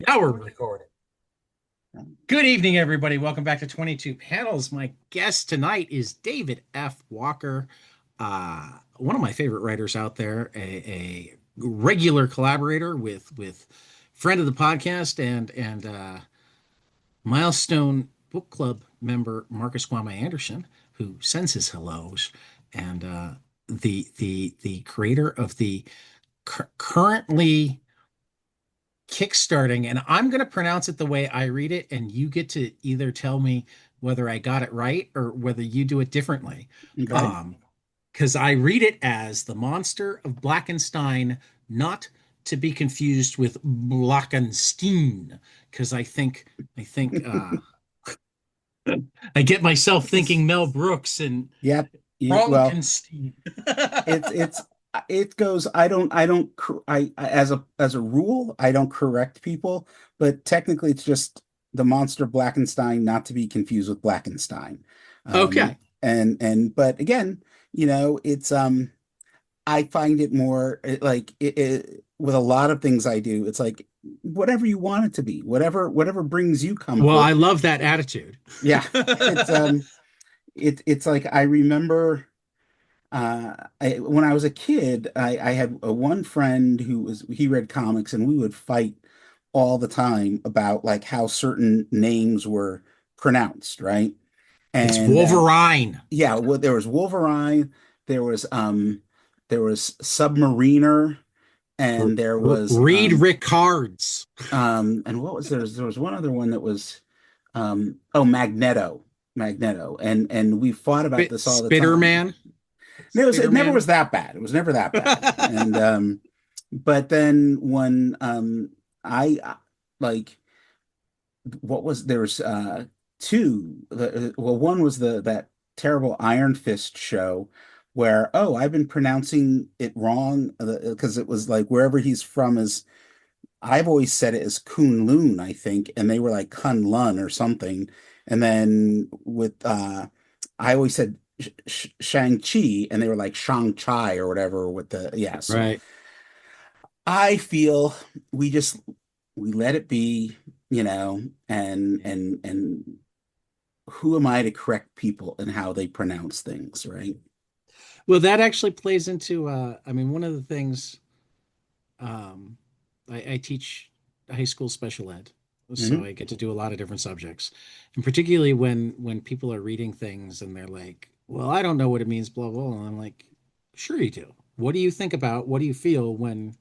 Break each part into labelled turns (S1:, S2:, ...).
S1: Now we're recording. Good evening, everybody. Welcome back to 22 Panels. My guest tonight is David F. Walker, one of my favorite writers out there, a regular collaborator with friend of the podcast and Milestone Book Club member Marcus Kwame Anderson, who sends his hellos, and the creator of the currently kickstarting, and I'm going to pronounce it the way I read it, and you get to either tell me whether I got it right or whether you do it differently.
S2: Okay.
S1: Um, because I read it as the Monster of Blackenstein, not to be confused with Blackenstein, because I think I get myself thinking Mel Brooks and
S2: Yep. Well,
S1: Frankenstein.
S2: it's it goes. As a rule, I don't correct people, but technically, it's just the monster Blackenstein, not to be confused with Blackenstein. Um,
S1: Okay.
S2: but again, it's I find it more with a lot of things I do. It's like whatever you want it to be, whatever brings you
S1: Well, I
S2: comfort.
S1: love that attitude.
S2: Yeah, it's it's like I remember. When I was a kid, I had one friend he read comics, and we would fight all the time about like how certain names were pronounced, right?
S1: It's
S2: And
S1: Wolverine.
S2: yeah, well, there was Wolverine, there was Submariner, and there was
S1: Read Ricards.
S2: and what was there was one other one that was oh, Magneto, and we fought about this all the time.
S1: Spiderman.
S2: It never
S1: Spiderman.
S2: was that bad. It was never that bad. And but then when I like what was there's one was the that terrible Iron Fist show where, oh, I've been pronouncing it wrong because it was like wherever he's from is, I've always said it as Kunlun, I think, and they were like Kunlun or something. And then with I always said Shang-Chi, and they were like Shang-Chi or whatever with the, yeah. So
S1: Right.
S2: I feel we just we let it be, and who am I to correct people and how they pronounce things, right?
S1: Well, that actually plays into I mean, one of the things um I teach high school special ed. So
S2: Hmm.
S1: I get to do a lot of different subjects. And particularly when people are reading things and they're like, well, I don't know what it means, blah, blah. And I'm like, sure you do. What do you think about, what do you feel when,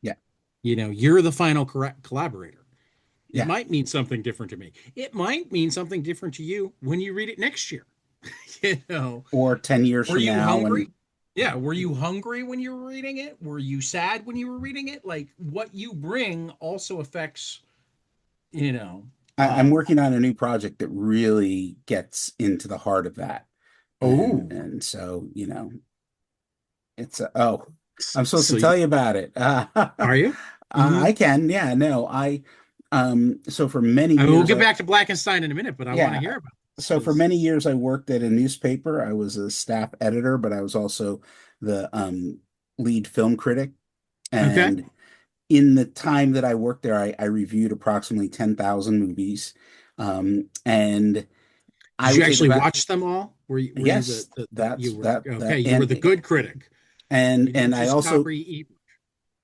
S2: Yeah,
S1: you're the final correct collaborator? It
S2: yeah.
S1: might mean something different to me. It might mean something different to you when you read it next year. You know,
S2: Or 10 years
S1: were
S2: from
S1: you
S2: now,
S1: hungry?
S2: when
S1: Yeah, were you hungry when you were reading it? Were you sad when you were reading it? Like what you bring also affects, you know.
S2: I'm
S1: Um,
S2: working on a new project that really gets into the heart of that. And
S1: oh,
S2: so, it's oh, I'm supposed to
S1: so
S2: tell you about it.
S1: are you?
S2: I can, yeah, no, so for many
S1: I mean, we'll
S2: years,
S1: get back to Blackenstein in a minute, but I want to
S2: yeah,
S1: hear about this
S2: so for
S1: because
S2: many years I worked at a newspaper. I was a staff editor, but I was also the lead film critic.
S1: okay.
S2: And in the time that I worked there, I reviewed approximately 10,000 movies. And I
S1: Did you
S2: would say the
S1: actually
S2: va
S1: watch them all? Were you
S2: yes,
S1: the you
S2: that's
S1: were
S2: that
S1: okay?
S2: that
S1: You were the good critic. You
S2: and
S1: didn't just copy.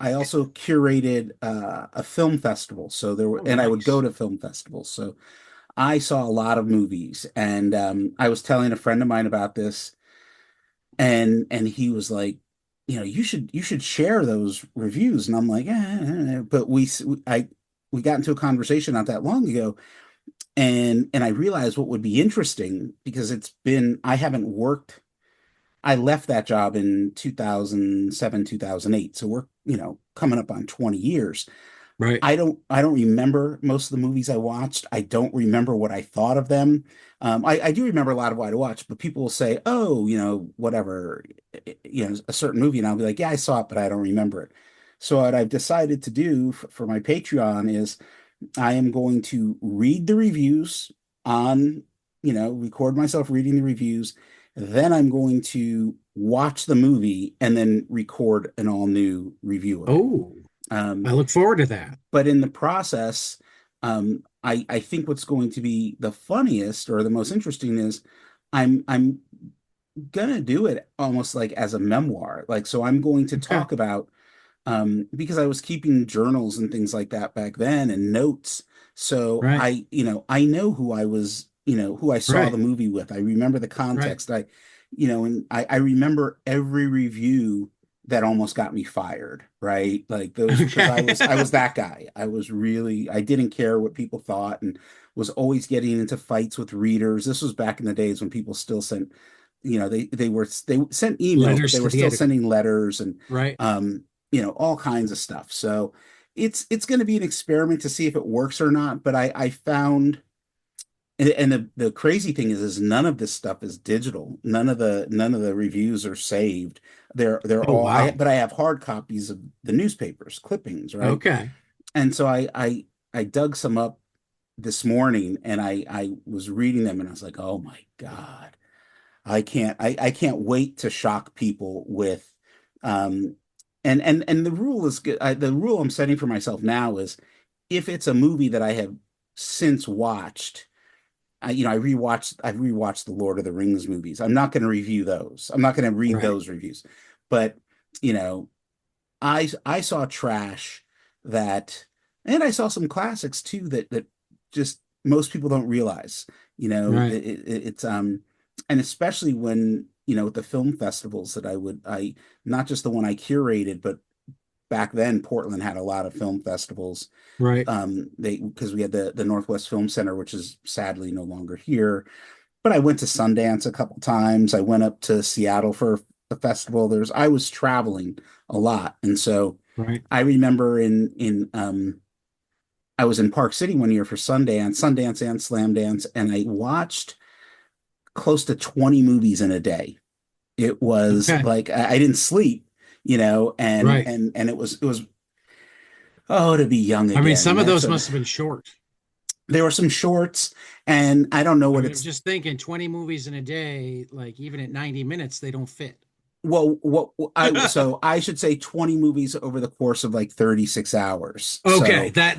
S2: I also curated a film festival. So there were,
S1: Oh,
S2: and I would go
S1: nice.
S2: to film festivals. So I saw a lot of movies, and I was telling a friend of mine about this, and he was like, you should share those reviews, and I'm like, but we got into a conversation not that long ago, and I realized what would be interesting because I haven't worked. I left that job in 2007, 2008. So we're, coming up on 20 years.
S1: Right.
S2: I don't remember most of the movies I watched. I don't remember what I thought of them. I do remember a lot of what I watched, but people will say, oh, whatever, a certain movie, and I'll be like, yeah, I saw it, but I don't remember it. So what I've decided to do for my Patreon is I am going to read the reviews on, record myself reading the reviews. Then I'm going to watch the movie and then record an all new review of it.
S1: Oh. I look forward to that.
S2: But in the process, I think what's going to be the funniest or the most interesting is I'm gonna do it almost like as a memoir. Like, so I'm going to
S1: Okay.
S2: talk about because I was keeping journals and things like that back then and notes. So
S1: Right.
S2: I know who I was, who I saw the
S1: Right.
S2: movie with. I remember the
S1: Right.
S2: context. And I remember every review that almost got me fired, right? Like those, because I was
S1: Okay.
S2: that guy. I didn't care what people thought and was always getting into fights with readers. This was back in the days when people still sent, they sent emails, but
S1: Letters
S2: they
S1: to
S2: were
S1: the
S2: still
S1: editor.
S2: sending letters and
S1: Right.
S2: um, all kinds of stuff. So it's going to be an experiment to see if it works or not. But I found, and the crazy thing is none of this stuff is digital. None of the reviews are saved. They're
S1: Oh,
S2: all
S1: wow.
S2: but I have hard copies of the newspapers clippings, right?
S1: Okay.
S2: And so I dug some up this morning and I was reading them and I was like, oh my God. I can't wait to shock people with um and the rule is good. The rule I'm setting for myself now is if it's a movie that I have since watched, I've rewatched the Lord of the Rings movies. I'm not going to review those. I'm not going to read
S1: Right.
S2: those reviews. But you know, I saw trash that, and I saw some classics too that just most people don't realize.
S1: Right.
S2: And especially when at the film festivals that I not just the one I curated, but back then Portland had a lot of film festivals.
S1: Right.
S2: They because we had the Northwest Film Center, which is sadly no longer here. But I went to Sundance a couple times. I went up to Seattle for a festival. I was traveling a lot, and so
S1: Right.
S2: I remember I was in Park City one year for Sundance and Slam Dance, and I watched close to 20 movies in a day. It was
S1: Okay.
S2: like I didn't sleep, and
S1: Right.
S2: it was to be young
S1: I mean,
S2: again.
S1: some of
S2: That's
S1: those
S2: a
S1: must have been short.
S2: There were some shorts, and I don't know
S1: I
S2: what
S1: mean, I'm
S2: it's
S1: just thinking 20 movies in a day, like even at 90 minutes, they don't fit.
S2: well, I should say 20 movies over the course of like 36 hours.
S1: Okay,
S2: So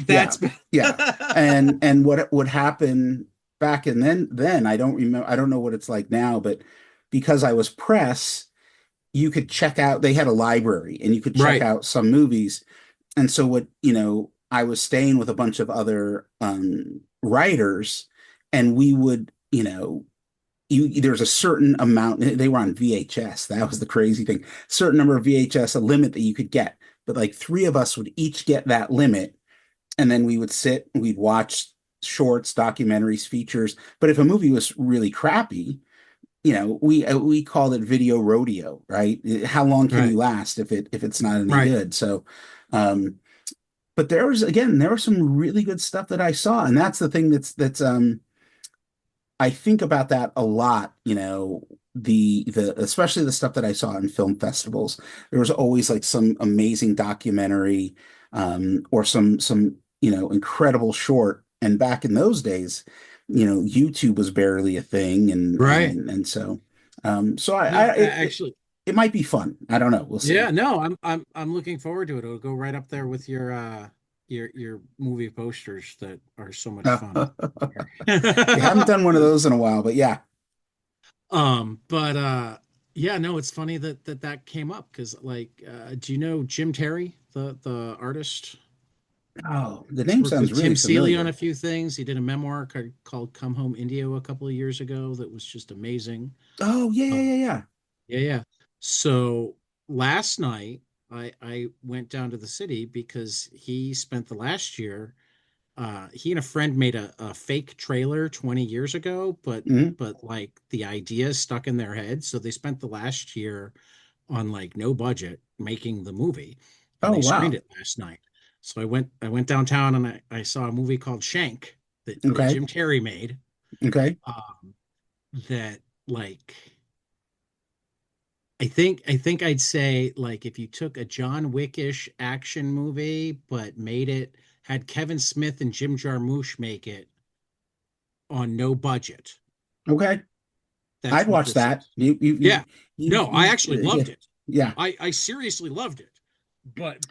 S2: yeah,
S1: that's
S2: yeah. And what would happen back and then I don't remember, I don't know what it's like now, but because I was press, you could check out, they had a library and you could check
S1: right.
S2: out some movies. And so I was staying with a bunch of other writers and we would, there's a certain amount, they were on VHS. That was the crazy thing. Certain number of VHS, a limit that you could get. But like three of us would each get that limit. And then we would sit and we'd watch shorts, documentaries, features. But if a movie was really crappy, we called it video rodeo, right? How long can you
S1: Right.
S2: last if it's not any
S1: Right.
S2: good? So, um, but there was some really good stuff that I saw, and that's the thing that's I think about that a lot, the especially the stuff that I saw in film festivals. There was always like some amazing documentary, or some incredible short. And back in those days, YouTube was barely a thing, and
S1: Right.
S2: and and so
S1: No,
S2: it
S1: actually,
S2: it might be fun. I don't know. We'll see.
S1: yeah, no, I'm looking forward to it. It'll go right up there with your movie posters that are so much fun.
S2: You haven't done one of those in a while, but yeah.
S1: But yeah, no, it's funny that came up because like do you know Jim Terry, the artist?
S2: Oh, the
S1: He's
S2: name
S1: worked
S2: sounds
S1: with
S2: really
S1: Tim Seeley on a
S2: familiar.
S1: few things. He did a memoir called Come Home Indio a couple of years ago that was just amazing.
S2: Oh, yeah, yeah,
S1: Uh,
S2: yeah, yeah.
S1: yeah, yeah. So last night I went down to the city because he spent the last year. He and a friend made a fake trailer 20 years ago,
S2: Mhm.
S1: but like the idea stuck in their head. So they spent the last year on like no budget making the movie, and
S2: Oh,
S1: they screened
S2: wow.
S1: it last night. So I went downtown and I saw a movie called Shank that
S2: Okay.
S1: Jim Terry made.
S2: Okay.
S1: Um, that like I think I'd say like if you took a John Wickish action movie but made it had Kevin Smith and Jim Jarmusch make it on no budget.
S2: Okay.
S1: That's
S2: I'd
S1: what
S2: watch
S1: this
S2: that.
S1: is.
S2: You, you, you,
S1: Yeah.
S2: you,
S1: No, I
S2: you
S1: actually
S2: yeah.
S1: loved it.
S2: Yeah.
S1: I seriously loved it. but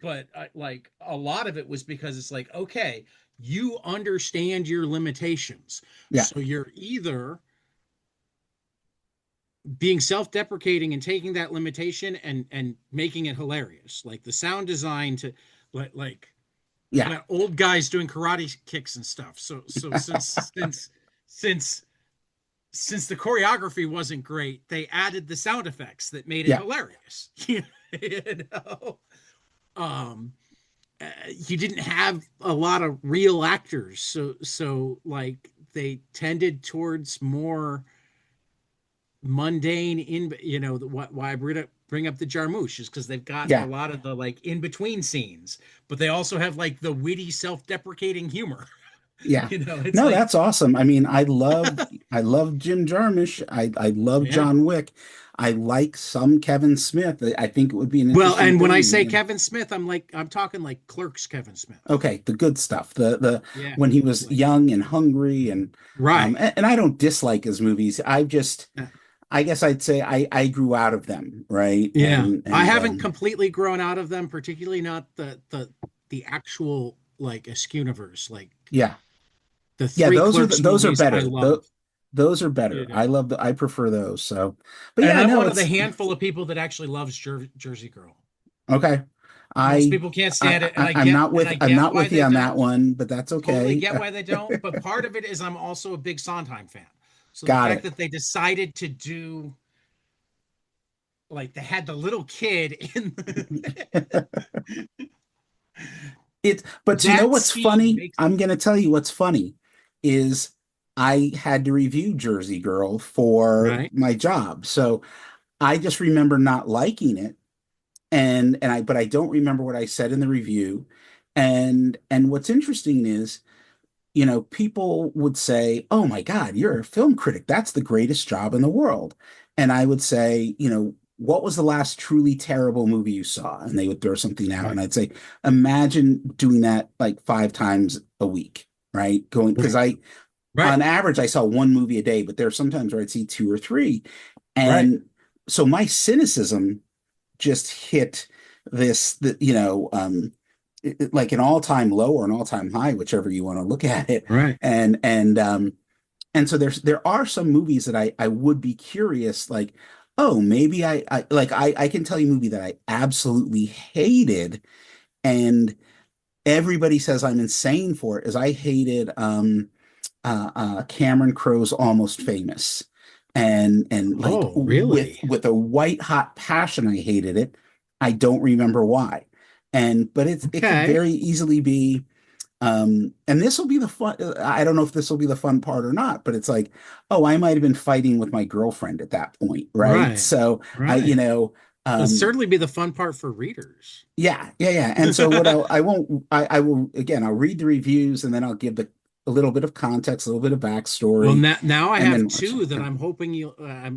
S1: like a lot of it was because it's like, okay, you understand your limitations,
S2: Yeah,
S1: so you're either being self-deprecating and taking that limitation and making it hilarious, like the sound design to like you
S2: yeah,
S1: got old guys doing karate kicks and stuff. So since since the choreography wasn't great, they added the sound effects that made it
S2: yeah,
S1: hilarious. you know, um, you didn't have a lot of real actors, so like they tended towards more mundane why I bring up the Jarmusch is because they've got a
S2: yeah.
S1: lot of the like in between scenes, but they also have like the witty self-deprecating humor.
S2: Yeah.
S1: It's
S2: No,
S1: like,
S2: that's awesome. I mean, I love Jim Jarmusch. I love
S1: yeah.
S2: John Wick. I like some Kevin Smith. I think it would be an
S1: Well,
S2: interesting
S1: and when I
S2: thing,
S1: say Kevin Smith, I'm talking like Clerks Kevin Smith.
S2: Okay, the good stuff. The
S1: Yeah.
S2: when he was
S1: Like,
S2: young and hungry and
S1: right.
S2: and I don't dislike his movies.
S1: Yeah.
S2: I guess I'd say I grew out of them, right?
S1: Yeah. I
S2: And
S1: haven't completely grown out of them, particularly not the actual like Askewniverse, like
S2: yeah.
S1: the
S2: Yeah,
S1: three Clerks
S2: those are
S1: movies I
S2: better.
S1: love.
S2: Those are
S1: You
S2: better.
S1: know.
S2: I prefer those. So, but
S1: And
S2: yeah,
S1: I'm
S2: no,
S1: one of the
S2: it's
S1: handful of people that actually loves Jersey Girl.
S2: okay.
S1: Most
S2: I,
S1: people can't stand it, and I
S2: I'm
S1: get
S2: not
S1: why
S2: with you
S1: they
S2: on that
S1: don't.
S2: one, but that's
S1: Totally
S2: okay.
S1: get why they don't. But part of it is I'm also a big Sondheim fan. So the
S2: Got
S1: fact
S2: it.
S1: that they decided to do like they had the little kid in
S2: But you know
S1: that
S2: what's
S1: scene
S2: funny?
S1: makes it
S2: I'm gonna tell you what's funny is I had to review Jersey Girl for
S1: right.
S2: my job. So I just remember not liking it but I don't remember what I said in the review. And what's interesting is, people would say, "Oh my God, you're a film critic. That's the greatest job in the world." And I would say, "What was the last truly terrible movie you saw?" And they would throw something out, and
S1: Right.
S2: I'd say, "Imagine doing that like 5 times a week, right? Going because
S1: Right.
S2: on
S1: Right.
S2: average, I saw one movie a day, but there are sometimes where I'd see two or three.
S1: Right.
S2: And so my cynicism just hit like an all-time low or an all-time high, whichever you want to look at it.
S1: Right.
S2: And so there are some movies that I would be curious, like, oh, maybe I can tell you a movie that I absolutely hated, and everybody says I'm insane for it, is I hated Cameron Crowe's Almost Famous. And like
S1: Oh, really?
S2: with a white hot passion, I hated it. I don't remember why. But it could
S1: Okay.
S2: very easily be and this will be the fun. I don't know if this will be the fun part or not, but it's like, oh, I might have been fighting with my girlfriend at that point, right?
S1: Right.
S2: So
S1: Right. It'll
S2: um,
S1: certainly be the fun part for readers.
S2: yeah, yeah, yeah. And so I won't, I will, again, I'll read the reviews and then I'll give a little bit of context, a little bit of
S1: Well,
S2: backstory,
S1: now I
S2: and
S1: have
S2: then watch
S1: two that
S2: it.
S1: I'm hoping you.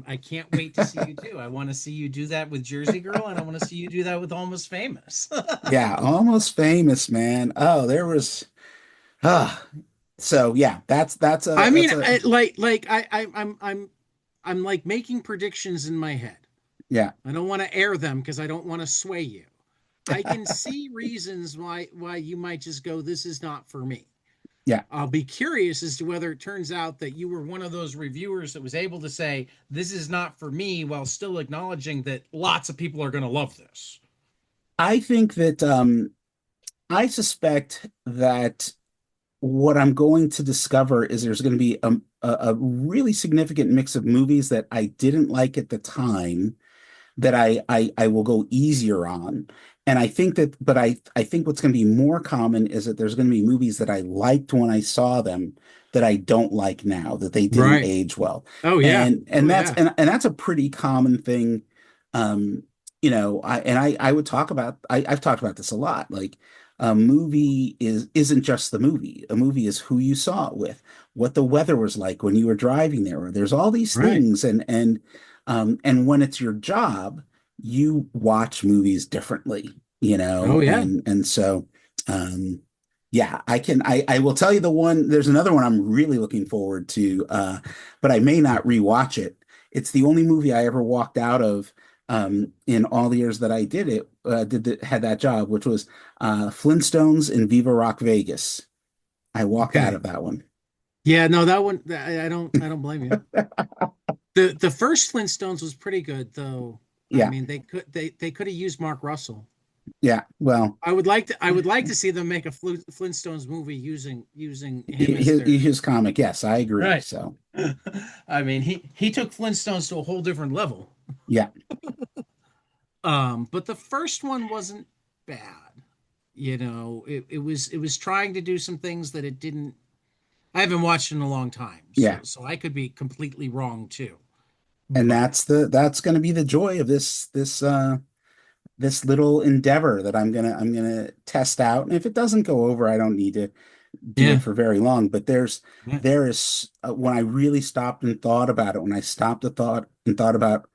S1: I can't wait to see you do. I want to see you do that with Jersey Girl, and I want to see you do that with Almost Famous.
S2: Yeah, Almost Famous, man. Oh, there was, ah, so yeah,
S1: I mean,
S2: that's a,
S1: I'm like making predictions in my head.
S2: yeah,
S1: I don't want to air them because I don't want to sway you. I can see reasons why you might just go, this is not for me.
S2: yeah.
S1: I'll be curious as to whether it turns out that you were one of those reviewers that was able to say, this is not for me, while still acknowledging that lots of people are going to love this.
S2: I think that I suspect that what I'm going to discover is there's going to be a really significant mix of movies that I didn't like at the time that I will go easier on. And I think that, but I think what's going to be more common is that there's going to be movies that I liked when I saw them that I don't like now, that they didn't
S1: Right.
S2: age well.
S1: Oh, yeah. Oh, yeah.
S2: And that's a pretty common thing. Um, I would talk about I've talked about this a lot. Like a movie isn't just the movie. A movie is who you saw it with, what the weather was like when you were driving there. There's all these
S1: Right.
S2: things, and when it's your job, you watch movies differently,
S1: Oh, yeah.
S2: and so yeah, I will tell you the one, there's another one I'm really looking forward to, but I may not rewatch it. It's the only movie I ever walked out of in all the years that I did it, had that job, which was Flintstones in Viva Rock Vegas. I walked out
S1: Okay.
S2: of that one.
S1: Yeah, no, that one I don't blame you. The first Flintstones was pretty good though. I
S2: Yeah,
S1: mean, they could have used Mark Russell.
S2: yeah. Well,
S1: I would like to see them make a Flintstones movie using him as their
S2: his comic, yes, I agree.
S1: right.
S2: So,
S1: I mean, he took Flintstones to a whole different level.
S2: yeah,
S1: But the first one wasn't bad. It was trying to do some things that it didn't. I haven't watched in a long time,
S2: yeah.
S1: so I could be completely wrong too.
S2: And
S1: But
S2: that's going to be the joy of this little endeavor that I'm gonna test out. And if it doesn't go over, I don't need to do it
S1: yeah,
S2: for very long. But
S1: yeah,
S2: there is when I really stopped and thought about it, when I stopped and thought about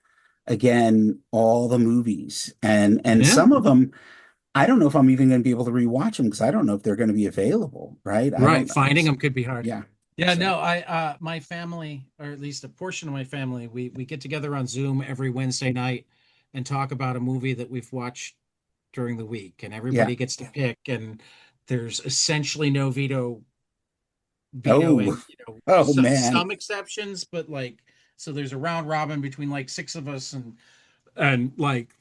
S2: again all the movies and
S1: yeah.
S2: some of them, I don't know if I'm even going to be able to rewatch them because I don't know if they're going to be available, right? I
S1: Right.
S2: don't.
S1: Finding them could be hard.
S2: Yeah.
S1: Yeah,
S2: So
S1: no, my family, or at least a portion of my family, we get together on Zoom every Wednesday night and talk about a movie that we've watched during the week, and
S2: yeah.
S1: everybody gets to pick, and there's essentially no
S2: Oh,
S1: vetoing,
S2: oh man.
S1: some exceptions, but like, so there's a round robin between like six of us, and like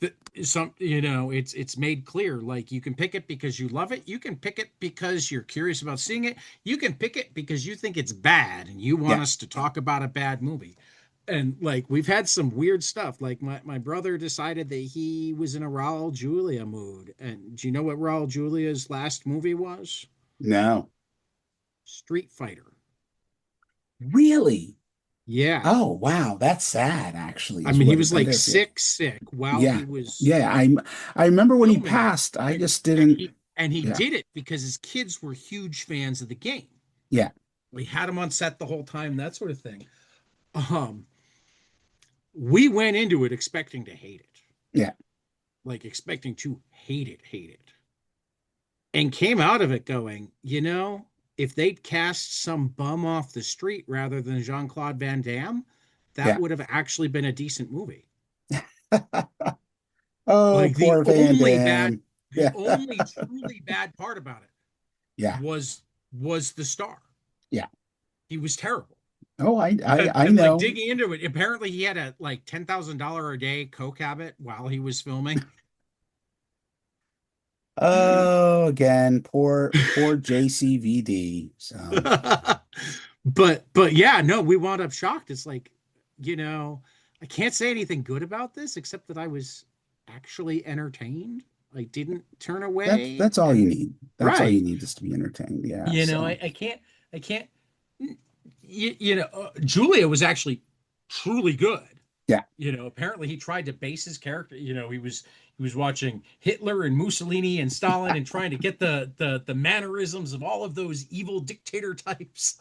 S1: some, it's made clear, like, you can pick it because you love it, you can pick it because you're curious about seeing it, you can pick it because you think it's bad and you want
S2: Yeah.
S1: us to talk about a bad movie. And like, we've had some weird stuff, like my brother decided that he was in a Raul Julia mood. And do you know what Raul Julia's last movie was?
S2: No.
S1: Street Fighter.
S2: Really?
S1: Yeah.
S2: Oh, wow. That's sad, actually,
S1: I
S2: is
S1: mean, he
S2: what
S1: was
S2: it
S1: like
S2: is. Yeah.
S1: sick while
S2: Yeah.
S1: he was
S2: Yeah. I remember when he
S1: filming it.
S2: passed. I
S1: And
S2: just didn't.
S1: he
S2: Yeah.
S1: did it because his kids were huge fans of the game.
S2: Yeah.
S1: We had him on set the whole time, that sort of thing. Um, we went into it expecting to hate it,
S2: Yeah.
S1: like expecting to hate it, and came out of it going, if they'd cast some bum off the street rather than Jean-Claude Van Damme, that
S2: Yeah.
S1: would have actually been a decent movie.
S2: Oh,
S1: Like,
S2: poor Van Damme.
S1: the
S2: Yeah.
S1: only truly bad part about it
S2: Yeah.
S1: was the star.
S2: Yeah.
S1: He was terrible.
S2: Oh, I
S1: And like,
S2: know.
S1: digging into it, apparently he had a like $10,000 a day coke habit while he was filming.
S2: Oh, again, poor JCVD. So,
S1: But yeah, no, we wound up shocked. It's like, you know, I can't say anything good about this except that I was actually entertained. I didn't turn away.
S2: that's all you
S1: And
S2: need. That's all you
S1: right.
S2: need is to be entertained. Yeah. So,
S1: I can't, Julia was actually truly good.
S2: yeah.
S1: Apparently he tried to base his character. He was watching Hitler and Mussolini and Stalin and trying to get the mannerisms of all of those evil dictator types.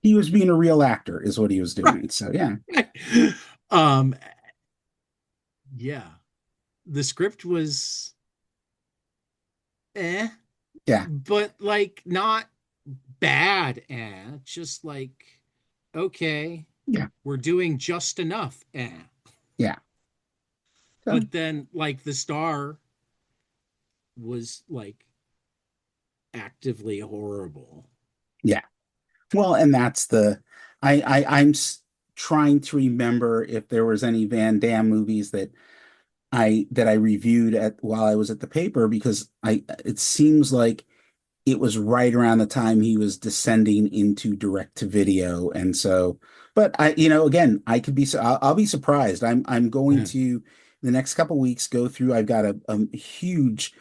S2: He was being a real actor, is what he was doing.
S1: Right.
S2: So, yeah.
S1: Um, yeah. The script was
S2: Yeah.
S1: but like not bad just like, okay,
S2: Yeah.
S1: we're doing just enough
S2: Yeah. So,
S1: But then like the star was like actively horrible.
S2: yeah. Well, and that's trying to remember if there was any Van Damme movies that I reviewed at while I was at the paper because I it seems like it was right around the time he was descending into direct to video. And so, but again, I could be, I'll be surprised. I'm going
S1: Yeah.
S2: to the next couple weeks go through, I've got a huge,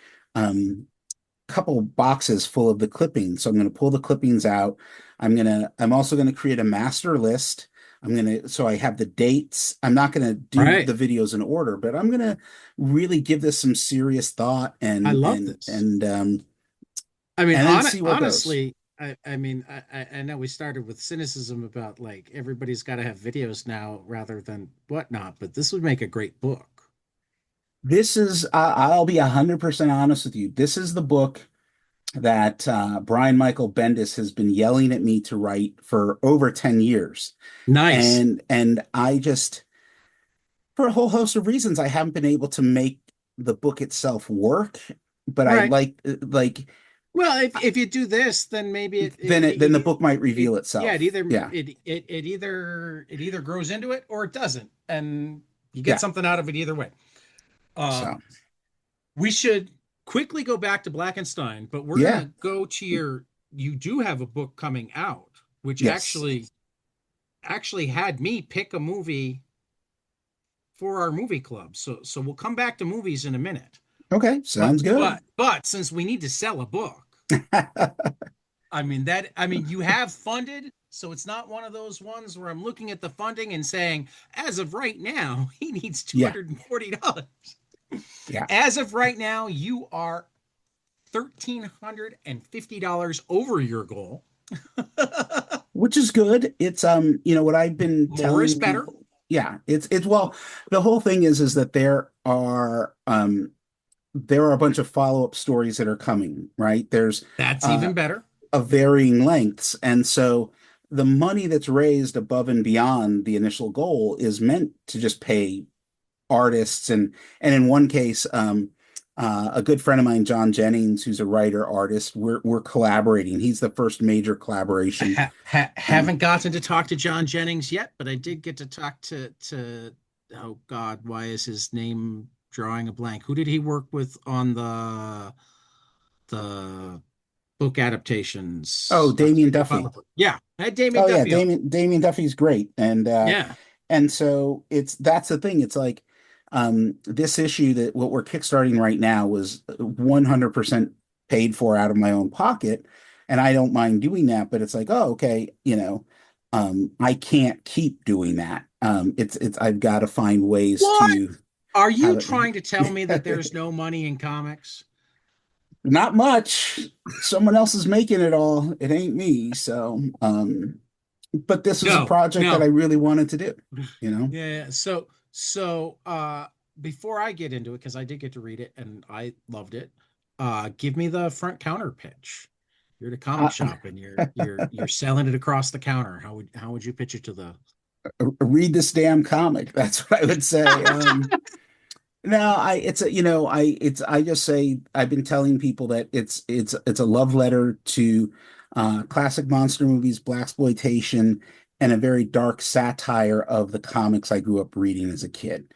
S2: couple boxes full of the clippings. So I'm going to pull the clippings out. I'm also going to create a master list. So I have the dates. I'm not going to do
S1: Right.
S2: the videos in order, but I'm going to really give this some serious thought
S1: I love this. I mean,
S2: and then see where it goes.
S1: honestly, I mean, I know we started with cynicism about like everybody's got to have videos now rather than whatnot, but this would make a great book.
S2: I'll be 100% honest with you. This is the book that Brian Michael Bendis has been yelling at me to write for over 10 years.
S1: Nice.
S2: And I just, for a whole host of reasons, I haven't been able to make the book itself work, but I
S1: Right.
S2: like
S1: Well, if you do this, then maybe
S2: then the book might reveal
S1: yeah,
S2: itself. Yeah.
S1: it either grows into it or it doesn't, and you get
S2: Yeah.
S1: something out of it either way.
S2: So,
S1: We should quickly go back to Blackenstein, but we're
S2: yeah.
S1: gonna go to your. You do have a book coming out, which
S2: Yes.
S1: actually had me pick a movie for our movie club. So we'll come back to movies in a minute.
S2: Okay,
S1: But
S2: sounds good.
S1: but since we need to sell a book, I mean you have funded, so it's not one of those ones where I'm looking at the funding and saying, as of right now, he needs
S2: Yeah.
S1: $240.
S2: Yeah.
S1: As of right now, you are $1,350 over your goal.
S2: Which is good. It's what I've been
S1: More is
S2: telling
S1: better.
S2: people. Yeah, it's well, the whole thing is that there are a bunch of follow-up stories that are coming, right? There's
S1: That's
S2: uh
S1: even better.
S2: of varying lengths, and so the money that's raised above and beyond the initial goal is meant to just pay artists, and in one case, a good friend of mine, John Jennings, who's a writer artist, we're collaborating. He's the first major collaboration.
S1: Haven't gotten to talk to John Jennings yet, but I did get to talk to oh God, why is his name drawing a blank? Who did he work with on the book
S2: Oh,
S1: adaptations?
S2: Damien
S1: Octavia Butler
S2: Duffy.
S1: book. Yeah, I had Damien
S2: Oh yeah,
S1: Duffy on.
S2: Damien Duffy's great,
S1: Yeah.
S2: and so that's the thing. It's like this issue that what we're kickstarting right now was 100% paid for out of my own pocket, and I don't mind doing that. But it's like, oh, okay, I can't keep doing that. It's I've got to find ways
S1: What?
S2: to
S1: Are you
S2: have
S1: trying to tell me that there's
S2: it.
S1: no money in comics?
S2: Not much. Someone else is making it all. It ain't me. So, but this is a
S1: No,
S2: project that I
S1: no.
S2: really wanted to do, you know?
S1: Yeah. So before I get into it, because I did get to read it and I loved it, give me the front counter pitch. You're at a comic
S2: Uh,
S1: shop and you're selling it across the counter. How would you pitch it to the
S2: read this damn comic. That's what I would say. No, it's a, I just say I've been telling people that it's a love letter to classic monster movies, blaxploitation, and a very dark satire of the comics I grew up reading as a kid,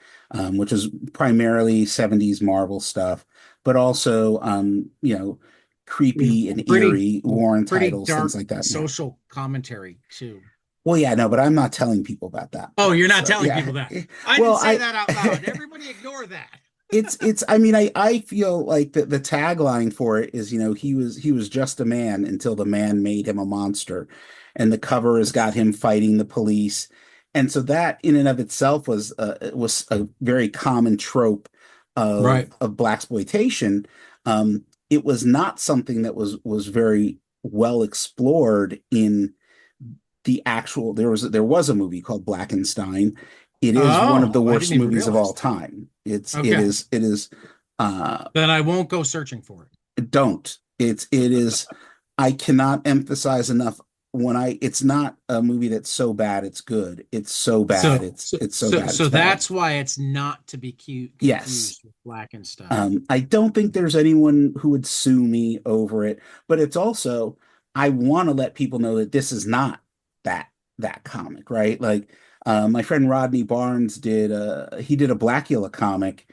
S2: which is primarily 70s Marvel stuff, but also creepy and
S1: pretty
S2: eerie Warren
S1: pretty
S2: titles, things
S1: dark
S2: like that. Yeah.
S1: social commentary too?
S2: Well, yeah, no, but I'm not telling people about that
S1: Oh,
S2: part.
S1: you're not
S2: So
S1: telling
S2: yeah.
S1: people that. I
S2: Well,
S1: didn't say
S2: I
S1: that out loud. Everybody ignore that.
S2: it's I mean I feel like the tagline for it is, he was just a man until the man made him a monster. And the cover has got him fighting the police. And so that in and of itself was a very common trope
S1: Right.
S2: of blaxploitation. It was not something that was very well explored in the actual there was a movie called Blackenstein. It is one of the
S1: Oh, I
S2: worst
S1: didn't even
S2: movies of all
S1: realize that.
S2: time. It's it
S1: Okay.
S2: is it is uh
S1: Then I won't go searching for it.
S2: don't. It is I cannot emphasize enough when I it's not a movie that's so bad it's good. It's so bad it's so bad
S1: So
S2: it's bad.
S1: that's why it's not to be
S2: Yes.
S1: confused with Blackenstein.
S2: I don't think there's anyone who would sue me over it, but it's also I want to let people know that this is not that that comic, right? Like my friend Rodney Barnes did a Blackula comic.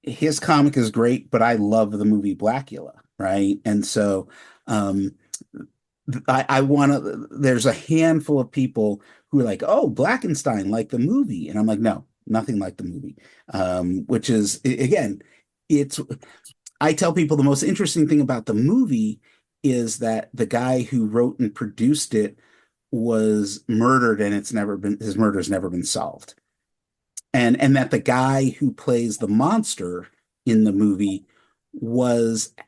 S2: His comic is great, but I love the movie Blackula, right? And so um, I want to. There's a handful of people who are like, "Oh, Blackenstein, like the movie," and I'm like, "No, nothing like the movie." Which is again, it's. I tell people the most interesting thing about the movie is that the guy who wrote and produced it was murdered, and his murder's never been solved, and that the guy who plays the monster in the movie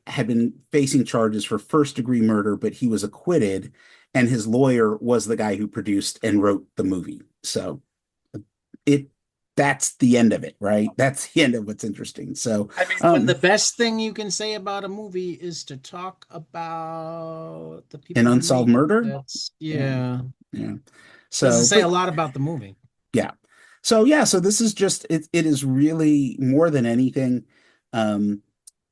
S2: had been facing charges for first degree murder, but he was acquitted, and his lawyer was the guy who produced and wrote the movie. So it that's the end of it, right? That's the end of what's interesting. So
S1: I mean, when the best thing you can say about a movie is to talk about the
S2: an
S1: people who
S2: unsolved
S1: made it,
S2: murder,
S1: that's
S2: yeah,
S1: yeah.
S2: yeah.
S1: Doesn't
S2: So,
S1: say
S2: but
S1: a lot about the movie.
S2: yeah. So yeah, so this is just it is really more than anything. Um,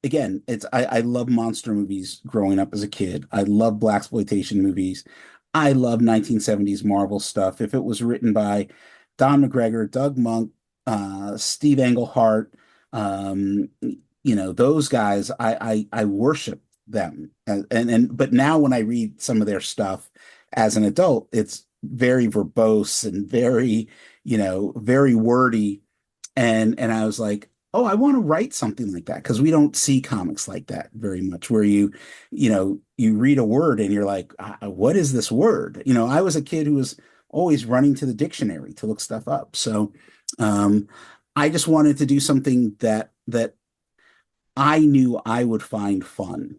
S2: again, I love monster movies growing up as a kid. I love blaxploitation movies. I love 1970s Marvel stuff. If it was written by Don McGregor, Doug Monk, Steve Englehart, um, those guys, I worship them. And but now when I read some of their stuff as an adult, it's very verbose and very, very wordy. And I was like, oh, I want to write something like that because we don't see comics like that very much, where you read a word and you're like, what is this word? I was a kid who was always running to the dictionary to look stuff up. So um, I just wanted to do something that I knew I would find fun,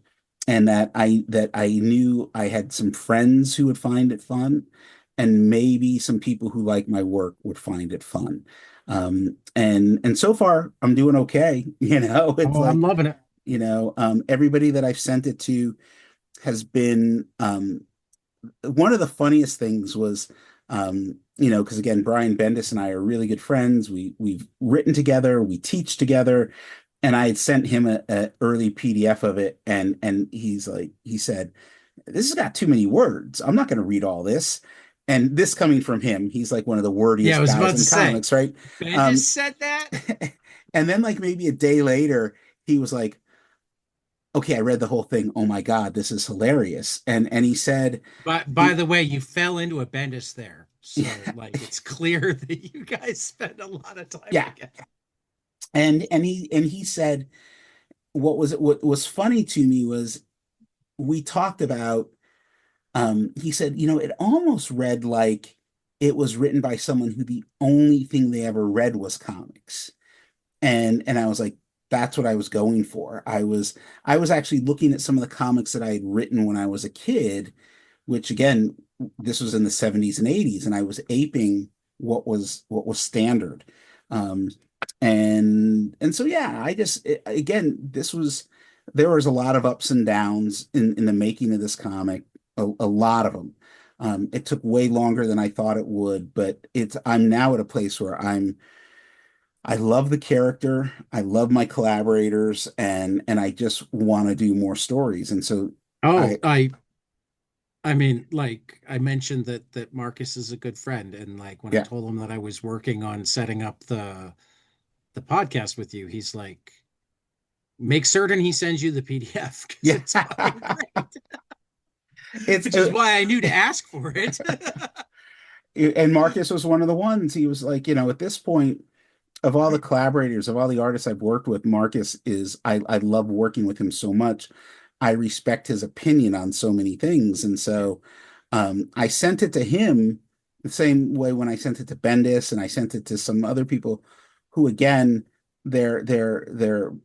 S2: and that I knew I had some friends who would find it fun, and maybe some people who like my work would find it fun. And so far I'm doing okay. It's
S1: Oh, I'm
S2: like,
S1: loving it.
S2: everybody that I've sent it to has been one of the funniest things was, because again, Brian Bendis and I are really good friends. We've written together, we teach together, and I had sent him a early PDF of it, and he said, "This has got too many words. I'm not going to read all this." And this coming from him, he's like one of the
S1: Yeah, I
S2: wordiest
S1: was
S2: guys
S1: about to
S2: in
S1: say,
S2: comics, right?
S1: Bendis
S2: Um,
S1: said that.
S2: and then like maybe a day later, he was like, "Okay, I read the whole thing. Oh my God, this is hilarious." And he said,
S1: But by
S2: he,
S1: the way, you fell into a Bendis there. So like it's clear that you guys spend a lot of time
S2: yeah,
S1: together.
S2: and he said what was funny to me was we talked about, he said, it almost read like it was written by someone who the only thing they ever read was comics. And I was like, that's what I was going for. I was actually looking at some of the comics that I had written when I was a kid, which again, this was in the 70s and 80s, and I was aping what was standard. Um, and so yeah, again, there was a lot of ups and downs in the making of this comic, a lot of them. It took way longer than I thought it would, but I'm now at a place where I love the character, I love my collaborators, and I just want to do more stories. And so
S1: Oh,
S2: I
S1: I mean, like I mentioned that Marcus is a good friend, and like when I
S2: yeah.
S1: told him that I was working on setting up the podcast with you, he's like, make certain he sends you the PDF because
S2: Yeah.
S1: it's fucking great.
S2: It's
S1: Which is why I knew to ask for it.
S2: and Marcus was one of the ones. He was like, at this point, of all the collaborators, of all the artists I've worked with, Marcus is I love working with him so much. I respect his opinion on so many things. And so I sent it to him the same way when I sent it to Bendis, and I sent it to some other people who again, they're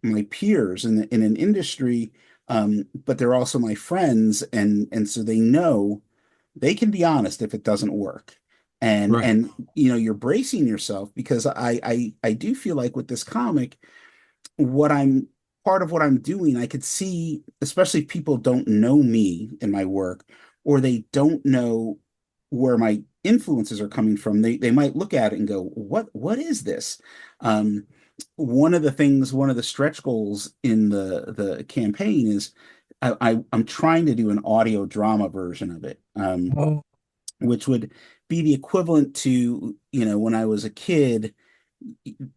S2: my peers in an industry, but they're also my friends, and so they know they can be honest if it doesn't work. And
S1: Right.
S2: and you're bracing yourself, because I do feel like with this comic, what I'm part of what I'm doing, I could see, especially if people don't know me and my work, or they don't know where my influences are coming from. They might look at it and go, what is this? Um, one of the stretch goals in the campaign is I'm trying to do an audio drama version of it.
S1: Oh,
S2: Which would be the equivalent to, when I was a kid,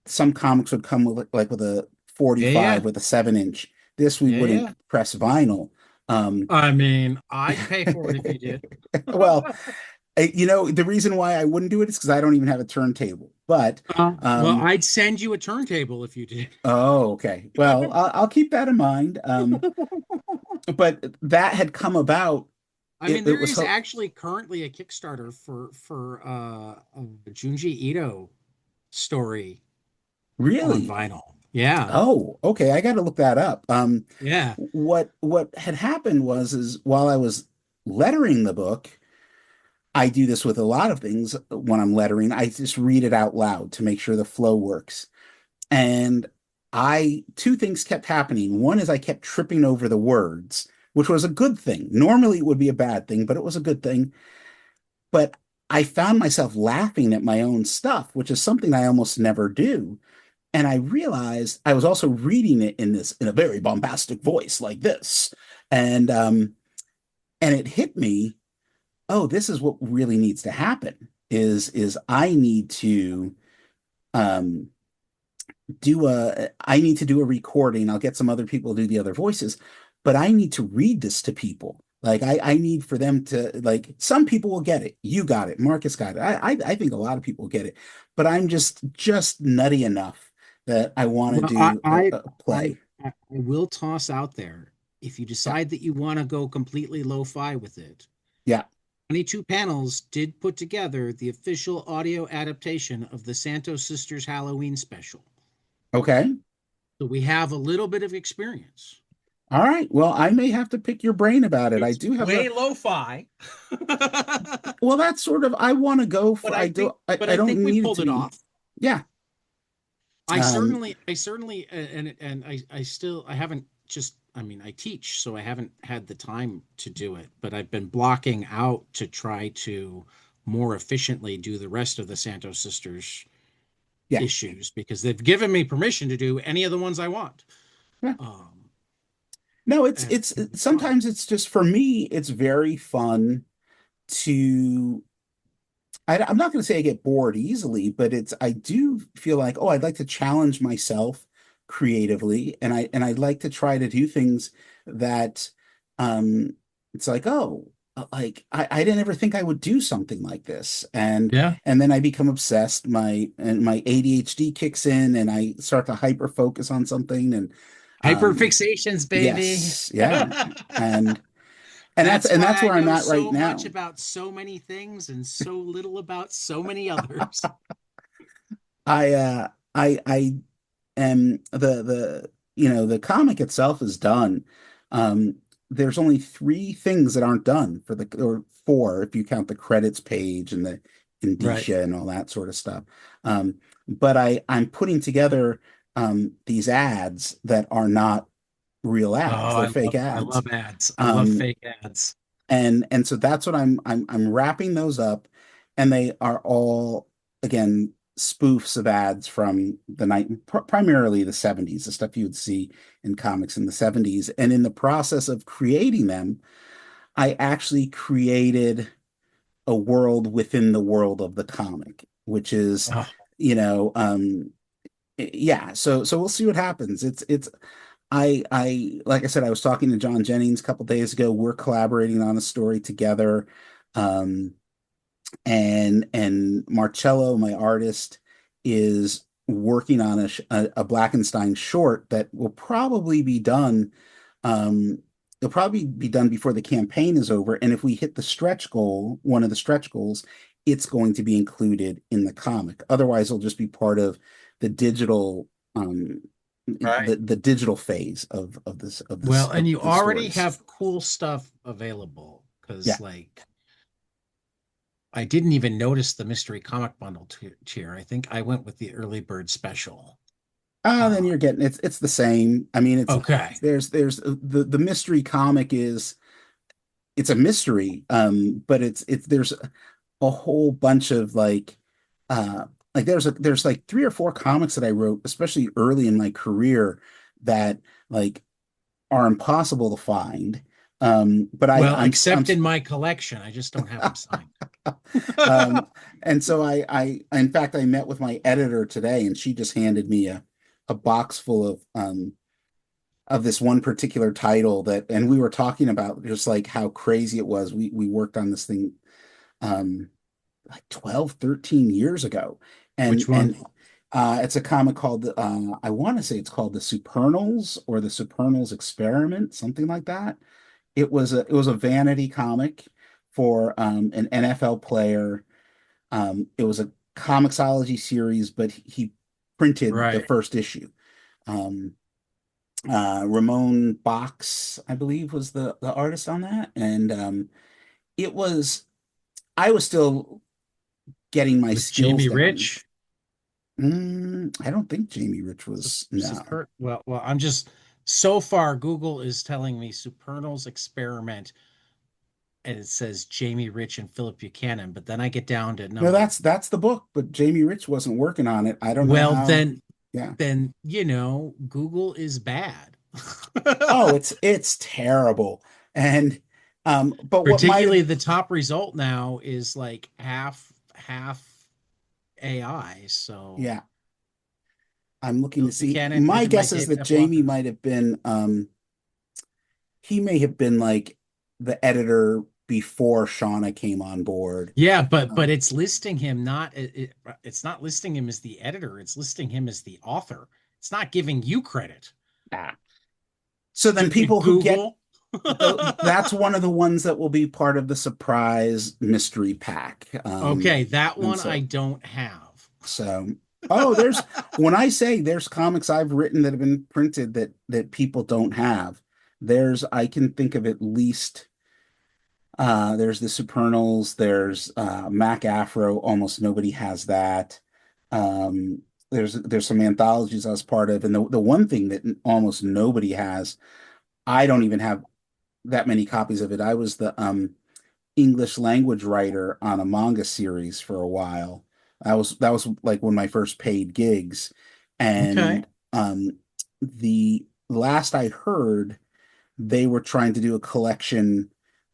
S2: some comics would come with a
S1: yeah,
S2: 45
S1: yeah,
S2: with a 7-inch. This we
S1: yeah,
S2: wouldn't
S1: yeah.
S2: press vinyl. Um,
S1: I mean, I'd pay for it if you did.
S2: well, the reason why I wouldn't do it is because I don't even have a turntable. But
S1: Well,
S2: um,
S1: I'd send you a turntable if you did.
S2: oh, okay. Well, I'll keep that in mind. But that had come about.
S1: I
S2: It,
S1: mean,
S2: it
S1: there
S2: was
S1: is actually currently a Kickstarter for a Junji Ito story on
S2: really.
S1: vinyl. Yeah,
S2: Oh, okay. I got to look that up.
S1: yeah.
S2: What had happened is while I was lettering the book, I do this with a lot of things when I'm lettering. I just read it out loud to make sure the flow works. And two things kept happening. One is I kept tripping over the words, which was a good thing. Normally it would be a bad thing, but it was a good thing. But I found myself laughing at my own stuff, which is something I almost never do. And I realized I was also reading it in a very bombastic voice like this. And and it hit me, oh, this is what really needs to happen is I need to um I need to do a recording. I'll get some other people to do the other voices, but I need to read this to people. Like I need for them to like some people will get it. You got it. Marcus got it. I think a lot of people get it, but I'm just nutty enough that I want to
S1: Well,
S2: do a play.
S1: I will toss out there, if you
S2: Yeah.
S1: decide that you want to go completely lo-fi with it,
S2: Yeah.
S1: 22 Panels did put together the official audio adaptation of the Santos Sisters Halloween special.
S2: Okay.
S1: So we have a little bit of experience.
S2: All right. Well, I may have to pick your brain about it. I
S1: It's
S2: do have
S1: way lo-fi.
S2: well, that's sort of I want to go for
S1: But
S2: I
S1: I think
S2: don't
S1: we
S2: need it
S1: pulled
S2: to
S1: it
S2: be.
S1: off.
S2: Yeah.
S1: I certainly, and I still, I haven't just, I mean, I teach, so I haven't had the time to do it, but I've been blocking out to try to more efficiently do the rest of the Santos Sisters
S2: Yeah.
S1: issues because they've given me permission to do any of the ones I want.
S2: Yeah.
S1: Um,
S2: No,
S1: and it's fun.
S2: sometimes it's just for me, it's very fun to I'm not going to say I get bored easily, but I do feel like, oh, I'd like to challenge myself creatively, and I'd like to try to do things that, um, it's like, oh, like I didn't ever think I would do something like this,
S1: Yeah.
S2: and then I become obsessed. My ADHD kicks in, and I start to hyper focus on something, and um,
S1: Hyperfixations, baby.
S2: yes, yeah, and
S1: That's
S2: and
S1: why
S2: that's
S1: I
S2: where I'm
S1: know
S2: at right
S1: so much
S2: now.
S1: about so many things and so little about so many others.
S2: I am the you know the comic itself is done. Um, there's only three things that aren't done for the or four if you count the credits page and the
S1: Right.
S2: indicia and all that sort of stuff. But I'm putting together these ads that are not real
S1: Oh,
S2: ads. They're fake
S1: I
S2: ads.
S1: love ads. I love
S2: Um,
S1: fake ads.
S2: and so that's what I'm wrapping those up, and they are all again spoofs of ads from the night primarily the 70s, the stuff you would see in comics in the 70s. And in the process of creating them, I actually created a world within the world of the comic, which is,
S1: Oh,
S2: you know, yeah, so we'll see what happens. It's I like I said, I was talking to John Jennings a couple days ago. We're collaborating on a story together. Um, and Marcello, my artist, is working on a Blackenstein short that will probably be done. It'll probably be done before the campaign is over. And if we hit the stretch goal, one of the stretch goals, it's going to be included in the comic. Otherwise, it'll just be part of the digital
S1: right.
S2: the digital phase of this
S1: Well, and you
S2: the
S1: already
S2: stories.
S1: have cool stuff available
S2: Yeah.
S1: because, like, I didn't even notice the mystery comic bundle tier. I think I went with the early bird special.
S2: Then
S1: Uh,
S2: you're getting it's the same. I mean, it's
S1: okay.
S2: there's the mystery comic is it's a mystery, but it's there's a whole bunch of like there's like three or four comics that I wrote, especially early in my career, that like are impossible to find. But
S1: Well, except in my collection, I just don't have them signed.
S2: um, and so in fact, I met with my editor today, and she just handed me a box full of this one particular title that, and we were talking about just like how crazy it was. We worked on this thing um, like 12, 13 years ago,
S1: Which one?
S2: and it's a comic called I want to say it's called the Supernals or the Supernals Experiment, something like that. It was a vanity comic for an NFL player. It was a comicsology series, but he printed the
S1: Right.
S2: first issue. Um, Ramon Box, I believe, was the artist on that, and it was I was still getting my
S1: With
S2: skills
S1: Jamie
S2: down.
S1: Rich.
S2: I don't think Jamie Rich was no.
S1: Well, I'm just so far. Google is telling me Supernal's experiment. and it says Jamie Rich and Philip Buchanan, but then I get down to
S2: No,
S1: number.
S2: that's the book, but Jamie Rich wasn't working on it. I don't know
S1: Well,
S2: how.
S1: then
S2: Yeah.
S1: then Google is bad.
S2: Oh, it's terrible. And but what might have
S1: Particularly the top result now is like half AI. So
S2: yeah, I'm looking to
S1: Philip
S2: see.
S1: Buchanan,
S2: My
S1: written by
S2: guess is
S1: David
S2: that
S1: F.
S2: Jamie
S1: Walker.
S2: might have been he may have been like the editor before Shauna came on board.
S1: Yeah, but
S2: Um,
S1: it's listing him not it's not listing him as the editor, it's listing him as the author. It's not giving you credit.
S2: ah. So then people who get
S1: Google.
S2: that's one of the ones that will be part of the surprise mystery pack.
S1: Okay, that
S2: And
S1: one I don't have.
S2: so oh, there's when I say there's comics I've written that have been printed that people don't have. There's I can think of at least there's the Supernals, there's Mac Afro, almost nobody has that. Um, there's some anthologies I was part of, and the one thing that almost nobody has, I don't even have that many copies of it. I was the English language writer on a manga series for a while. That was like one of my first paid gigs.
S1: Okay.
S2: And the last I heard, they were trying to do a collection.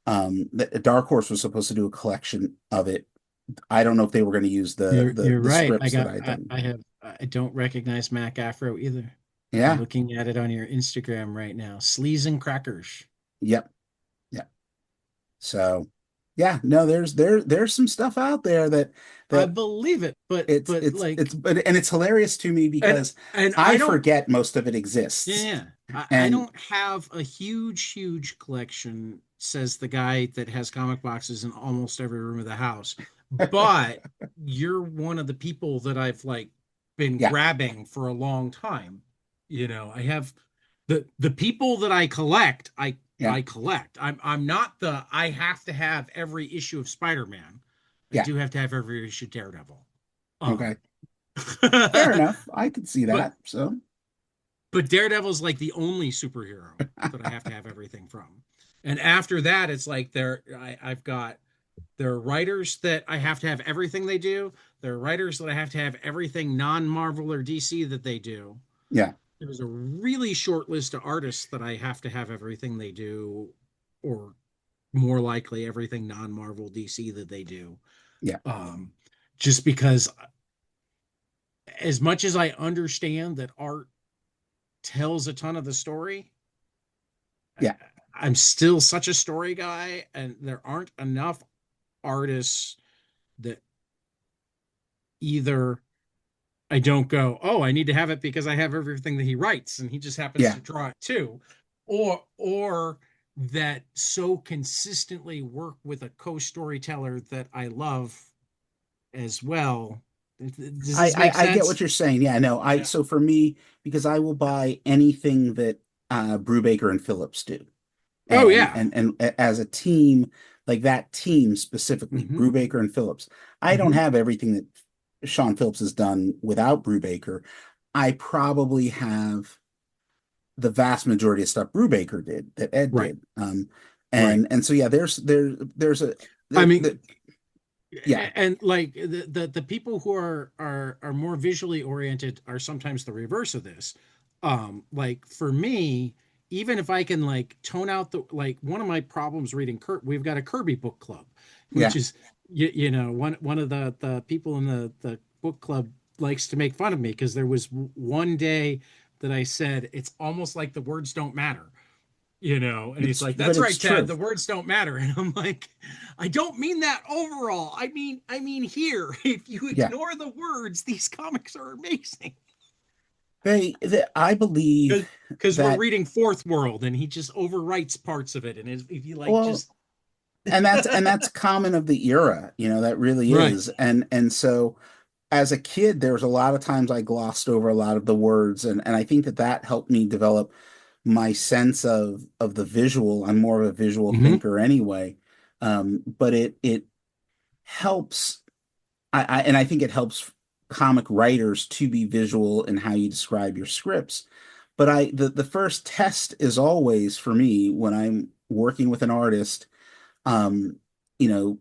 S2: Dark Horse was supposed to do a collection of it. I don't know if they were going to use the the
S1: You're
S2: the
S1: right.
S2: scripts that I done.
S1: I don't recognize Mac Afro either. I'm
S2: Yeah.
S1: looking at it on your Instagram right now. Sleaze and Crackers.
S2: Yep. Yep. So yeah, no, there's some stuff out there
S1: I
S2: that
S1: believe it, but like
S2: but and it's hilarious to me
S1: and
S2: because
S1: and
S2: I
S1: I don't.
S2: forget most of it
S1: Yeah,
S2: exists.
S1: yeah. I
S2: And
S1: don't have a huge collection, says the guy that has comic boxes in almost every room of the house. But you're one of the people that I've like been
S2: yeah,
S1: grabbing for a long time. I have the people that I collect,
S2: yeah,
S1: I collect. I'm not the I have to have every issue of Spider-Man. I
S2: yeah.
S1: do have to have every issue of Daredevil.
S2: Okay.
S1: Um
S2: Fair enough. I could see
S1: but
S2: that. So
S1: But Daredevil's like the only superhero that I have to have everything from. And after that, it's like I've got there are writers that I have to have everything they do. There are writers that I have to have everything non-Marvel or DC that they do.
S2: yeah,
S1: There's a really short list of artists that I have to have everything they do, or more likely everything non-Marvel DC that they do.
S2: yeah,
S1: Um, just because as much as I understand that art tells a ton of the story,
S2: yeah,
S1: I'm still such a story guy, and there aren't enough artists that either I don't go, oh, I need to have it because I have everything that he writes, and he just happens
S2: yeah.
S1: to draw it too, or that so consistently work with a co-storyteller that I love as well. Does
S2: I,
S1: this
S2: I
S1: make
S2: I get what
S1: sense?
S2: you're saying. Yeah, no, I
S1: Yeah.
S2: so for me, because I will buy anything that Brubaker and Phillips do.
S1: Oh
S2: And
S1: yeah.
S2: as a team, like that team specifically,
S1: Hmm.
S2: Brubaker and Phillips, I don't
S1: Hmm.
S2: have everything that Sean Phillips has done without Brubaker. I probably have the vast majority of stuff Brubaker did that Ed
S1: Right.
S2: did.
S1: Right.
S2: And so yeah, there's a
S1: I
S2: there,
S1: mean,
S2: yeah,
S1: and like the people who are more visually oriented are sometimes the reverse of this. Like for me, even if I can like tone out the like one of my problems reading we've got a Kirby book club, which
S2: yeah.
S1: is one of the people in the book club likes to make fun of me because there was one day that I said it's almost like the words don't matter, and he's like,
S2: But
S1: that's
S2: it's
S1: right, Tad,
S2: true.
S1: the words don't matter. And I'm like, I don't mean that overall. I mean here. If you
S2: Yeah.
S1: ignore the words, these comics are amazing.
S2: I believe
S1: Because we're
S2: that
S1: reading Fourth World and he just overwrites parts of it. And if you like
S2: well,
S1: just
S2: and that's common of the era, that really
S1: right.
S2: is. And so as a kid, there was a lot of times I glossed over a lot of the words, and I think that helped me develop my sense of the visual. I'm more of a visual
S1: Hmm.
S2: thinker anyway, but it helps. And I think it helps comic writers to be visual in how you describe your scripts. But the first test is always for me when I'm working with an artist. um, you know,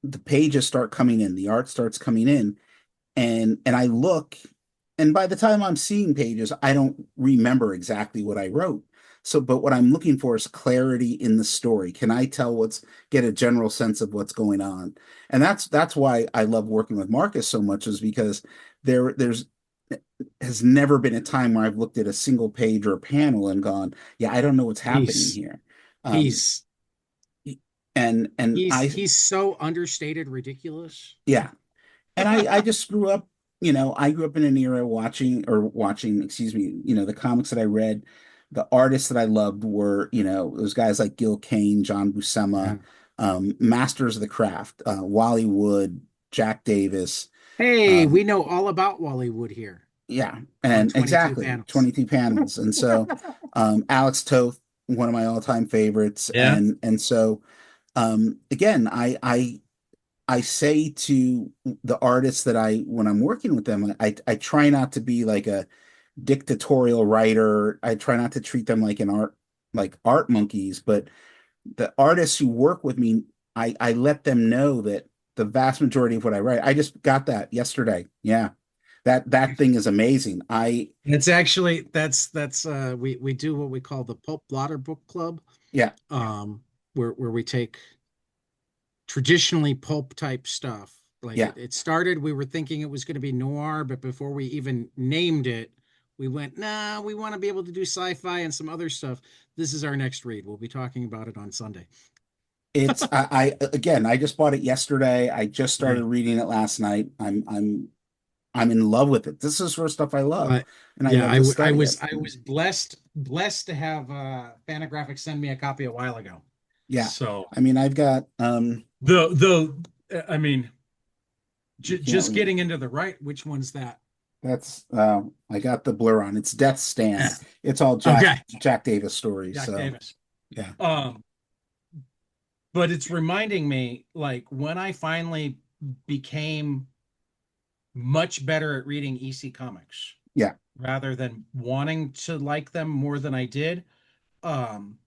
S2: the pages start coming in, the art starts coming in, and I look, and by the time I'm seeing pages, I don't remember exactly what I wrote. So, but what I'm looking for is clarity in the story. Can I tell get a general sense of what's going on? And that's why I love working with Marcus so much, is because there's has never been a time where I've looked at a single page or a panel and gone, yeah, I don't know what's happening
S1: He's
S2: here. Um,
S1: he's
S2: and
S1: he's
S2: I,
S1: he's so understated ridiculous.
S2: yeah, and I just grew up, I grew up in an era watching, excuse me, the comics that I read, the artists that I loved were, those guys like Gil Kane, John Buscema,
S1: Yeah.
S2: masters of the craft, Wally Wood, Jack Davis,
S1: Hey, we
S2: um,
S1: know all about Wally Wood here
S2: yeah,
S1: on
S2: and
S1: 22
S2: exactly
S1: panels.
S2: 22 panels. And so, Alex Toth, one of my all-time favorites.
S1: Yeah.
S2: And so, again, I say to the artists that when I'm working with them, I try not to be like a dictatorial writer. I try not to treat them like art monkeys, but the artists who work with me, I let them know that the vast majority of what I write, I just got that yesterday. Yeah. That thing is amazing.
S1: It's actually we do what we call the Pulp Blotter Book Club,
S2: Yeah,
S1: um, where we take traditionally pulp type stuff. Like
S2: yeah.
S1: it started, we were thinking it was going to be noir, but before we even named it, we went, nah, we want to be able to do sci-fi and some other stuff. This is our next read. We'll be talking about it on Sunday.
S2: Again, I just bought it yesterday. I just
S1: Yeah.
S2: started reading it last night. I'm in love with it. This is sort of stuff I love,
S1: But
S2: and I
S1: yeah,
S2: love to study it.
S1: I was blessed to have Fantagraphics send me a copy a while ago.
S2: Yeah.
S1: So
S2: I mean, I've got
S1: the I mean,
S2: you can't
S1: just
S2: remember.
S1: getting into the right, which one's that?
S2: That's I got the blur on. It's Death Stand.
S1: Yeah.
S2: It's all
S1: Okay,
S2: Jack Davis stories.
S1: Jack
S2: So
S1: Davis.
S2: yeah.
S1: Um, but it's reminding me, like when I finally became much better at reading EC comics
S2: Yeah.
S1: rather than wanting to like them more than I did. Um,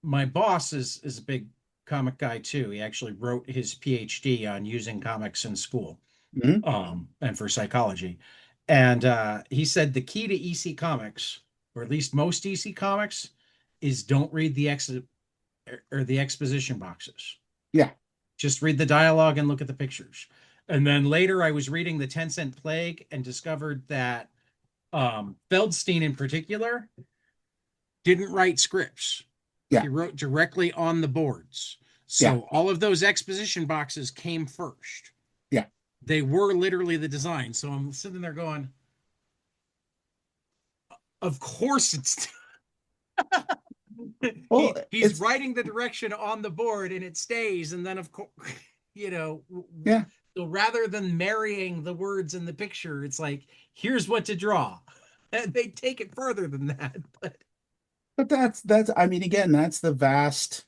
S1: my boss is a big comic guy too. He actually wrote his PhD on using comics in school,
S2: Hmm.
S1: and for psychology. And he said the key to EC comics, or at least most EC comics, is don't read the the exposition boxes.
S2: Yeah.
S1: Just read the dialogue and look at the pictures. And then later I was reading the 10 Cent Plague and discovered that Feldstein in particular didn't write scripts.
S2: Yeah.
S1: He wrote directly on the boards.
S2: Yeah.
S1: So all of those exposition boxes came first.
S2: Yeah.
S1: They were literally the design. So I'm sitting there going, of course it's
S2: Well,
S1: he's
S2: it's
S1: writing the direction on the board and it stays. And then of course, you know,
S2: yeah.
S1: so rather than marrying the words in the picture, it's like, here's what to draw. And they take it further than that.
S2: But that's I mean, again, that's the vast.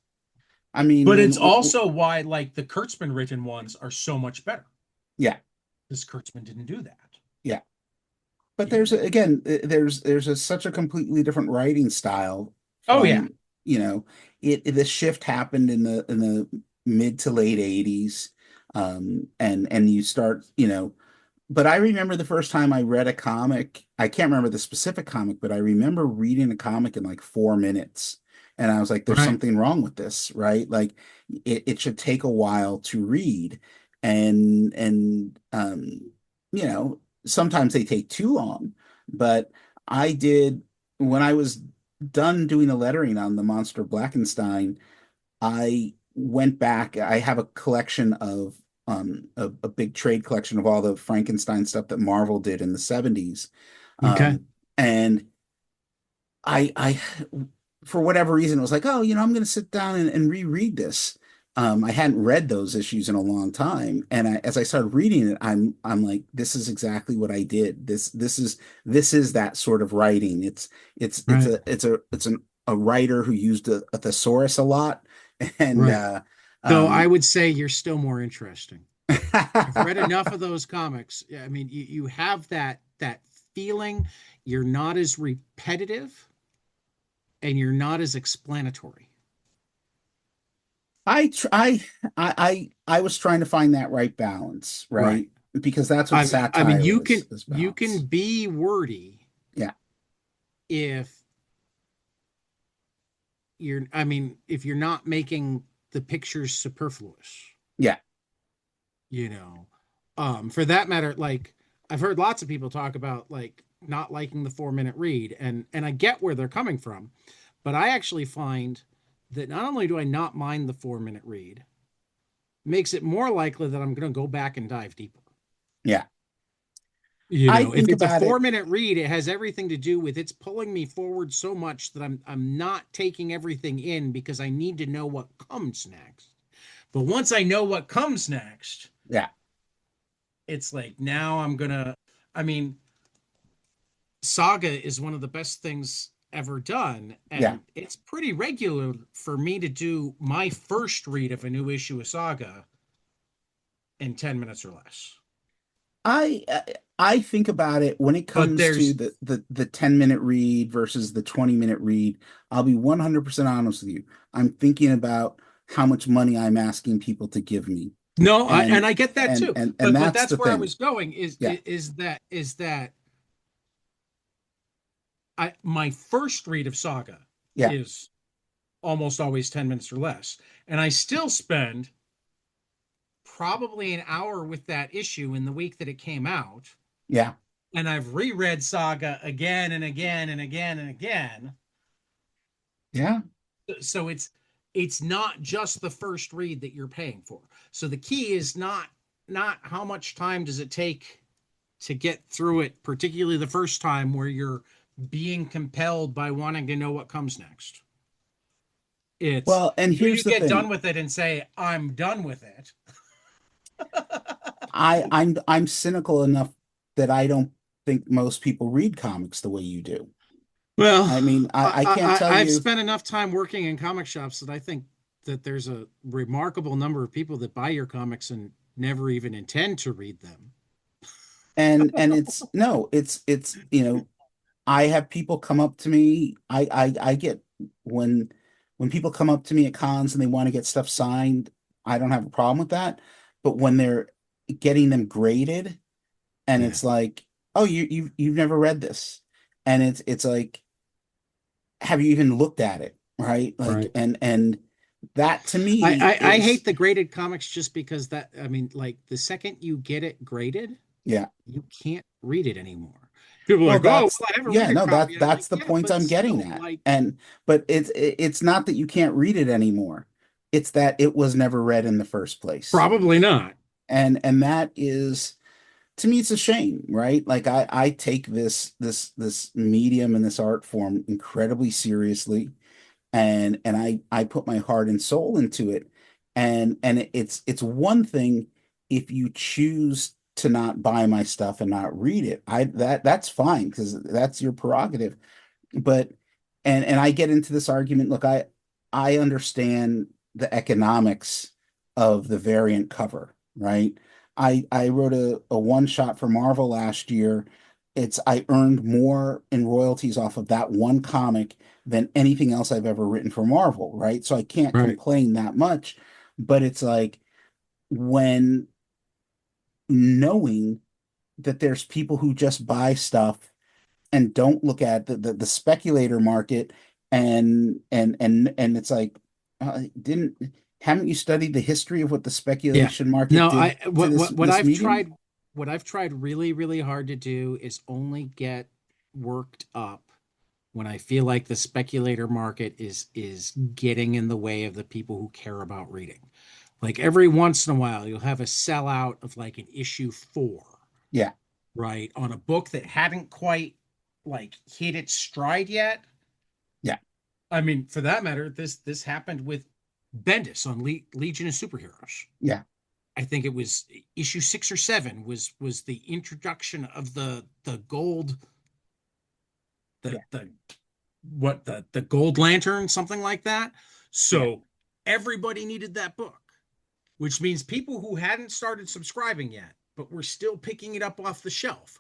S2: I mean,
S1: But it's also why like the Kurtzman written ones are so much better.
S2: yeah,
S1: Because Kurtzman didn't do that.
S2: yeah. But
S1: You know.
S2: again, such a completely different writing style
S1: Oh yeah.
S2: from, you know, the shift happened in the mid to late 80s. And you start, but I remember the first time I read a comic. I can't remember the specific comic, but I remember reading a comic in like 4 minutes. And I was like, there's
S1: Right.
S2: something wrong with this, right? Like it should take a while to read. And sometimes they take too long. But I did when I was done doing the lettering on the Monster of Blackenstyne, I went back. I have a collection of a big trade collection of all the Frankenstein stuff that Marvel did in the 70s.
S1: Okay.
S2: And I for whatever reason it was like, oh, I'm going to sit down and reread this. I hadn't read those issues in a long time, and as I started reading it, I'm like, this is exactly what I did. This is that sort of writing.
S1: Right.
S2: A writer who used a thesaurus a lot, and
S1: Right. Though I
S2: um,
S1: would say you're still more interesting. I've read enough of those comics. Yeah, I mean, you have that feeling. You're not as repetitive and you're not as explanatory.
S2: I tr I was trying to find that right balance,
S1: Right.
S2: right? Because that's what
S1: I mean,
S2: satire is
S1: you can
S2: balance.
S1: be wordy
S2: Yeah,
S1: if if you're not making the pictures superfluous,
S2: yeah,
S1: you know. For that matter, like I've heard lots of people talk about like not liking the 4 minute read, and I get where they're coming from, but I actually find that not only do I not mind the 4 minute read, makes it more likely that I'm going to go back and dive deeper.
S2: yeah.
S1: You
S2: I
S1: know, if
S2: think
S1: it's a
S2: about
S1: four
S2: it.
S1: minute read, it has everything to do with it's pulling me forward so much that I'm not taking everything in because I need to know what comes next. But once I know what comes next,
S2: Yeah,
S1: it's like now I'm gonna. I mean, Saga is one of the best things ever done,
S2: yeah.
S1: and it's pretty regular for me to do my first read of a new issue of Saga in 10 minutes or less.
S2: I think about it when it
S1: But
S2: comes to
S1: there's
S2: the 10-minute read versus the 20-minute read. I'll be 100% honest with you. I'm thinking about how much money I'm asking people to give me.
S1: no, and
S2: And
S1: I get that too.
S2: and
S1: But
S2: that's
S1: that's
S2: the
S1: where I
S2: thing.
S1: was going.
S2: Yeah.
S1: Is that I my first read of Saga
S2: Yeah.
S1: is almost always 10 minutes or less, and I still spend probably an hour with that issue in the week that it came out,
S2: Yeah.
S1: and I've reread Saga again and again and again and again.
S2: Yeah.
S1: So it's not just the first read that you're paying for. So the key is not how much time does it take to get through it, particularly the first time where you're being compelled by wanting to know what comes next. It's
S2: Well, and
S1: do
S2: here's
S1: you
S2: the
S1: get done
S2: thing.
S1: with it and say, I'm done with it?
S2: I'm cynical enough that I don't think most people read comics the way you do.
S1: Well,
S2: I mean, I can't tell
S1: I've
S2: you.
S1: spent enough time working in comic shops that I think that there's a remarkable number of people that buy your comics and never even intend to read them.
S2: And it's no, it's I have people come up to me. I get when when people come up to me at cons and they want to get stuff signed, I don't have a problem with that. But when they're getting them graded and
S1: Yeah,
S2: it's like, oh, you've never read this. And it's like, have you even looked at it? Right? Like
S1: right.
S2: and that to me
S1: I hate
S2: is
S1: the graded comics just because that I mean, like the second you get it graded,
S2: yeah.
S1: you can't read it anymore. People are
S2: Well,
S1: like, oh,
S2: that's
S1: well, I have a
S2: yeah,
S1: reader
S2: no,
S1: copy. I'm like,
S2: that's the
S1: yeah,
S2: point
S1: but
S2: I'm getting
S1: still,
S2: at.
S1: like,
S2: And but it's not that you can't read it anymore. It's that it was never read in the first place.
S1: probably not.
S2: And that is to me it's a shame, right? Like I take this medium and this art form incredibly seriously and I put my heart and soul into it. And it's one thing if you choose to not buy my stuff and not read it. That's fine because that's your prerogative. But and I get into this argument. Look, I understand the economics of the variant cover, right? I wrote a one shot for Marvel last year. It's I earned more in royalties off of that one comic than anything else I've ever written for Marvel, right? So I can't
S1: Right.
S2: complain that much. But it's like when knowing that there's people who just buy stuff and don't look at the speculator market and it's like didn't haven't you studied the history of what the
S1: Yeah.
S2: speculation market
S1: No,
S2: did to
S1: what
S2: this medium?
S1: what I've tried really, really hard to do is only get worked up when I feel like the speculator market is getting in the way of the people who care about reading. Like every once in a while, you'll have a sellout of like an issue four,
S2: Yeah,
S1: right, on a book that hadn't quite like hit its stride yet.
S2: yeah,
S1: I mean, for that matter, this happened with Bendis on Legion of Superheroes.
S2: yeah,
S1: I think it was issue 6 or 7 was the introduction of the gold
S2: yeah,
S1: the what the gold lantern, something like that.
S2: yeah,
S1: So everybody needed that book, which means people who hadn't started subscribing yet but were still picking it up off the shelf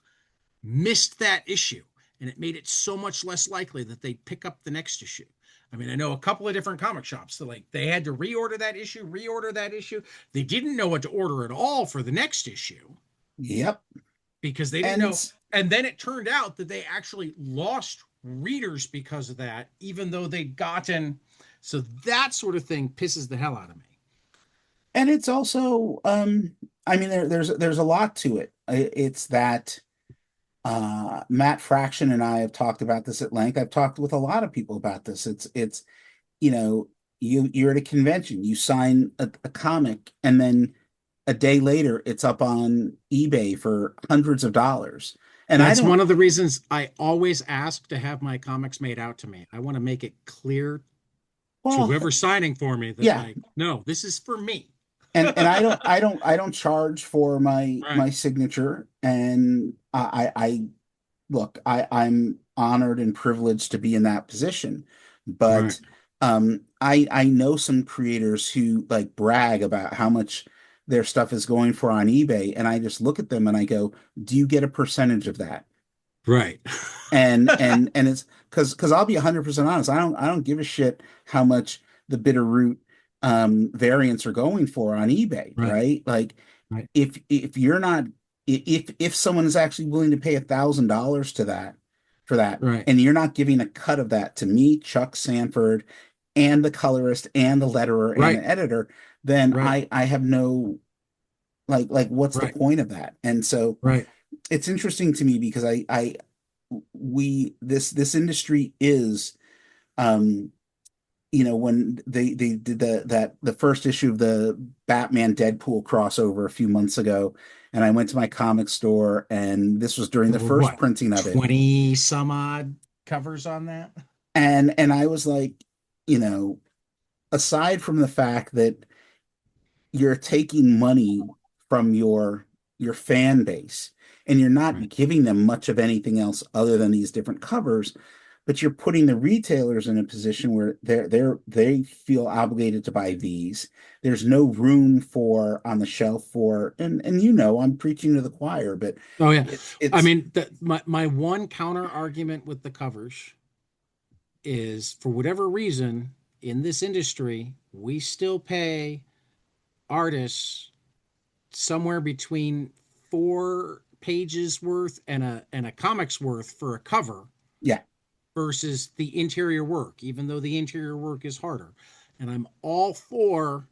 S1: missed that issue, and it made it so much less likely that they'd pick up the next issue. I mean, I know a couple of different comic shops that like they had to reorder that issue. They didn't know what to order at all for the next issue
S2: Yep.
S1: because they didn't know.
S2: And
S1: And then it turned out that they actually lost readers because of that, even though they'd gotten. So that sort of thing pisses the hell out of me.
S2: it's also I mean there's a lot to it. It's that Matt Fraction and I have talked about this at length. I've talked with a lot of people about this. It's you know, you're at a convention, you sign a comic, and then a day later it's up on eBay for hundreds of dollars. And I
S1: That's
S2: don't,
S1: one of the reasons I always ask to have my comics made out to me. I want to make it clear to
S2: well,
S1: whoever's signing for me that
S2: yeah.
S1: like, no, this is for me.
S2: And I don't charge for my
S1: Right,
S2: signature. And I look, I'm honored and privileged to be in that position.
S1: right,
S2: But I know some creators who like brag about how much their stuff is going for on eBay, and I just look at them and I go, "Do you get a percentage of that?"
S1: right,
S2: And it's because I'll be 100% honest. I don't give a shit how much the Bitterroot variants are going for on eBay,
S1: right,
S2: right? Like
S1: right,
S2: if you're not if someone is actually willing to pay $1,000 to that for that,
S1: right,
S2: and you're not giving a cut of that to me, Chuck Sanford, and the colorist and the letterer and
S1: right,
S2: the editor, then
S1: right,
S2: I have no like what's the
S1: right,
S2: point of that? And so
S1: right.
S2: it's interesting to me because I we this industry is um when they did the first issue of the Batman Deadpool crossover a few months ago, and I went to my comic store, and this was during the
S1: There were
S2: first
S1: what,
S2: printing of it,
S1: 20 some odd covers on that?
S2: and I was like, you know aside from the fact that you're taking money from your fan base, and you're not
S1: Right.
S2: giving them much of anything else other than these different covers, but you're putting the retailers in a position where they feel obligated to buy these. There's no room for on the shelf for, and I'm preaching to the choir, but
S1: Oh yeah. I
S2: it's
S1: mean, my one counter argument with the covers is for whatever reason in this industry, we still pay artists somewhere between 4 pages worth and a comic's worth for a cover
S2: yeah.
S1: versus the interior work, even though the interior work is harder. And I'm all for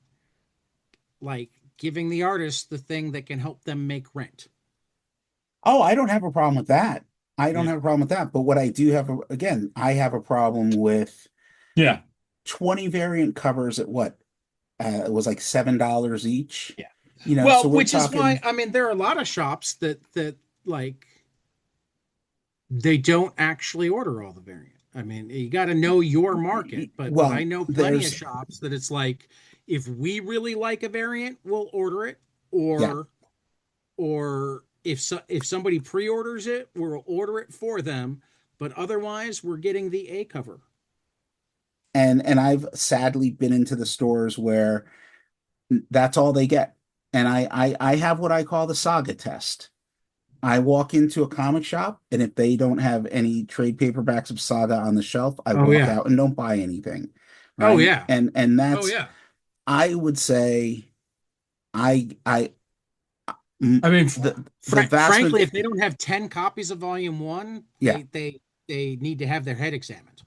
S1: like giving the artist the thing that can help them make rent.
S2: Oh, I don't have a problem with that. I don't
S1: Yeah.
S2: have a problem with that. But what I do have, again, I have a problem with
S1: Yeah.
S2: 20 variant covers at what it was like $7 each.
S1: Yeah.
S2: So
S1: Well,
S2: we're
S1: which is why
S2: talking,
S1: I mean there are a lot of shops that like they don't actually order all the variant. I mean, you got to know your market, but I
S2: well,
S1: know plenty of
S2: there's,
S1: shops that it's like if we really like a variant, we'll order it,
S2: yeah.
S1: or if somebody pre-orders it, we'll order it for them, but otherwise we're getting the A cover.
S2: And I've sadly been into the stores where that's all they get. And I have what I call the saga test. I walk into a comic shop, and if they don't have any trade paperbacks of Saga on the shelf, I
S1: Oh
S2: walk
S1: yeah.
S2: out and don't buy anything.
S1: Oh
S2: Right.
S1: yeah.
S2: And
S1: Oh
S2: that's,
S1: yeah.
S2: I would say, I
S1: I mean,
S2: the vast
S1: frankly,
S2: majority,
S1: if they don't have 10 copies of volume 1,
S2: yeah.
S1: they need to have their head examined.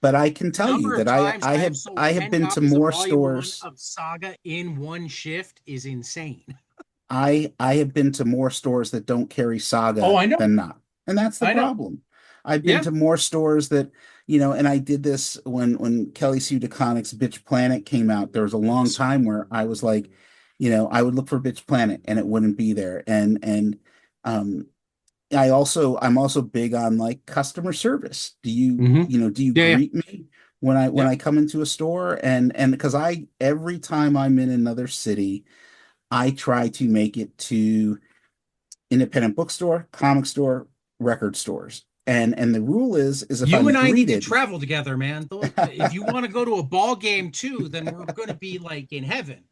S2: But I can tell you
S1: Number of
S2: that
S1: times
S2: I
S1: I have
S2: have
S1: sold
S2: I have
S1: 10
S2: been to
S1: copies of
S2: more
S1: volume 1
S2: stores.
S1: of Saga in one shift is insane.
S2: I have been to more stores that don't carry
S1: Oh,
S2: Saga
S1: I know.
S2: than not. And that's the
S1: I know.
S2: problem. I've been
S1: Yeah.
S2: to more stores that, and I did this when Kelly Sue DeConnick's Bitch Planet came out. There was a long
S1: Yes.
S2: time where I was like, I would look for Bitch Planet and it wouldn't be there. And um I'm also big on like customer service.
S1: Hmm.
S2: Do you
S1: Yeah, yeah.
S2: greet me when I
S1: Yep.
S2: come into a store? And because I every time I'm in another city, I try to make it to independent bookstore, comic store, record stores. And the rule is if
S1: You
S2: I'm
S1: and I need to
S2: greeted,
S1: travel together, man. If you want to go to a ball game too, then we're going to be like in heaven.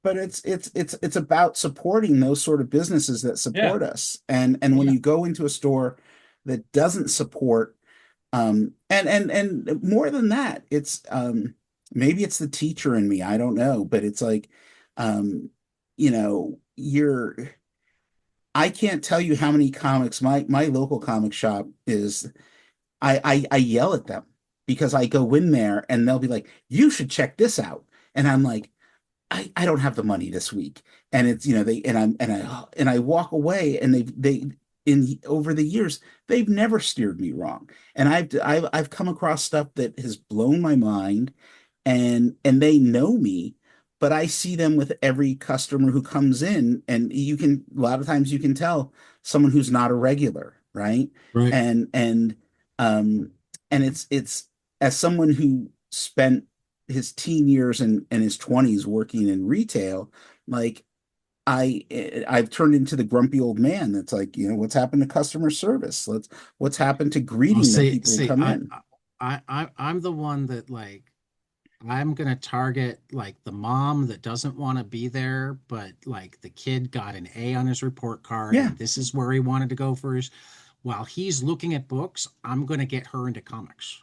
S2: but it's about supporting those sort of businesses that
S1: Yeah.
S2: support us. And when
S1: Yeah.
S2: you go into a store that doesn't support, And more than that, it's maybe it's the teacher in me, I don't know, but it's like um you're I can't tell you how many comics my local comic shop is. I yell at them because I go in there and they'll be like, "You should check this out," and I'm like, I don't have the money this week. And it's, they and I walk away, and they in over the years, they've never steered me wrong. And I've come across stuff that has blown my mind, and they know me, but I see them with every customer who comes in, and a lot of times you can tell someone who's not a regular, right?
S1: Right.
S2: And um and it's as someone who spent his teen years and his 20s working in retail, like I've turned into the grumpy old man that's like, what's happened to customer service? What's happened to
S1: I'll
S2: greeting the
S1: say,
S2: people who come in?
S1: I'm the one that I'm gonna target the mom that doesn't want to be there, but the kid got an A on his report card
S2: Yeah,
S1: and this is where he wanted to go first. While he's looking at books, I'm gonna get her into comics.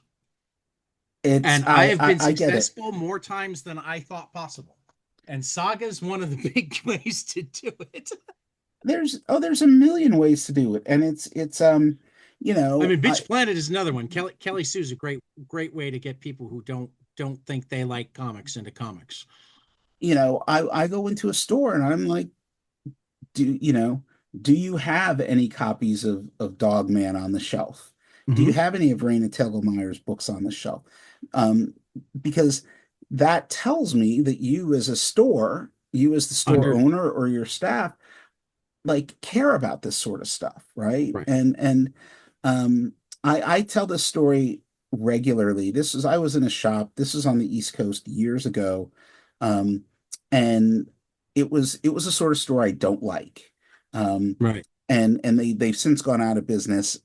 S2: it's
S1: And I have been
S2: I get it.
S1: successful more times than I thought possible. And Saga is one of the big ways to do it.
S2: There's a million ways to do it, and it's
S1: I mean,
S2: I
S1: Bitch Planet is another one. Kelly Sue's a great way to get people who don't think they like comics into comics.
S2: I go into a store and I'm like, do you know, do you have any copies of Dog Man on the shelf? Do you
S1: Hmm.
S2: have any of Raina Telgemeyer's books on the shelf? Um, because that tells me that you as a store, you as the store
S1: Under
S2: owner or your staff, like care about this sort of stuff, right?
S1: Right.
S2: And um, I tell this story regularly. I was in a shop. This was on the East Coast years ago, um, and it was a sort of store I don't like. Um,
S1: Right.
S2: and they've since gone out of business.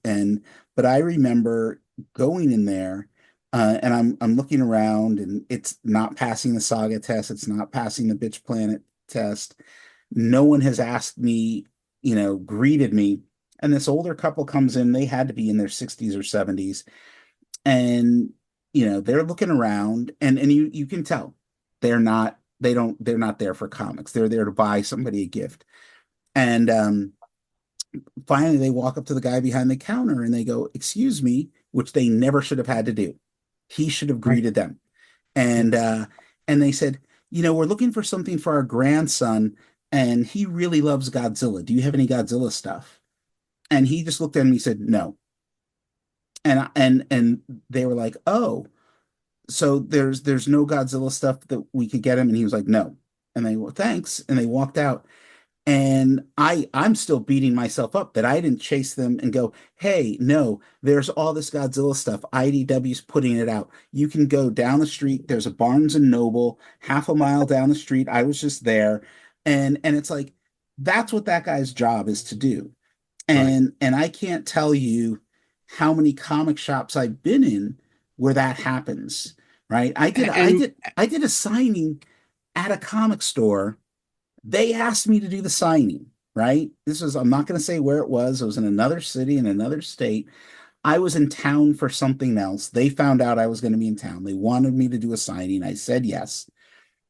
S2: But I remember going in there, and I'm looking around, and it's not passing the Saga test. It's not passing the Bitch Planet test. No one has asked me, greeted me. And this older couple comes in, they had to be in their 60s or 70s. And, they're looking around, and you can tell they're not there for comics. They're there to buy somebody a gift. And finally they walk up to the guy behind the counter and they go, "Excuse me," which they never should have had to do. He should have
S1: Right.
S2: greeted them.
S1: Yeah.
S2: And they said, "We're looking for something for our grandson, and he really loves Godzilla. Do you have any Godzilla stuff?" And he just looked at me and said, "No." And they were like, "Oh, so there's no Godzilla stuff that we could get him?" And he was like, "No." And they were, "Thanks." And they walked out. And I'm still beating myself up that I didn't chase them and go, "Hey, no, there's all this Godzilla stuff. IDW's putting it out. You can go down the street. There's a Barnes and Noble half a mile down the street. I was just there." And it's like that's what that guy's job is to do.
S1: Right.
S2: And I can't tell you how many comic shops I've been in where that happens, right?
S1: And
S2: I did a signing at a comic store. They asked me to do the signing, right? I'm not going to say where it was. It was in another city, in another state. I was in town for something else. They found out I was going to be in town. They wanted me to do a signing. I said yes.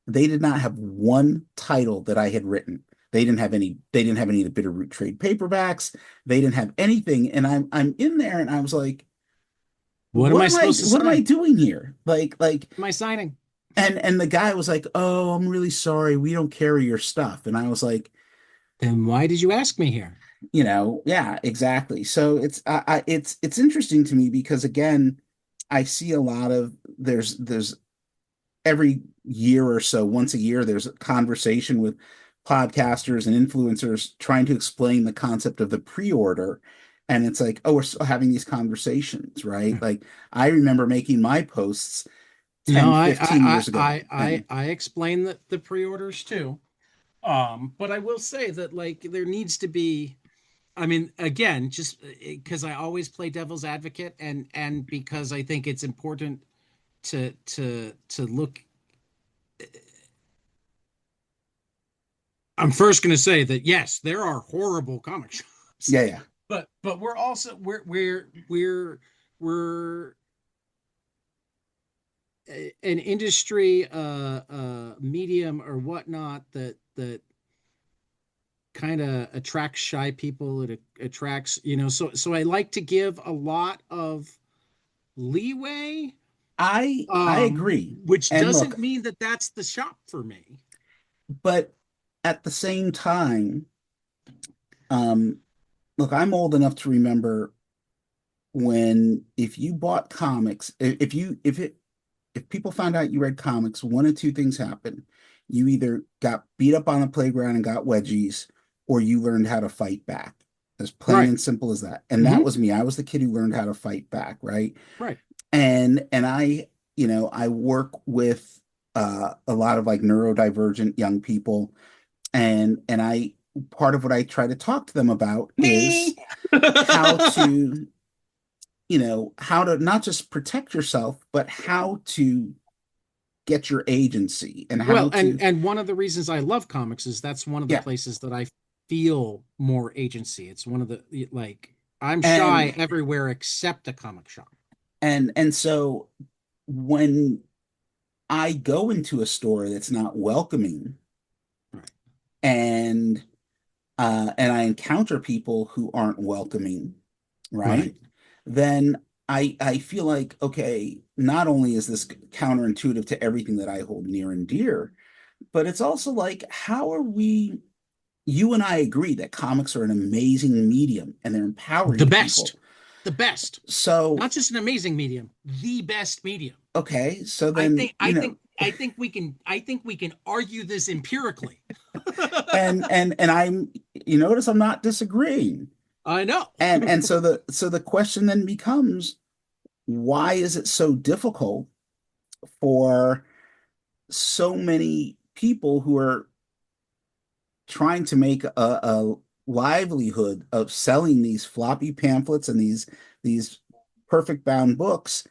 S2: They did not have one title that I had written. They didn't have any of the Bitterroot trade paperbacks. They didn't have anything. And I'm in there and I was like,
S1: what am I supposed to
S2: what am I
S1: sign?
S2: doing here?
S1: Am I signing?
S2: And the guy was like, "Oh, I'm really sorry. We don't carry your stuff." And I was like,
S1: Then why did you ask me here?
S2: yeah, exactly. So it's interesting to me because again, I see a lot of there's every year or so, once a year, there's a conversation with podcasters and influencers trying to explain the concept of the pre-order. And it's like, oh, we're still having these conversations, right? Like I remember making my posts
S1: No,
S2: 10, 15 years ago. And
S1: I explain the pre-orders too. But I will say that there needs to be, I mean, again, just because I always play devil's advocate and because I think it's important to look. I'm first going to say that yes, there are horrible comic shops,
S2: yeah, yeah.
S1: but we're also we're we're an industry medium or whatnot that kind of attracts shy people. It attracts, so I like to give a lot of leeway,
S2: I agree.
S1: which
S2: And
S1: doesn't
S2: look,
S1: mean that that's the shop for me.
S2: but at the same time, um, look, I'm old enough to remember when if you bought comics, if people found out you read comics, one of two things happened. You either got beat up on the playground and got wedgies, or you learned how to fight back. As plain
S1: Right.
S2: and simple as that. And that
S1: Hmm.
S2: was me. I was the kid who learned how to fight back, right?
S1: Right.
S2: And I work with a lot of like neurodivergent young people, and I part of what I try to talk to them about
S1: Me.
S2: is how to how to not just protect yourself, but how to get your agency and
S1: Well,
S2: how
S1: and
S2: to,
S1: and one of the reasons I love comics is that's one of the
S2: yeah.
S1: places that I feel more agency. It's one of the like I'm shy
S2: And
S1: everywhere except a comic shop.
S2: and so when I go into a store that's not welcoming
S1: Right.
S2: and I encounter people who aren't welcoming, right?
S1: Right.
S2: Then I feel like, okay, not only is this counterintuitive to everything that I hold near and dear, but it's also like, how are we, you and I agree that comics are an amazing medium and they're
S1: The
S2: empowering to
S1: best.
S2: people.
S1: The best.
S2: So,
S1: Not just an amazing medium, the best medium.
S2: okay, so
S1: I
S2: then,
S1: think I think I think we can argue this empirically.
S2: and you notice I'm not disagreeing.
S1: I know.
S2: And so the question then becomes, why is it so difficult for so many people who are trying to make a livelihood of selling these floppy pamphlets and these perfect bound books?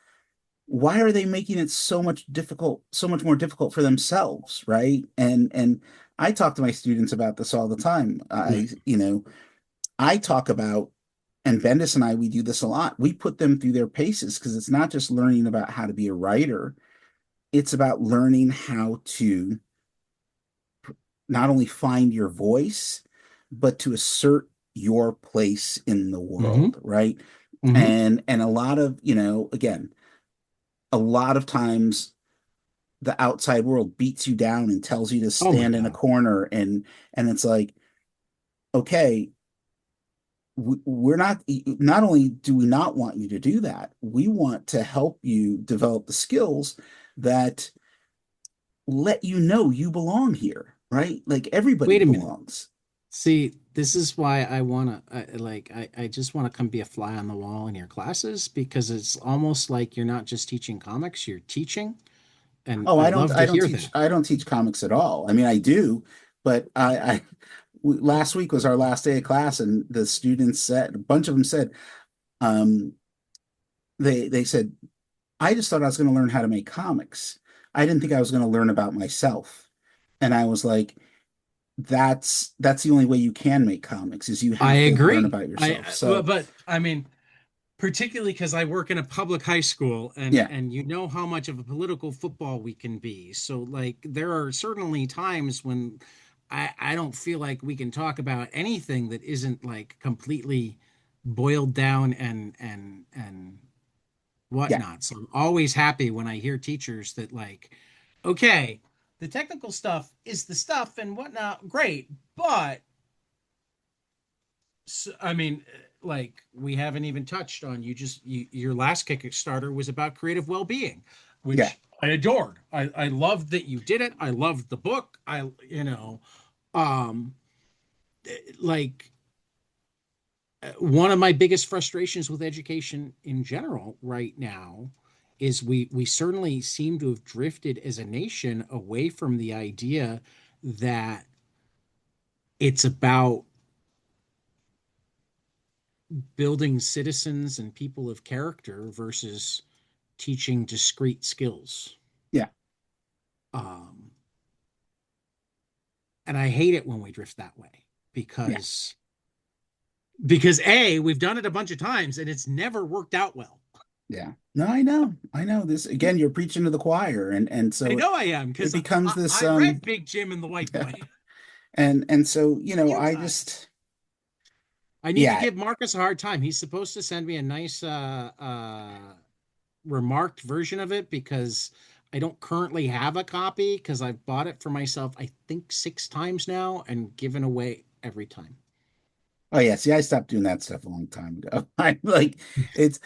S2: Why are they making it so much more difficult for themselves, right? And I talk to my students about this all the time.
S1: Right.
S2: I talk about, and Bendis and I, we do this a lot. We put them through their paces because it's not just learning about how to be a writer, it's about learning how to not only find your voice, but to assert your place in the
S1: Hmm.
S2: world, right?
S1: Hmm.
S2: And a lot of, again, a lot of times the outside world beats you down and tells you to
S1: Oh my
S2: stand in a
S1: God.
S2: corner, and it's like, okay, we're not only do we not want you to do that, we want to help you develop the skills that let you know you belong here, right? Like everybody
S1: Wait a minute.
S2: belongs.
S1: See, this is why I wanna I just want to come be a fly on the wall in your classes because it's almost like you're not just teaching comics, you're teaching, and
S2: Oh,
S1: I
S2: I don't
S1: love to
S2: I don't
S1: hear
S2: teach
S1: that.
S2: I don't teach comics at all. I mean, I do, but last week was our last day of class, and the students said, a bunch of them said, um, they said, I just thought I was going to learn how to make comics. I didn't think I was going to learn about myself. And I was like, that's the only way you can make comics is you
S1: I
S2: have to learn
S1: agree.
S2: about
S1: I
S2: yourself.
S1: but,
S2: So,
S1: but I mean, particularly because I work in a public high school and
S2: yeah,
S1: and you know how much of a political football we can be. So like there are certainly times when I don't feel like we can talk about anything that isn't like completely boiled down and
S2: yeah,
S1: whatnot. So I'm always happy when I hear teachers that like, okay, the technical stuff is the stuff and whatnot, great, but so, I mean, like we haven't even touched on your last Kickstarter was about creative well-being,
S2: yeah,
S1: which I adored. I loved that you did it. I loved the book. Um, like one of my biggest frustrations with education in general right now is we certainly seem to have drifted as a nation away from the idea that it's about building citizens and people of character versus teaching discrete skills.
S2: yeah,
S1: Um, and I hate it when we drift that way
S2: yeah.
S1: because A, we've done it a bunch of times and it's never worked out well.
S2: Yeah. No, I know this again. You're preaching to the choir, and
S1: I
S2: so
S1: know I am
S2: it
S1: because
S2: becomes this
S1: I read Big Jim and the White Boy
S2: and so
S1: a few
S2: I
S1: times.
S2: just
S1: I need to
S2: yeah.
S1: give Marcus a hard time. He's supposed to send me a nice remarked version of it because I don't currently have a copy because I've bought it for myself, I think 6 times now and given away every time.
S2: Oh yeah, see, I stopped doing that stuff a long time ago. I like it's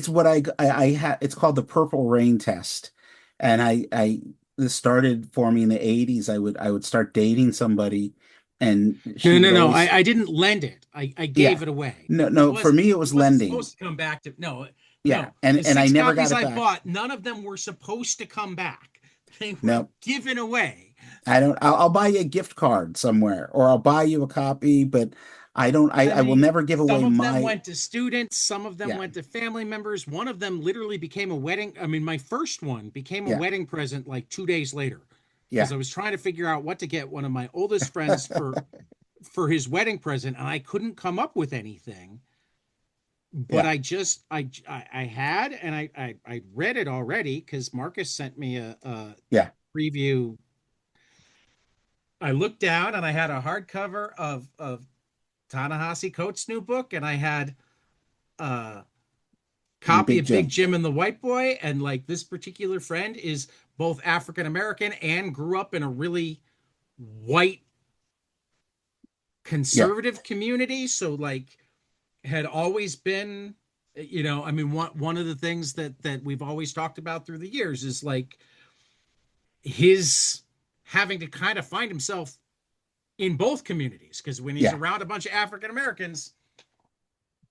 S2: what I had. It's called the Purple Rain test, and I this started for me in the '80s. I would start dating somebody, and
S1: No,
S2: she would
S1: no, no.
S2: always
S1: I didn't lend it. I
S2: yeah.
S1: gave it away.
S2: No,
S1: It
S2: no, for
S1: wasn't
S2: me it
S1: it
S2: was
S1: wasn't
S2: lending.
S1: supposed to come back to no,
S2: Yeah,
S1: no. The
S2: and I
S1: six
S2: never got
S1: copies
S2: it
S1: I
S2: back.
S1: bought, none of them were supposed to come back. They were
S2: No,
S1: given away.
S2: I don't. I'll buy you a gift card somewhere, or I'll buy you a copy, but I don't.
S1: I
S2: I will
S1: mean,
S2: never give
S1: some
S2: away
S1: of them
S2: my.
S1: went to students, some of them
S2: Yeah,
S1: went to family members. One of them literally became a wedding. I mean, my first one became a
S2: yeah,
S1: wedding present like 2 days later because
S2: yeah,
S1: I was trying to figure out what to get one of my oldest friends for his wedding present, and I couldn't come up with anything. But
S2: yeah,
S1: I just I had and I read it already because Marcus sent me a
S2: yeah.
S1: preview. I looked down and I had a hardcover of Ta-Nehisi Coates' new book, and I had a copy
S2: Big
S1: of Big
S2: Jim.
S1: Jim and the White Boy. And like this particular friend is both African American and grew up in a really white
S2: Yeah,
S1: conservative community. So like had always been, I mean, one of the things that we've always talked about through the years is like his having to kind of find himself in both communities because when he's
S2: yeah.
S1: around a bunch of African Americans,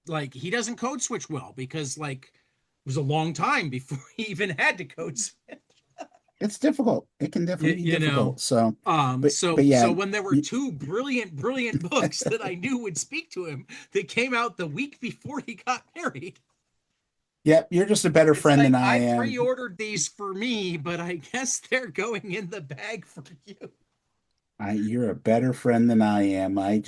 S1: like he doesn't code switch well because like it was a long time before he even had to code switch.
S2: It's difficult. It can definitely be
S1: You know.
S2: difficult. So, but
S1: So
S2: yeah,
S1: when there were
S2: y-
S1: two brilliant books that I knew would speak to him that came out the week before he got married,
S2: yeah, you're just a better
S1: it's
S2: friend than
S1: like
S2: I
S1: I
S2: am.
S1: pre-ordered these for me, but I guess they're going in the bag for you.
S2: You're a better friend than I am. I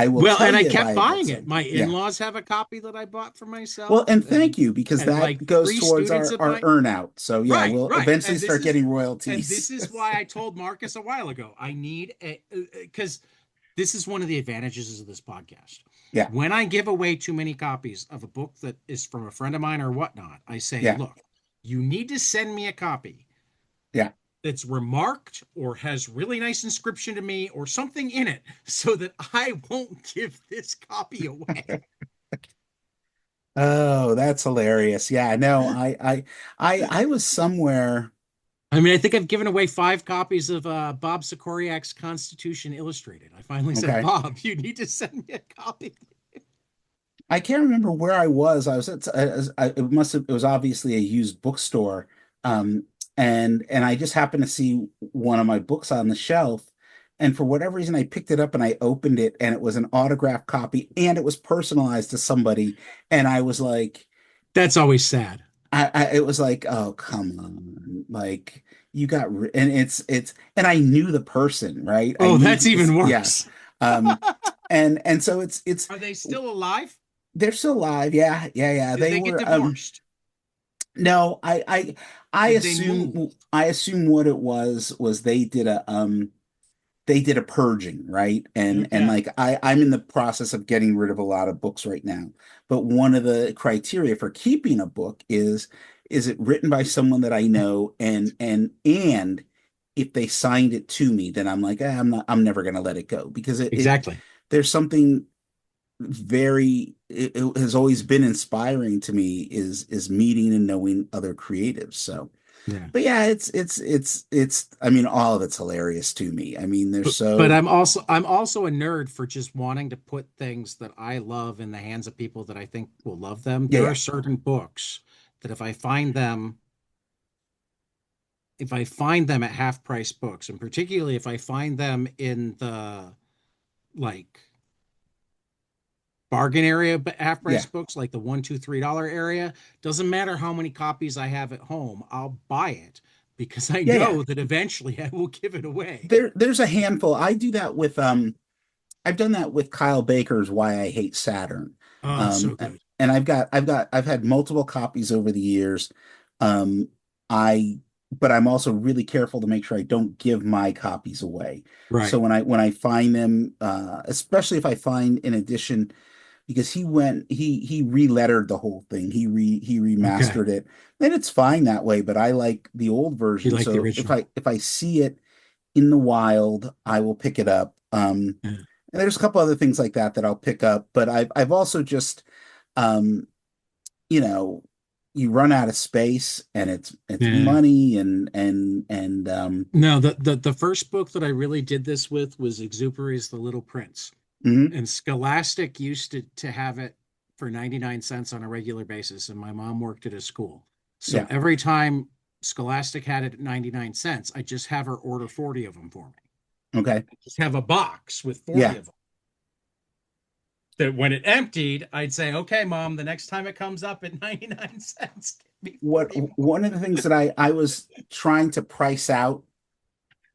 S2: will
S1: Well,
S2: tell
S1: and I
S2: you if
S1: kept
S2: I get
S1: buying it.
S2: some.
S1: My
S2: Yeah.
S1: in-laws have a copy that I bought for
S2: Well,
S1: myself,
S2: and thank you because
S1: and
S2: that
S1: like
S2: goes
S1: three
S2: towards
S1: students of
S2: our
S1: mine.
S2: earn out. So yeah,
S1: Right,
S2: we'll
S1: right.
S2: eventually start getting
S1: And this
S2: royalties.
S1: is why I told Marcus a while ago. I need a because this is one of the advantages of this podcast.
S2: Yeah,
S1: When I give away too many copies of a book that is from a friend of mine or whatnot, I say,
S2: yeah,
S1: look, you need to send me a copy
S2: yeah.
S1: that's remarked or has really nice inscription to me or something in it so that I won't give this copy away.
S2: Oh, that's hilarious. Yeah, no, I was somewhere.
S1: I mean, I think I've given away 5 copies of Bob Sikoriak's Constitution Illustrated. I finally said,
S2: Okay.
S1: Bob, you need to send me a copy.
S2: I can't remember where I was. I was at it must have it was obviously a used bookstore. Um and I just happened to see one of my books on the shelf, and for whatever reason I picked it up and I opened it and it was an autographed copy and it was personalized to somebody, and I was like
S1: That's always sad.
S2: it was like, oh come on, like you got and and I knew the person, right? I
S1: Oh,
S2: knew
S1: that's
S2: he was,
S1: even
S2: yeah.
S1: worse.
S2: um and so it's
S1: Are they still alive?
S2: they're still alive. Yeah, yeah, yeah.
S1: Did
S2: They
S1: they get
S2: were
S1: divorced?
S2: no, I
S1: Did they move?
S2: assume what it was they did a purging, right? And
S1: Okay.
S2: like I'm in the process of getting rid of a lot of books right now. But one of the criteria for keeping a book is it written by someone that I know, and if they signed it to me, then I'm like, I'm never gonna let it go because it
S1: Exactly.
S2: there's something it has always been inspiring to me is meeting and knowing other creatives. So
S1: Yeah.
S2: but yeah, it's I mean all of it's hilarious to me. I mean they're
S1: But
S2: so
S1: I'm also a nerd for just wanting to put things that I love in the hands of people that I think will love them.
S2: yeah,
S1: There are
S2: yeah,
S1: certain books that if I find them at half price books, and particularly if I find them in the like bargain area, but half price
S2: yeah,
S1: books, like the $1, $2, $3 area, doesn't matter how many copies I have at home, I'll buy it because I
S2: yeah, yeah.
S1: know that eventually I will give it away.
S2: There's a handful. I do that with I've done that with Kyle Baker's Why I Hate Saturn.
S1: Oh, so
S2: Um
S1: good.
S2: and I've had multiple copies over the years. Um, I but I'm also really careful to make sure I don't give my copies away. So
S1: Right.
S2: when I find them, especially if I find an edition, because he re-lettered the whole thing. He
S1: Okay.
S2: remastered it. And it's fine that way, but I like the old
S1: You
S2: version.
S1: like the
S2: So
S1: original?
S2: if I see it in the wild, I will pick it up.
S1: Yeah.
S2: And there's a couple other things like that that I'll pick up, but I've also just um, you know, you run out of space and it's
S1: Yeah.
S2: money and
S1: No, the first book that I really did this with was Exupery's The Little Prince.
S2: mhm,
S1: And Scholastic used to have it for 99 cents on a regular basis, and my mom worked at a school. So
S2: yeah,
S1: every time Scholastic had it at 99 cents, I just have her order 40 of them for me.
S2: okay.
S1: Just have a box with 40
S2: Yeah.
S1: of them. That when it emptied, I'd say, okay, mom, the next time it comes up at 99 cents, give me
S2: What
S1: 40 more.
S2: one of the things that I was trying to price out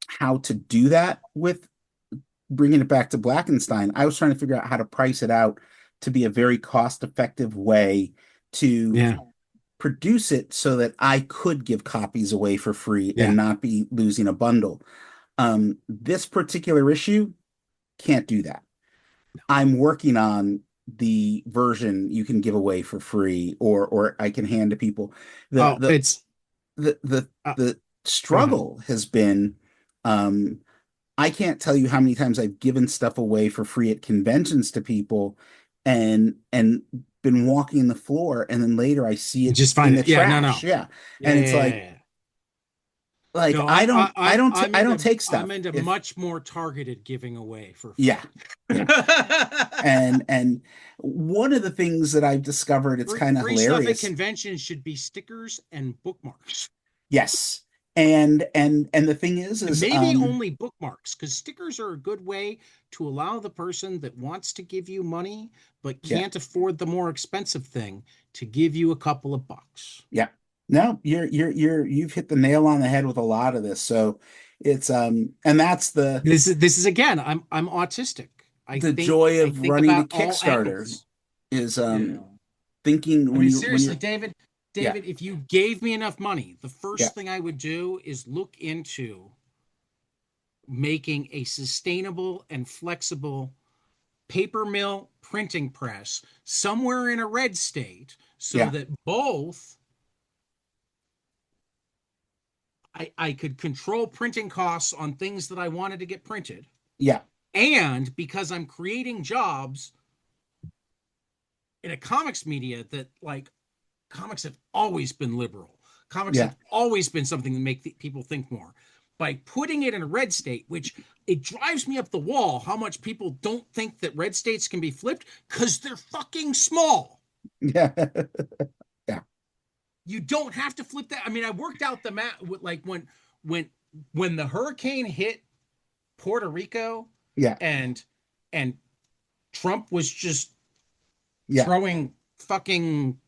S2: how to do that with bringing it back to Blackenstein, I was trying to figure out how to price it out to be a very cost-effective way to
S1: Yeah,
S2: produce it so that I could give copies away for free and
S1: yeah.
S2: not be losing a bundle. This particular issue can't do that. I'm working on the version you can give away for free or I can hand to people. The
S1: Oh,
S2: the
S1: it's
S2: the the the
S1: go ahead.
S2: struggle has been um I can't tell you how many times I've given stuff away for free at conventions to people and been walking the floor and then later I see
S1: You
S2: it
S1: just
S2: in
S1: find
S2: the
S1: it. Yeah, no,
S2: trash.
S1: no.
S2: Yeah.
S1: Yeah,
S2: And
S1: yeah,
S2: it's
S1: yeah, yeah. Yeah.
S2: like
S1: No, I'm
S2: I don't
S1: into
S2: take stuff if
S1: much more targeted giving away for
S2: yeah.
S1: free.
S2: Yeah. And one of the things that I've discovered it's kind of
S1: Free stuff at
S2: hilarious.
S1: conventions should be stickers and bookmarks.
S2: Yes. And the thing
S1: And
S2: is
S1: maybe only bookmarks, because stickers are a good way to allow the person that wants to give you money but
S2: yeah.
S1: can't afford the more expensive thing to give you a couple of bucks.
S2: Yeah. No, you've hit the nail on the head with a lot of this. So it's and that's
S1: This is again, I'm autistic.
S2: the joy
S1: I
S2: of
S1: think
S2: running a
S1: about all
S2: Kickstarter
S1: angles.
S2: is
S1: Yeah.
S2: thinking
S1: I mean,
S2: when
S1: seriously,
S2: you're
S1: David,
S2: yeah,
S1: if you gave me enough money, the
S2: yeah,
S1: first thing I would do is look into making a sustainable and flexible paper mill printing press somewhere in a red state so
S2: yeah,
S1: that both I could control printing costs on things that I wanted to get printed.
S2: yeah,
S1: And because I'm creating jobs in a comics media that like comics have always been liberal. Comics
S2: yeah,
S1: have always been something that make people think more. By putting it in a red state, which it drives me up the wall how much people don't think that red states can be flipped because they're fucking small.
S2: yeah, yeah,
S1: You don't have to flip that. I mean, I worked out the map like when when the hurricane hit Puerto Rico
S2: yeah,
S1: and and Trump was just
S2: yeah,
S1: throwing fucking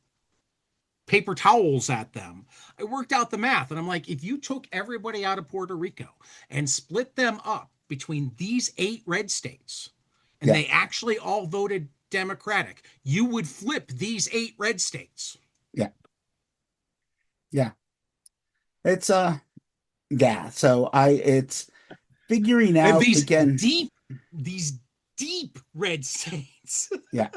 S1: paper towels at them. I worked out the math and I'm like, if you took everybody out of Puerto Rico and split them up between these 8 red states and
S2: yeah,
S1: they actually all voted Democratic, you would flip these 8 red states.
S2: yeah, yeah. It's yeah. So I it's figuring
S1: And
S2: out again.
S1: these deep red states.
S2: Yeah.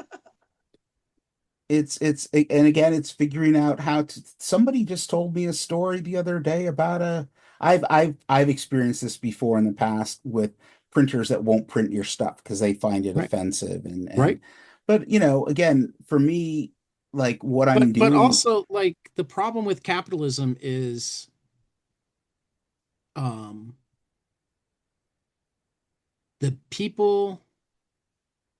S2: It's and again it's figuring out how to somebody just told me a story the other day about a I've experienced this before in the past with printers that won't print your stuff because they find it
S1: Right,
S2: offensive
S1: right.
S2: and but again for me like what I'm
S1: But
S2: doing
S1: also like the problem with capitalism is um the people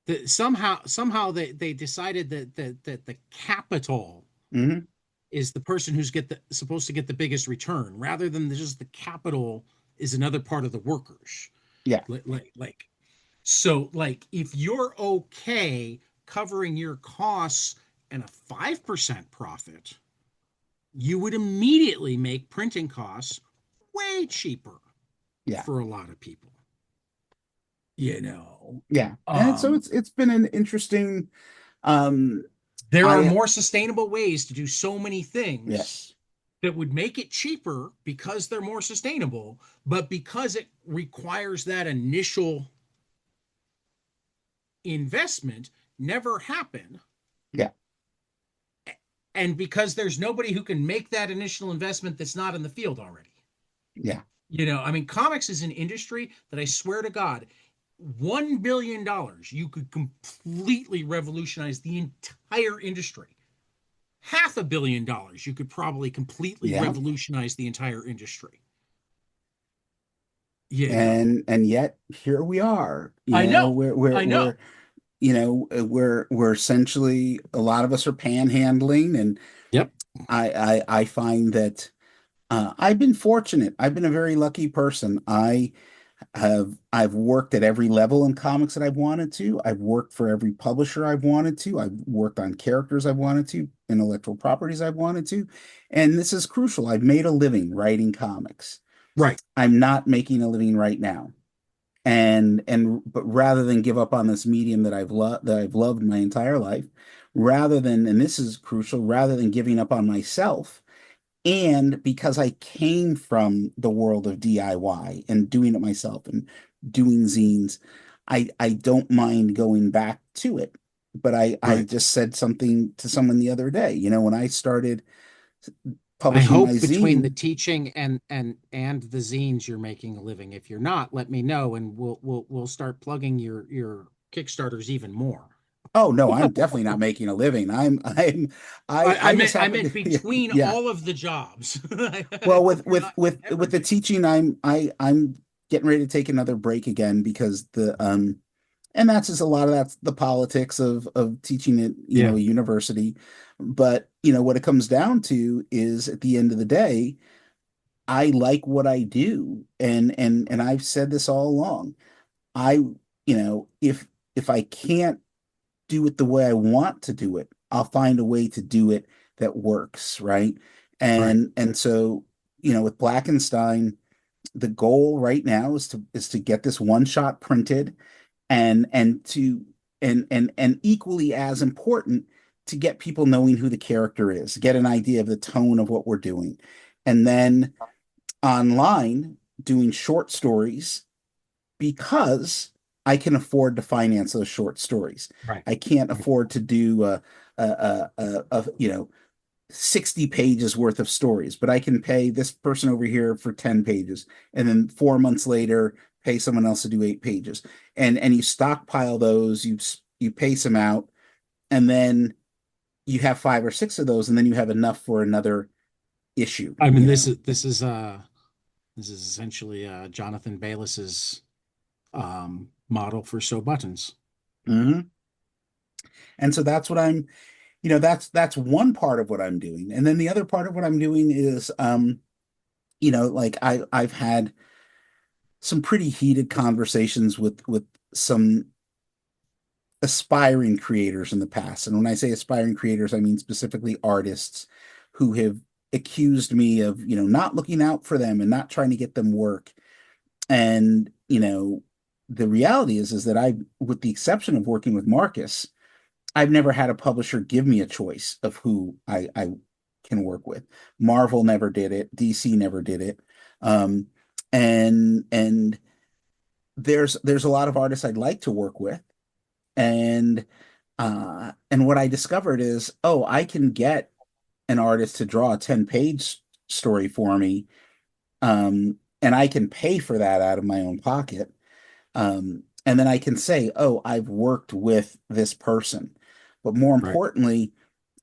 S1: that somehow they decided that the capital
S2: mhm,
S1: is the person who's supposed to get the biggest return rather than just the capital is another part of the workers.
S2: yeah,
S1: Like so like if you're okay covering your costs and a 5% profit, you would immediately make printing costs way cheaper
S2: yeah,
S1: for a lot of people. You know.
S2: yeah, and so
S1: Um
S2: it's been an interesting um
S1: There are
S2: I
S1: more sustainable ways to do so many things
S2: yes,
S1: that would make it cheaper because they're more sustainable, but because it requires that initial investment never happen.
S2: yeah,
S1: And because there's nobody who can make that initial investment that's not in the field already.
S2: yeah,
S1: I mean, comics is an industry that I swear to God, $1 billion, you could completely revolutionize the entire industry. $500 million, you could probably completely
S2: yeah.
S1: revolutionize the entire industry. You know,
S2: And yet here we are.
S1: I know, I know.
S2: We're essentially, a lot of us are panhandling, and
S1: Yep.
S2: I find that I've been fortunate. I've been a very lucky person. I've worked at every level in comics that I've wanted to. I've worked for every publisher I've wanted to. I've worked on characters I've wanted to, intellectual properties I've wanted to. And this is crucial. I've made a living writing comics.
S1: Right.
S2: I'm not making a living right now. And but rather than give up on this medium that I've loved my entire life, rather than, and this is crucial, rather than giving up on myself, and because I came from the world of DIY and doing it myself and doing zines, I don't mind going back to it. But I
S1: Right.
S2: just said something to someone the other day. When I started
S1: I
S2: publishing my
S1: hope between the
S2: zine,
S1: teaching and the zines you're making a living. If you're not, let me know and we'll start plugging your Kickstarters even more.
S2: oh no, I'm definitely not making a living. I just
S1: I
S2: happen
S1: meant
S2: to
S1: between
S2: yeah.
S1: all of the jobs. I
S2: Well,
S1: hope you're not
S2: with
S1: ever
S2: the
S1: making.
S2: teaching, I'm getting ready to take another break again because and that's just a lot of that's the politics of teaching at,
S1: Yeah.
S2: a university. But, what it comes down to is, at the end of the day, I like what I do. And I've said this all along. I, if I can't do it the way I want to do it, I'll find a way to do it that works, right?
S1: Right.
S2: And so, with Blackenstein, the goal right now is to get this one shot printed, and to and equally as important, to get people knowing who the character is, get an idea of the tone of what we're doing. And then online, doing short stories, because I can afford to finance those short stories.
S1: Right.
S2: I can't
S1: Right.
S2: afford to do 60 pages worth of stories, but I can pay this person over here for 10 pages, and then 4 months later pay someone else to do 8 pages. And you stockpile those, you pace them out, and then you have 5 or 6 of those, and then you have enough for another issue,
S1: I mean,
S2: you know.
S1: this is essentially Jonathan Baylis's model for sew buttons.
S2: Hmm. And so that's what I'm, that's one part of what I'm doing. And then the other part of what I'm doing is, like I've had some pretty heated conversations with some aspiring creators in the past. And when I say aspiring creators, I mean specifically artists who have accused me of, not looking out for them and not trying to get them work. And, the reality is that with the exception of working with Marcus, I've never had a publisher give me a choice of who I can work with. Marvel never did it. DC never did it. Um, and there's a lot of artists I'd like to work with, and what I discovered is, oh, I can get an artist to draw a 10-page story for me, and I can pay for that out of my own pocket. And then I can say, oh, I've worked with this person. But more
S1: Right.
S2: importantly,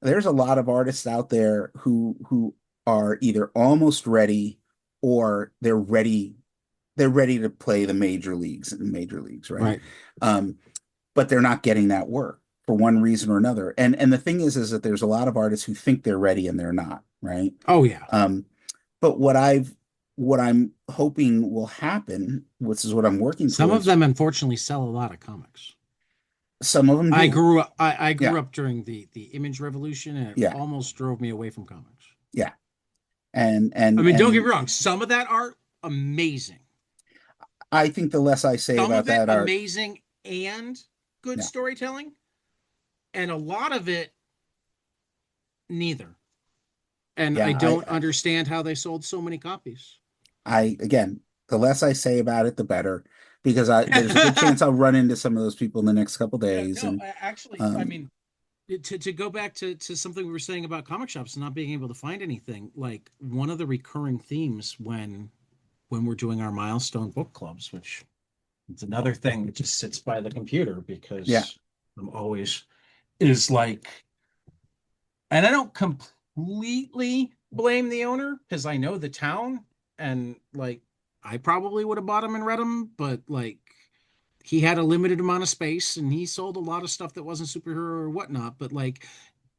S2: there's a lot of artists out there who are either almost ready, or they're ready to play the major leagues, right?
S1: Right.
S2: Um, but they're not getting that work for one reason or another. And the thing is that there's a lot of artists who think they're ready and they're not, right?
S1: Oh yeah.
S2: Um, but what I'm hoping will happen, which is what I'm working
S1: Some of
S2: towards,
S1: them unfortunately sell a lot of comics.
S2: some of them do.
S1: I
S2: Yeah,
S1: grew up during the image revolution and it
S2: yeah,
S1: almost drove me away from comics.
S2: yeah. And
S1: I
S2: and
S1: mean, don't get
S2: and
S1: me wrong, some of that art amazing.
S2: I think the less I say
S1: Some
S2: about
S1: of it
S2: that art,
S1: amazing and good
S2: yeah,
S1: storytelling, and a lot of it Neither. And I
S2: Yeah,
S1: don't understand how they sold so many copies.
S2: again, the less I say about it, the better, because there's a good chance I'll run into some of those people in the next couple
S1: Yeah,
S2: days,
S1: no,
S2: and
S1: actually, I
S2: um,
S1: mean, to go back to something we were saying about comic shops and not being able to find anything, like one of the recurring themes when we're doing our milestone book clubs, which it's another thing that just sits by the computer
S2: yeah,
S1: because I'm always is like, and I don't completely blame the owner because I know the town and like I probably would have bought them and read them, but like he had a limited amount of space and he sold a lot of stuff that wasn't superhero or whatnot. But like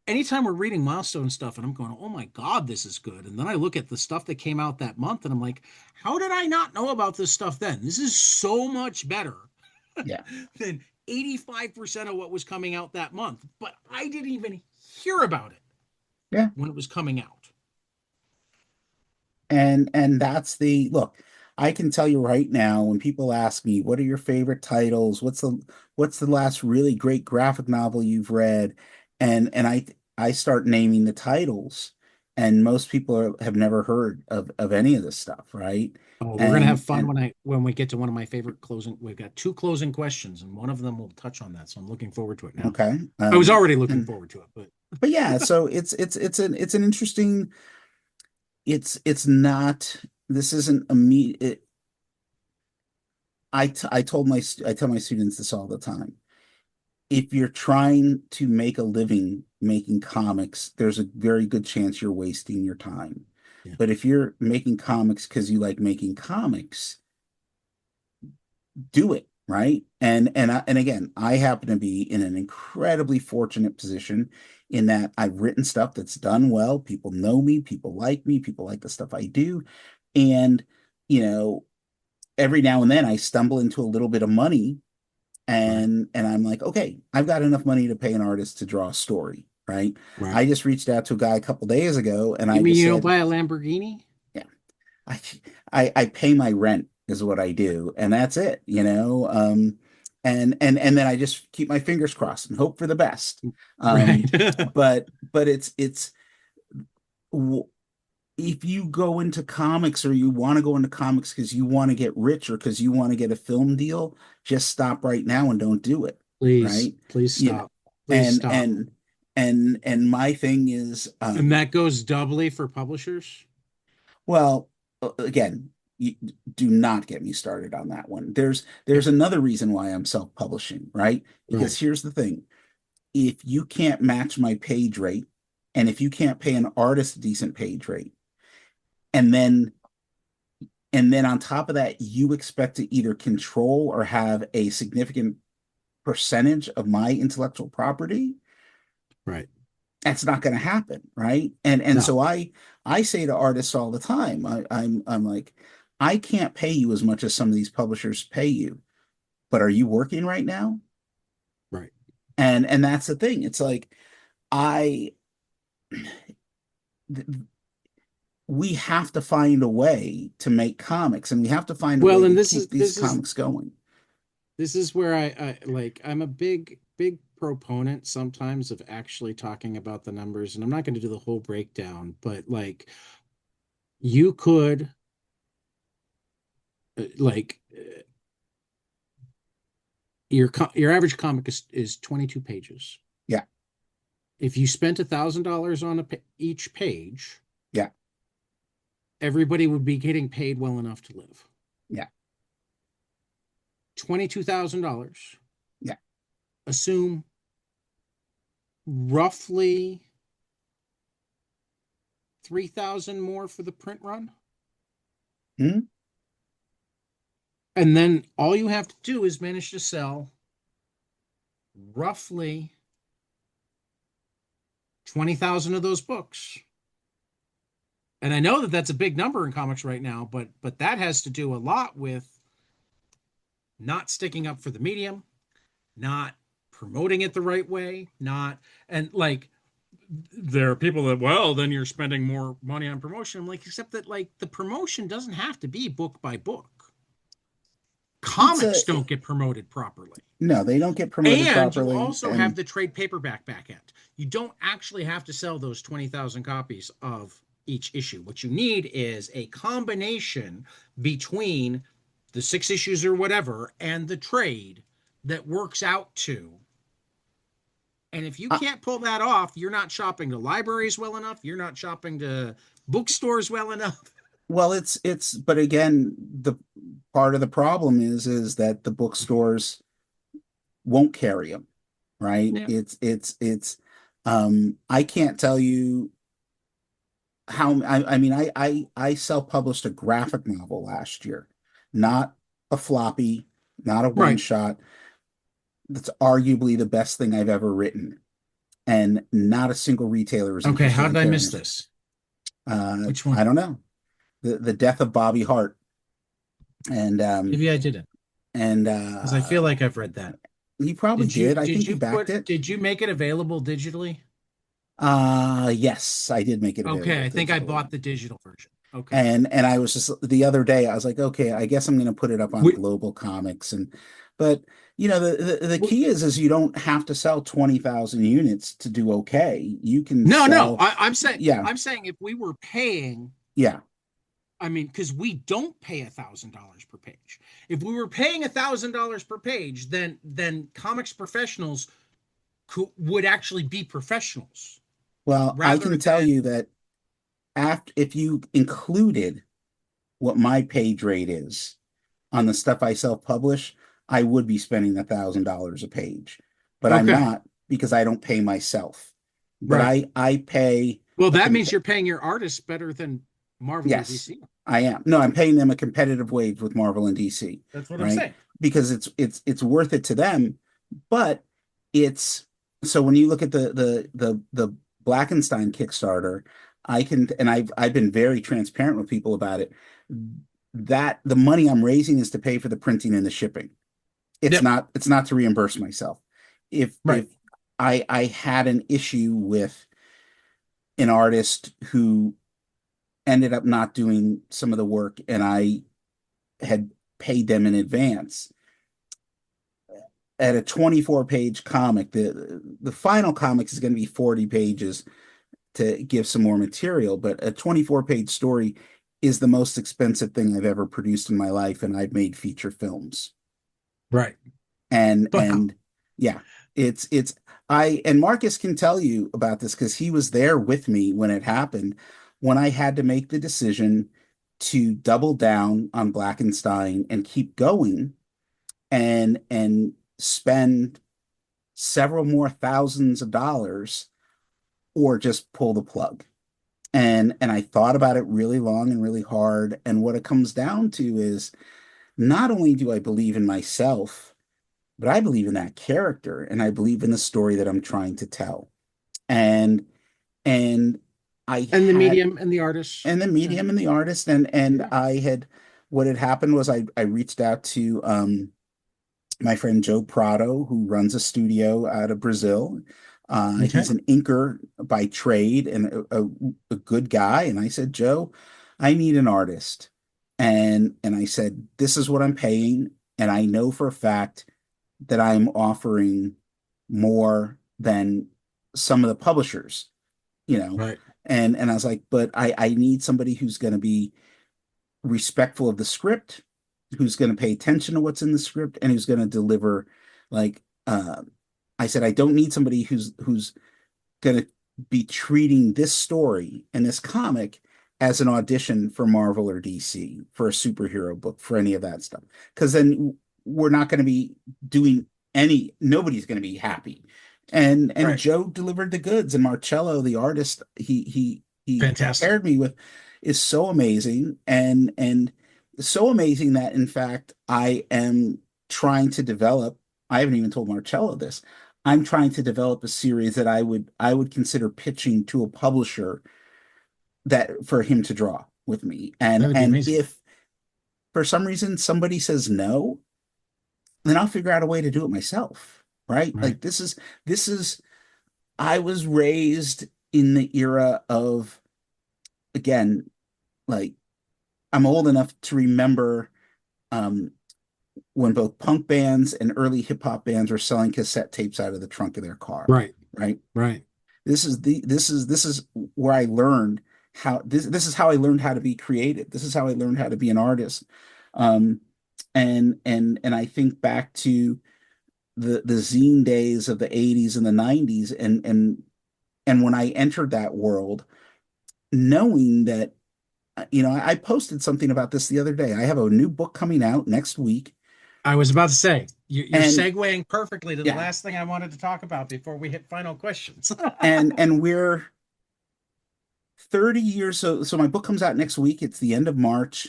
S1: anytime we're reading milestone stuff and I'm going, oh my God, this is good. And then I look at the stuff that came out that month and I'm like, how did I not know about this stuff then? This is so much better
S2: yeah,
S1: than 85% of what was coming out that month. But I didn't even hear about it
S2: yeah.
S1: when it was coming out.
S2: And that's the look. I can tell you right now, when people ask me, what are your favorite titles? What's the last really great graphic novel you've read? And I start naming the titles, and most people have never heard of any of this stuff, right?
S1: Oh, we're gonna have
S2: And
S1: fun when we get to one of my favorite closing. We've got two closing questions, and one of them will touch on that. So I'm looking forward to it now.
S2: okay,
S1: I was already looking
S2: and
S1: forward to it, but
S2: but yeah, so it's an interesting. It's not. This isn't a me. I tell my students this all the time. If you're trying to make a living making comics, there's a very good chance you're wasting your time.
S1: yeah,
S2: But if you're making comics because you like making comics, do it, right? And again, I happen to be in an incredibly fortunate position in that I've written stuff that's done well. People know me, people like the stuff I do. And, you know, every now and then I stumble into a little bit of money
S1: right,
S2: and I'm like, okay, I've got enough money to pay an artist to draw a story, right?
S1: right.
S2: I just reached out to a guy a couple days ago and
S1: You
S2: I
S1: mean
S2: just
S1: you don't
S2: said,
S1: buy a Lamborghini?
S2: yeah, I I pay my rent is what I do, and that's it, you know. And then I just keep my fingers crossed and hope for the best.
S1: Right.
S2: But it's if you go into comics or you want to go into comics because you want to get rich or because you want to get a film deal, just stop right now and don't do it,
S1: Please,
S2: right?
S1: please
S2: You know,
S1: stop. Please
S2: and
S1: stop.
S2: and and my thing is,
S1: And that goes doubly for publishers.
S2: well, again, you, do not get me started on that one.
S1: Yeah,
S2: There's another reason why I'm self-publishing, right?
S1: right,
S2: Because here's the thing. If you can't match my page rate, and if you can't pay an artist a decent page rate, and then on top of that, you expect to either control or have a significant percentage of my intellectual property,
S1: right.
S2: that's not going to happen, right? And
S1: No,
S2: so I say to artists all the time, I'm like, I can't pay you as much as some of these publishers pay you, but are you working right now?
S1: right.
S2: And that's the thing. It's like I th- we have to find a way to make comics, and we have to find a
S1: Well,
S2: way
S1: and
S2: to
S1: this is
S2: keep these
S1: this is
S2: comics going.
S1: this is where I like I'm a big proponent sometimes of actually talking about the numbers, and I'm not going to do the whole breakdown, but like you could like your average comic is 22 pages.
S2: Yeah,
S1: If you spent $1,000 on each page,
S2: yeah,
S1: everybody would be getting paid well enough to live.
S2: yeah,
S1: $22,000.
S2: yeah.
S1: Assume roughly 3,000 more for the print run.
S2: Hmm?
S1: And then all you have to do is manage to sell roughly 20,000 of those books. And I know that that's a big number in comics right now, but that has to do a lot with not sticking up for the medium, not promoting it the right way, not and like there are people that, well, then you're spending more money on promotion. I'm like, except that like the promotion doesn't have to be book by book. Comics
S2: Pizza,
S1: don't get promoted properly.
S2: no, they don't get promoted
S1: And you
S2: properly.
S1: also have
S2: And
S1: the trade paperback back end. You don't actually have to sell those 20,000 copies of each issue. What you need is a combination between the 6 issues or whatever and the trade that works out to. And if you
S2: I,
S1: can't pull that off, you're not shopping to libraries well enough. You're not shopping to bookstores well enough.
S2: well, but again, the part of the problem is that the bookstores won't carry them, right?
S1: Yeah.
S2: I can't tell you how, I mean, I self-published a graphic novel last year, not a floppy, not a one
S1: Right.
S2: shot. That's arguably the best thing I've ever written. And not a single retailer was
S1: Okay.
S2: interested
S1: How
S2: in
S1: did I
S2: carrying
S1: miss
S2: it.
S1: this? Which
S2: I
S1: one?
S2: don't know. The death of Bobby Hart. And
S1: Maybe I didn't,
S2: and
S1: because I feel like I've read that.
S2: he probably
S1: Did you
S2: did. I
S1: did
S2: think he
S1: you
S2: backed
S1: put
S2: it.
S1: did you make it available digitally?
S2: Yes, I did make it
S1: Okay,
S2: available
S1: I think I
S2: digitally.
S1: bought the digital version. Okay.
S2: And I was just the other day, I was like, okay, I guess I'm going to put it up on
S1: We,
S2: Global Comics. And but you know, the
S1: we-
S2: key is you don't have to sell 20,000 units to do okay. You can
S1: no, no.
S2: sell, yeah,
S1: I'm saying if we were paying,
S2: yeah.
S1: I mean, because we don't pay $1,000 per page. If we were paying $1,000 per page, then comics professionals would actually be professionals
S2: Well, I
S1: rather
S2: can tell
S1: than
S2: you that after if you included what my page rate is on the stuff I self-publish, I would be spending $1,000 a page. But I'm
S1: okay,
S2: not because I don't pay myself. But
S1: right.
S2: I pay
S1: Well,
S2: a
S1: that
S2: comp
S1: means you're paying your artists better than Marvel or
S2: yes,
S1: DC.
S2: I am. No, I'm paying them a competitive wage with Marvel and DC,
S1: That's what I'm
S2: right?
S1: saying.
S2: Because it's worth it to them, but it's so when you look at the Blackenstein Kickstarter, I can and I've been very transparent with people about it. That the money I'm raising is to pay for the printing and the shipping.
S1: Yep.
S2: It's not to reimburse myself. If
S1: Right.
S2: I had an issue with an artist who ended up not doing some of the work and I had paid them in advance. At a 24-page comic, the final comic is going to be 40 pages to give some more material, but a 24-page story is the most expensive thing I've ever produced in my life, and I've made feature films.
S1: Right. Wow.
S2: And yeah, it's I and Marcus can tell you about this because he was there with me when it happened, when I had to make the decision to double down on Blackenstein and keep going and spend several more thousands of dollars or just pull the plug. And I thought about it really long and really hard. And what it comes down to is not only do I believe in myself, but I believe in that character and I believe in the story that I'm trying to tell. And and I
S1: And the
S2: had
S1: medium and the artist.
S2: and the medium
S1: And
S2: and the artist and
S1: yeah.
S2: I had what had happened was I reached out to my friend Joe Prado, who runs a studio out of Brazil. He's
S1: Okay.
S2: an inker by trade and a good guy. And I said, Joe, I need an artist. And I said, this is what I'm paying. And I know for a fact that I'm offering more than some of the publishers, you know.
S1: Right.
S2: And I was like, but I need somebody who's going to be respectful of the script, who's going to pay attention to what's in the script, and who's going to deliver. Like I said, I don't need somebody who's going to be treating this story and this comic as an audition for Marvel or DC for a superhero book for any of that stuff, because then we're not going to be doing any. Nobody's going to be happy. And
S1: Right.
S2: Joe delivered the goods, and Marcello, the artist, he
S1: Fantastic.
S2: paired me with is so amazing and so amazing that in fact I am trying to develop. I haven't even told Marcello this. I'm trying to develop a series that I would consider pitching to a publisher that for him to draw with me. And
S1: That'd be
S2: and
S1: amazing.
S2: if for some reason somebody says no, then I'll figure out a way to do it myself. Right?
S1: Right.
S2: Like this is I was raised in the era of again, like I'm old enough to remember um when both punk bands and early hip hop bands were selling cassette tapes out of the trunk of their car,
S1: Right.
S2: right?
S1: Right.
S2: This is where I learned how this is how I learned how to be creative. This is how I learned how to be an artist. Um, and I think back to the zine days of the 80s and the 90s, and when I entered that world, knowing that I posted something about this the other day. I have a new book coming out next week,
S1: I was about to say, you're
S2: and
S1: segueing perfectly to the
S2: yeah,
S1: last thing I wanted to talk about before we hit final questions.
S2: and we're 30 years. So my book comes out next week. It's the end of March.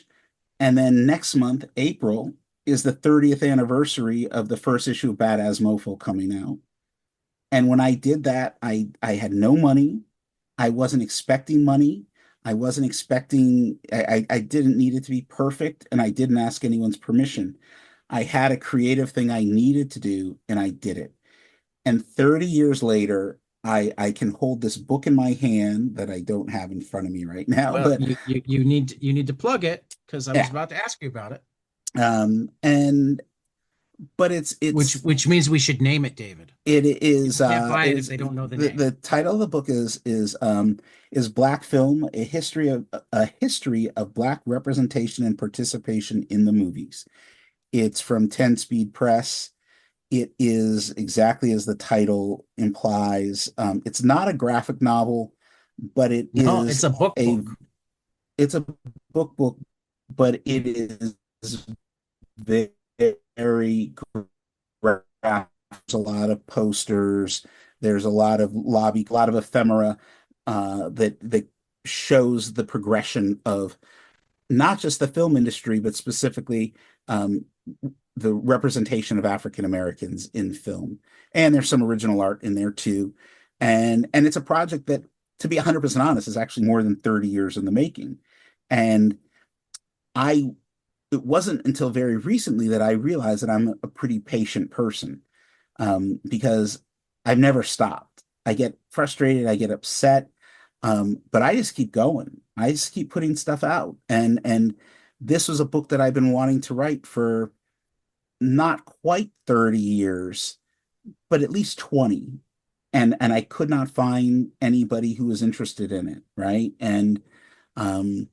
S2: And then next month, April, is the 30th anniversary of the first issue of Bad As Mofo coming out. And when I did that, I had no money. I wasn't expecting money. I wasn't expecting, I didn't need it to be perfect, and I didn't ask anyone's permission. I had a creative thing I needed to do, and I did it. And 30 years later, I can hold this book in my hand that I don't have in front of me right now,
S1: Well,
S2: but
S1: you need to plug it because I was
S2: yeah.
S1: about to ask you about it,
S2: And but
S1: which means we should name it, David.
S2: it
S1: People
S2: is
S1: can't buy
S2: it
S1: it if
S2: is
S1: they don't know the
S2: the
S1: name.
S2: title of the book is Black Film, a history of Black representation and participation in the movies. It's from 10 Speed Press. It is exactly as the title implies. It's not a graphic novel, but it
S1: No,
S2: is
S1: it's a book
S2: a
S1: book.
S2: it's a book, but it is very graphic. There's a lot of posters. There's a lot of a lot of ephemera that shows the progression of not just the film industry, but specifically um, the representation of African Americans in film. And there's some original art in there too. And it's a project that, to be 100% honest, is actually more than 30 years in the making. And I it wasn't until very recently that I realized that I'm a pretty patient person, because I've never stopped. I get frustrated, I get upset, but I just keep going. I just keep putting stuff out, and this was a book that I've been wanting to write for not quite 30 years, but at least 20. And I could not find anybody who was interested in it, right? Um,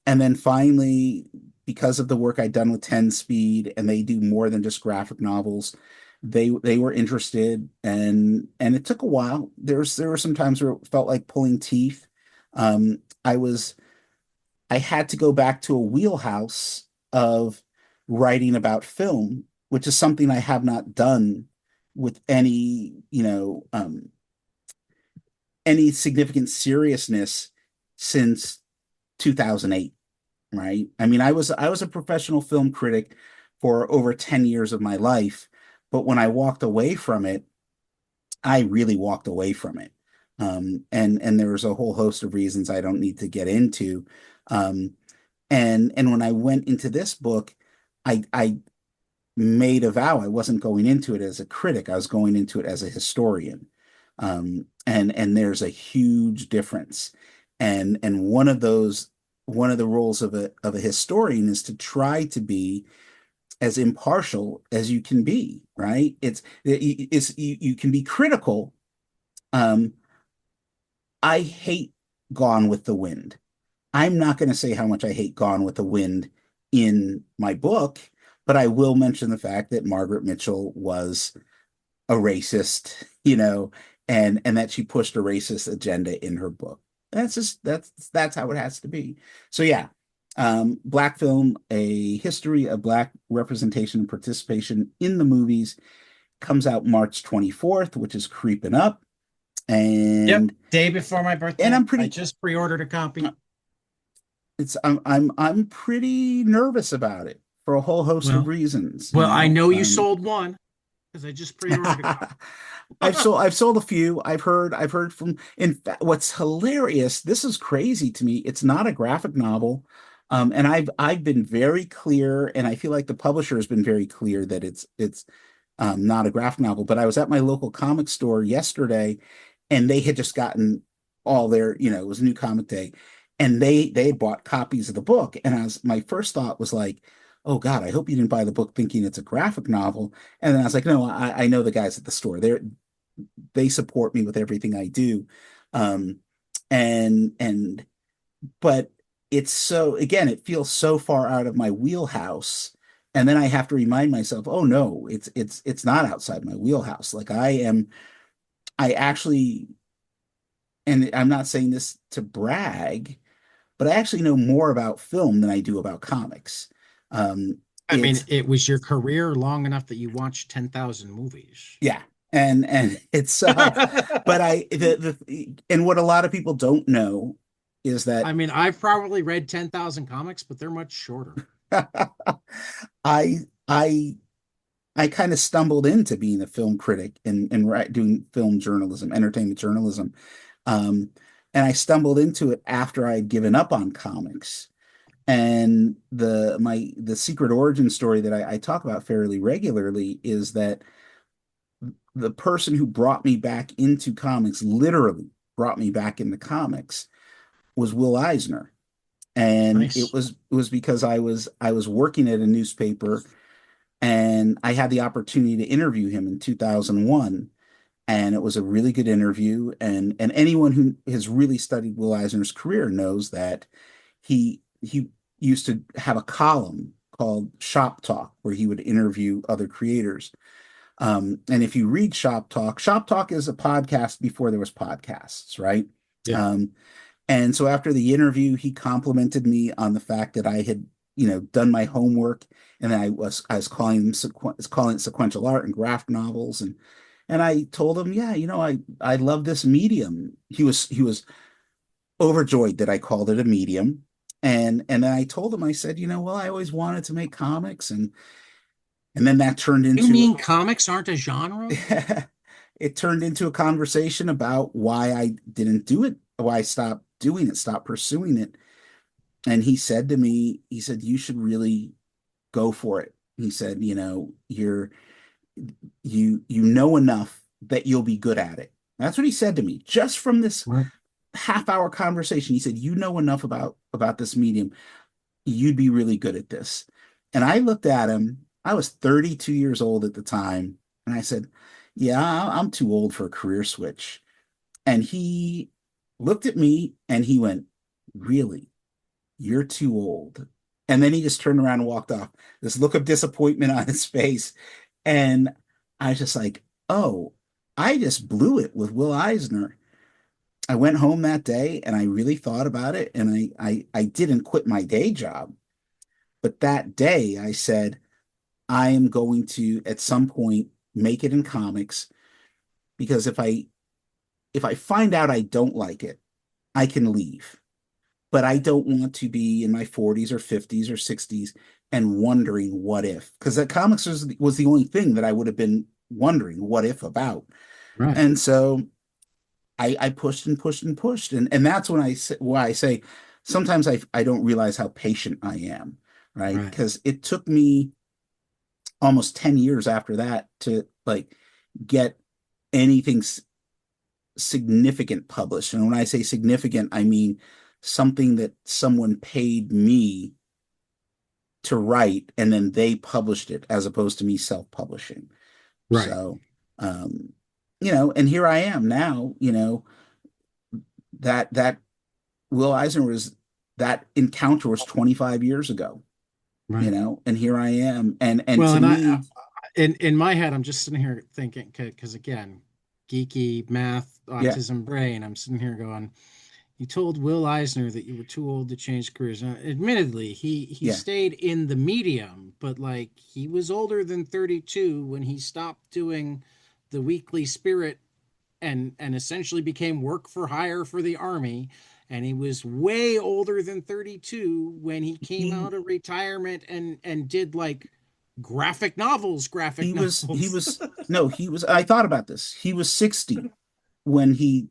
S2: and then finally, because of the work I'd done with 10 Speed, and they do more than just graphic novels, they were interested, and it took a while. There were some times where it felt like pulling teeth. I was I had to go back to a wheelhouse of writing about film, which is something I have not done with any significant seriousness since 2008, right? I mean, I was a professional film critic for over 10 years of my life, but when I walked away from it, I really walked away from it. And there was a whole host of reasons I don't need to get into. Um, and when I went into this book, I made a vow I wasn't going into it as a critic. I was going into it as a historian. And there's a huge difference. And one of the roles of a historian is to try to be as impartial as you can be, right? You can be critical. Um, I hate Gone with the Wind. I'm not going to say how much I hate Gone with the Wind in my book, but I will mention the fact that Margaret Mitchell was a racist, and that she pushed a racist agenda in her book. That's how it has to be. So yeah, Black Film, a history of Black representation and participation in the movies, comes out March 24th, which is creeping up,
S1: Yep,
S2: and
S1: day before my
S2: and
S1: birthday.
S2: I'm
S1: I
S2: pretty
S1: just pre-ordered a copy.
S2: I'm pretty nervous about it for a whole host of
S1: Well,
S2: reasons,
S1: well, I know you sold one because I just pre-ordered a copy.
S2: I've sold a few. I've heard from, in fact, what's hilarious, this is crazy to me. It's not a graphic novel. And I've been very clear, and I feel like the publisher has been very clear that it's not a graphic novel. But I was at my local comic store yesterday, and they had just gotten all their, it was New Comic Day, and they bought copies of the book. And my first thought was like, oh God, I hope you didn't buy the book thinking it's a graphic novel. And then I was like, no, I know the guys at the store. They support me with everything I do. Um, and but it's so, again, it feels so far out of my wheelhouse. And then I have to remind myself, oh no, it's not outside my wheelhouse. Like I actually, and I'm not saying this to brag, but I actually know more about film than I do about comics.
S1: I mean,
S2: It's
S1: it was your career long enough that you watched 10,000 movies.
S2: Yeah, and it's but and what a lot of people don't know is that
S1: I mean, I've probably read 10,000 comics, but they're much shorter.
S2: I I I kind of stumbled into being a film critic and doing film journalism, entertainment journalism. Um, and I stumbled into it after I'd given up on comics. And the secret origin story that I talk about fairly regularly is that the person who brought me back into comics, literally brought me back into comics, was Will Eisner. And
S1: Nice.
S2: it was because I was working at a newspaper and I had the opportunity to interview him in 2001. And it was a really good interview. And anyone who has really studied Will Eisner's career knows that he used to have a column called Shop Talk where he would interview other creators. And if you read Shop Talk is a podcast before there was podcasts, right?
S1: Yeah.
S2: Um, and so after the interview, he complimented me on the fact that I had, done my homework, and I was calling calling it sequential art and graphic novels, and I told him, yeah, I love this medium. He was overjoyed that I called it a medium, and then I told him, I said, well, I always wanted to make comics, and then that turned
S1: You
S2: into
S1: mean comics aren't a genre?
S2: it turned into a conversation about why I didn't do it, why I stopped doing it, stopped pursuing it. And he said to me, he said, you should really go for it. He said, you know enough that you'll be good at it. That's what he said to me, just from this
S1: Right.
S2: half-hour conversation. He said, you know enough about this medium. You'd be really good at this. And I looked at him. I was 32 years old at the time. And I said, yeah, I'm too old for a career switch. And he looked at me and he went, really? You're too old. And then he just turned around and walked off. This look of disappointment on his face. And I was just like, oh, I just blew it with Will Eisner. I went home that day and I really thought about it. And I didn't quit my day job. But that day I said, I am going to at some point make it in comics because if I find out I don't like it, I can leave. But I don't want to be in my 40s or 50s or 60s and wondering what if, because that comics was the only thing that I would have been wondering what if about.
S1: Right.
S2: And so I pushed and pushed and pushed. And that's why I say sometimes I don't realize how patient I am, right?
S1: Right.
S2: Because it took me almost 10 years after that to like get anything significant published. And when I say significant, I mean something that someone paid me to write and then they published it as opposed to me self-publishing.
S1: Right.
S2: So, and here I am now, that Will Eisner was that encounter was 25 years ago,
S1: Right.
S2: and here I am. And
S1: Well,
S2: to
S1: and
S2: me,
S1: in my head, I'm just sitting here thinking, because again, geeky math,
S2: yeah,
S1: autism brain, I'm sitting here going, you told Will Eisner that you were too old to change careers. Now, admittedly, he
S2: yeah,
S1: stayed in the medium, but like he was older than 32 when he stopped doing the Weekly Spirit and essentially became work for hire for the army. And he was way older than 32 when he came
S2: he
S1: out of retirement and did like graphic
S2: he was he
S1: novels.
S2: was no, he was I thought about this. He was 60 when he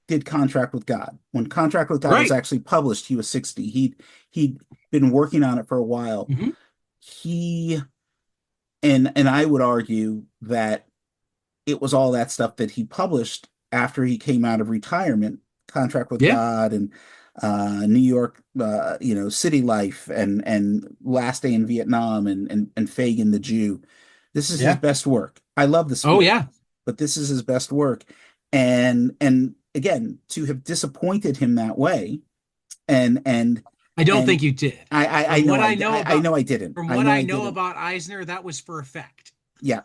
S2: did Contract with God. When Contract with God was
S1: Right.
S2: actually published, he was 60. He'd been working on it for a while.
S1: Mhm.
S2: He and I would argue that it was all that stuff that he published after he came out of retirement, Contract with
S1: Yeah.
S2: God and New York, City Life, and Last Day in Vietnam, and Fagin the Jew. This is his
S1: Yeah.
S2: best work. I love the
S1: Oh
S2: Spirit,
S1: yeah.
S2: but this is his best work. And again, to have disappointed him that way, and and
S1: I don't
S2: and
S1: think you did.
S2: I
S1: From
S2: know
S1: what I know
S2: I
S1: about
S2: know I didn't.
S1: from
S2: I
S1: what
S2: know
S1: I
S2: I
S1: know
S2: didn't.
S1: about Eisner, that was for effect.
S2: Yeah.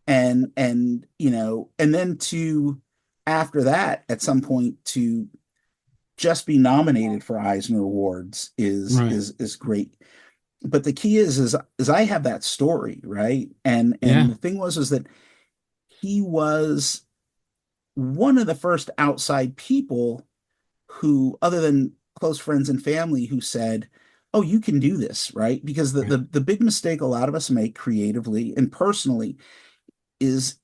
S2: And then to after that, at some point, to just be nominated for Eisner Awards
S1: Right.
S2: is great. But the key is I have that story, right? And
S1: Yeah.
S2: the thing was that he was one of the first outside people who, other than close friends and family, who said, "Oh, you can do this," right? Because
S1: Right.
S2: the big mistake a lot of us make creatively and personally is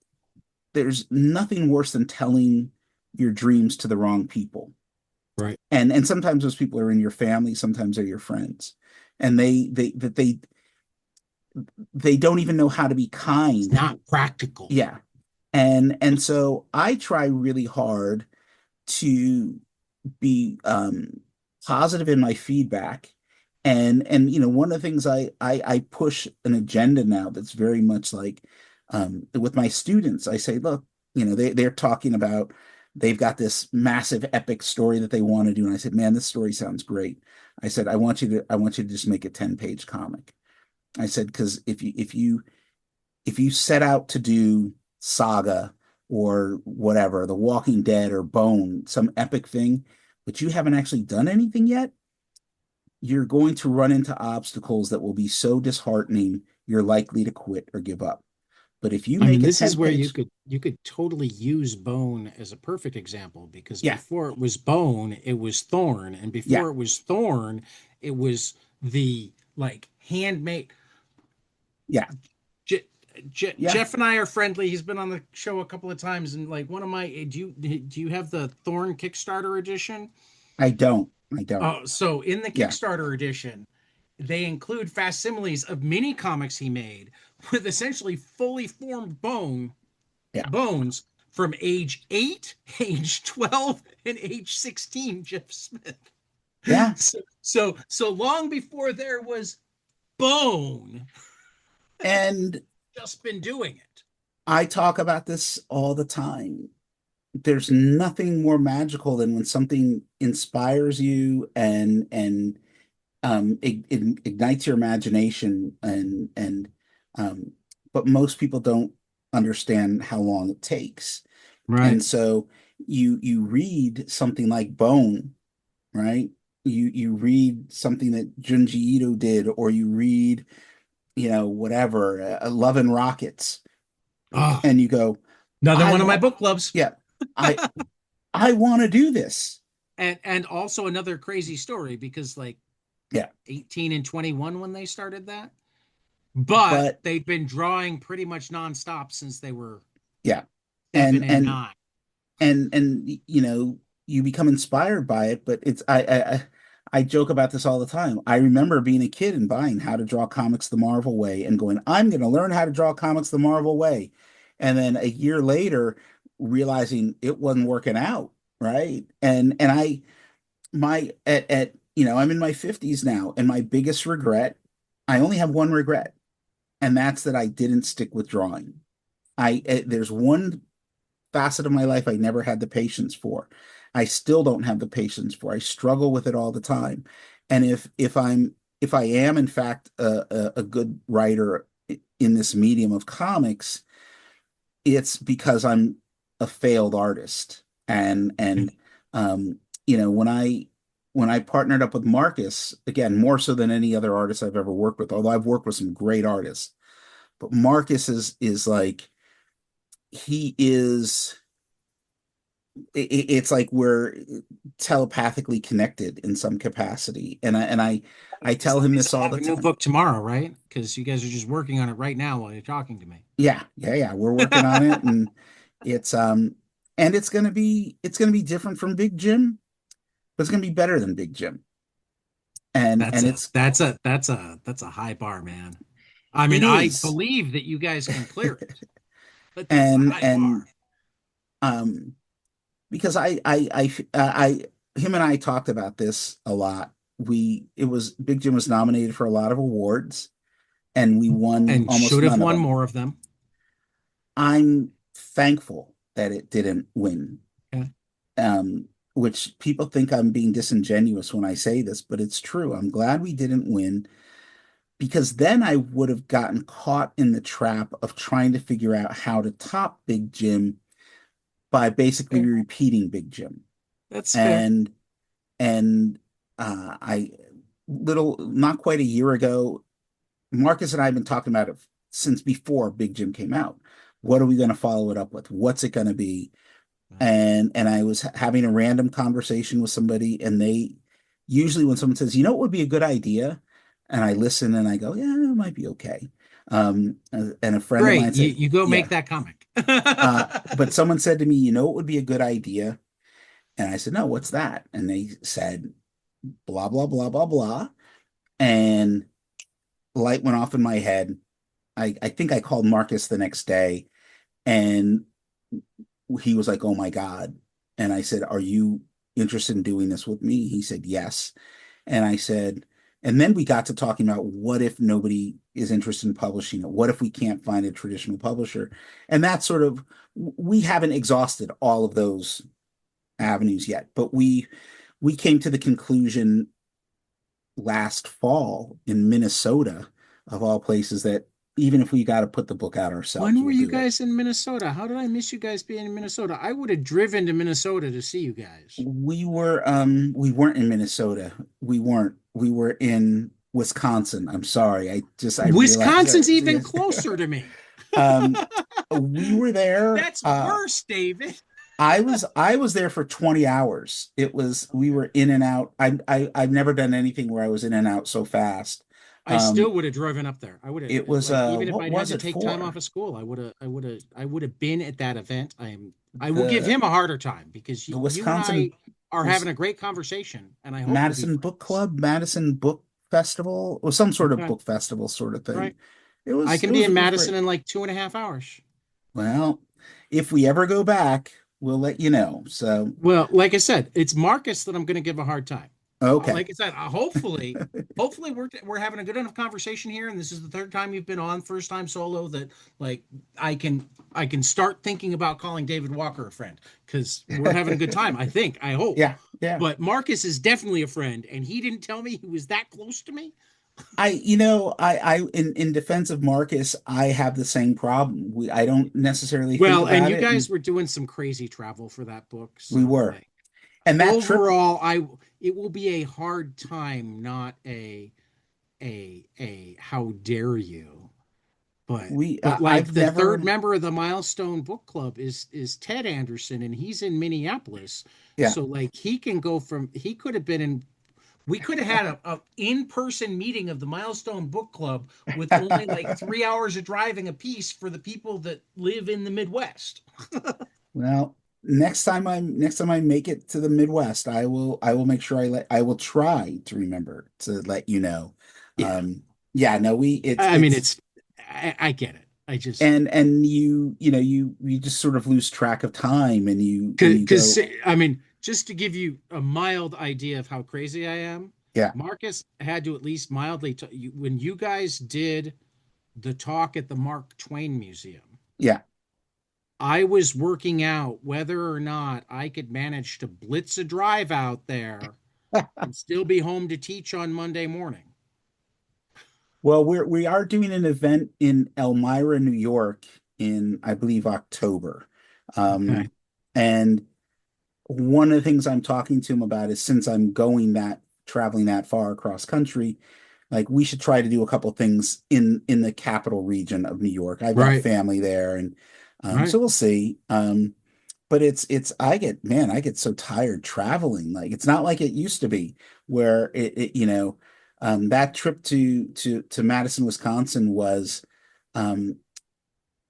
S2: there's nothing worse than telling your dreams to the wrong people.
S1: Right.
S2: And sometimes those people are in your family, sometimes they're your friends. And they don't even know how to be
S1: It's
S2: kind.
S1: not practical.
S2: Yeah. And so I try really hard to be positive in my feedback. And one of the things I push an agenda now that's very much like with my students. I say, look, they're talking about they've got this massive epic story that they want to do. And I said, man, this story sounds great. I said, I want you to just make a 10-page comic. I said, because if you set out to do Saga or whatever, The Walking Dead or Bone, some epic thing, but you haven't actually done anything yet, you're going to run into obstacles that will be so disheartening, you're likely to quit or give up. But if you
S1: I mean,
S2: make a
S1: this is
S2: 10
S1: where
S2: page,
S1: you could totally use Bone as a perfect example because
S2: yeah,
S1: before it was Bone, it was Thorn, and
S2: yeah,
S1: before it was Thorn, it was the like handmade.
S2: yeah,
S1: Je
S2: yeah,
S1: Jeff and I are friendly. He's been on the show a couple of times, and like one of my do you have the Thorn Kickstarter edition?
S2: I don't.
S1: So in the
S2: Yeah,
S1: Kickstarter edition, they include facsimiles of mini comics he made with essentially fully formed
S2: yeah,
S1: bones from age 8, age 12, and age 16, Jeff Smith.
S2: yeah.
S1: So long before there was bone,
S2: And
S1: just been doing it.
S2: I talk about this all the time. There's nothing more magical than when something inspires you and it ignites your imagination um, but most people don't understand how long it takes. And
S1: Right.
S2: so you read something like Bone, right? You read something that Junji Ito did, or you read, whatever, Love and Rockets,
S1: Oh,
S2: and you go,
S1: another
S2: I
S1: one of my
S2: want,
S1: book clubs.
S2: yeah, I I want to do this.
S1: And also another crazy story because like
S2: Yeah,
S1: 18 and 21 when they started that, but
S2: but
S1: they've been drawing pretty much nonstop since they were
S2: yeah,
S1: 7
S2: and
S1: and
S2: and
S1: 9.
S2: and you become inspired by it. But it's I joke about this all the time. I remember being a kid and buying How to Draw Comics the Marvel Way and going, I'm going to learn how to draw comics the Marvel way, and then a year later realizing it wasn't working out, right? And I my at I'm in my 50s now, and my biggest regret, I only have one regret, and that's that I didn't stick with drawing. There's one facet of my life I never had the patience for. I still don't have the patience for. I struggle with it all the time. And if I am in fact a good writer in this medium of comics, it's because I'm a failed artist. And when I partnered up with Marcus, again, more so than any other artist I've ever worked with, although I've worked with some great artists, but Marcus is like he is it's like we're telepathically connected in some capacity. And I
S1: As
S2: tell
S1: long
S2: him
S1: as
S2: this
S1: I
S2: all
S1: have
S2: the
S1: a new
S2: time.
S1: book tomorrow, right? Because you guys are just working on it right now while you're talking to me.
S2: Yeah, yeah, yeah. We're working on it, and it's it's gonna be different from Big Jim, but it's gonna be better than Big Jim. And it's
S1: That's a high bar, man. I
S2: it
S1: mean, I
S2: is.
S1: believe that you guys can clear it, but that's a
S2: and
S1: high
S2: and
S1: bar.
S2: um because I him and I talked about this a lot. Big Jim was nominated for a lot of awards, and we won
S1: And
S2: almost
S1: should have
S2: none of
S1: won
S2: them.
S1: more of them.
S2: I'm thankful that it didn't win.
S1: Yeah.
S2: Which people think I'm being disingenuous when I say this, but it's true. I'm glad we didn't win because then I would have gotten caught in the trap of trying to figure out how to top Big Jim by basically
S1: Fair.
S2: repeating Big Jim.
S1: That's fair.
S2: And I not quite a year ago, Marcus and I have been talking about it since before Big Jim came out. What are we going to follow it up with? What's it going to be? And I was having a random conversation with somebody, and they usually when someone says, you know, what would be a good idea, and I listen and I go, yeah, it might be okay. And a friend of
S1: Great.
S2: mine said,
S1: You go make
S2: yeah.
S1: that comic.
S2: But someone said to me, you know, what would be a good idea? And I said, no, what's that? And they said, blah, blah, blah, blah, blah. And light went off in my head. I think I called Marcus the next day, and he was like, "Oh my God." And I said, "Are you interested in doing this with me?" He said, "Yes." And I said, and then we got to talking about what if nobody is interested in publishing it? What if we can't find a traditional publisher? And that sort of, we haven't exhausted all of those avenues yet, but we came to the conclusion last fall in Minnesota, of all places, that even if we got to put the book out ourselves,
S1: When were
S2: we'll
S1: you
S2: do it.
S1: guys in Minnesota? How did I miss you guys being in Minnesota? I would have driven to Minnesota to see you guys.
S2: We weren't in Minnesota. We weren't. We were in Wisconsin. I'm sorry. I realized
S1: Wisconsin's even
S2: that.
S1: closer to me.
S2: Um, we were there.
S1: That's worse, David.
S2: I was there for 20 hours. We
S1: Okay.
S2: were in and out. I've never done anything where I was in and out so fast.
S1: I still
S2: Um,
S1: would have driven up there. I would have
S2: it was
S1: like even if
S2: what
S1: I'd had
S2: was
S1: to
S2: it
S1: take time off
S2: for?
S1: of school, I would have been at that event. I will give
S2: The
S1: him a harder time because
S2: the
S1: you and I
S2: Wisconsin
S1: are having
S2: was
S1: a great conversation and I hope we'll be
S2: Madison Book
S1: friends.
S2: Club, Madison Book Festival, or some sort of
S1: Okay.
S2: book festival sort of thing.
S1: Right. I can
S2: It
S1: be
S2: was
S1: in
S2: it was
S1: Madison
S2: great.
S1: in like 2.5 hours.
S2: Well, if we ever go back, we'll let you know. So,
S1: Well, like I said, it's Marcus that I'm going to give a hard time.
S2: okay.
S1: Like I said, hopefully we're having a good enough conversation here, and this is the third time you've been on, first time solo, that like I can start thinking about calling David Walker a friend because we're having a good time. I hope.
S2: Yeah, yeah.
S1: But Marcus is definitely a friend, and he didn't tell me he was that close to me.
S2: In defense of Marcus, I have the same problem. I don't necessarily think
S1: Well, and
S2: about
S1: you
S2: it, and
S1: guys were doing some crazy travel for that book,
S2: we
S1: so
S2: were.
S1: like
S2: And that trip,
S1: overall, I it will be a hard time, not a how dare you. But like
S2: I've
S1: the third
S2: never,
S1: member of the Milestone Book Club is Ted Anderson, and he's in Minneapolis.
S2: yeah.
S1: So like he could have been in we could have had a in-person meeting of the Milestone Book Club with only like 3 hours of driving a piece for the people that live in the Midwest.
S2: Well, next time I make it to the Midwest, I will make sure I will try to remember to let you know.
S1: Yeah.
S2: Um, yeah, no,
S1: I mean
S2: it's
S1: I get it. I just
S2: and you just sort of lose track of time, and you
S1: because
S2: go,
S1: I mean, just to give you a mild idea of how crazy I am,
S2: yeah,
S1: Marcus had to at least mildly when you guys did the talk at the Mark Twain Museum.
S2: yeah.
S1: I was working out whether or not I could manage to blitz a drive out there and still be home to teach on Monday morning.
S2: Well, we are doing an event in Elmira, New York in, I believe, October.
S1: Okay.
S2: And one of the things I'm talking to him about is, since I'm traveling that far across country, like we should try to do a couple things in the capital region of New York. I've got
S1: Right.
S2: family there, and
S1: Right.
S2: so we'll see. But I get so tired traveling. Like it's not like it used to be, where that trip to Madison, Wisconsin was, um,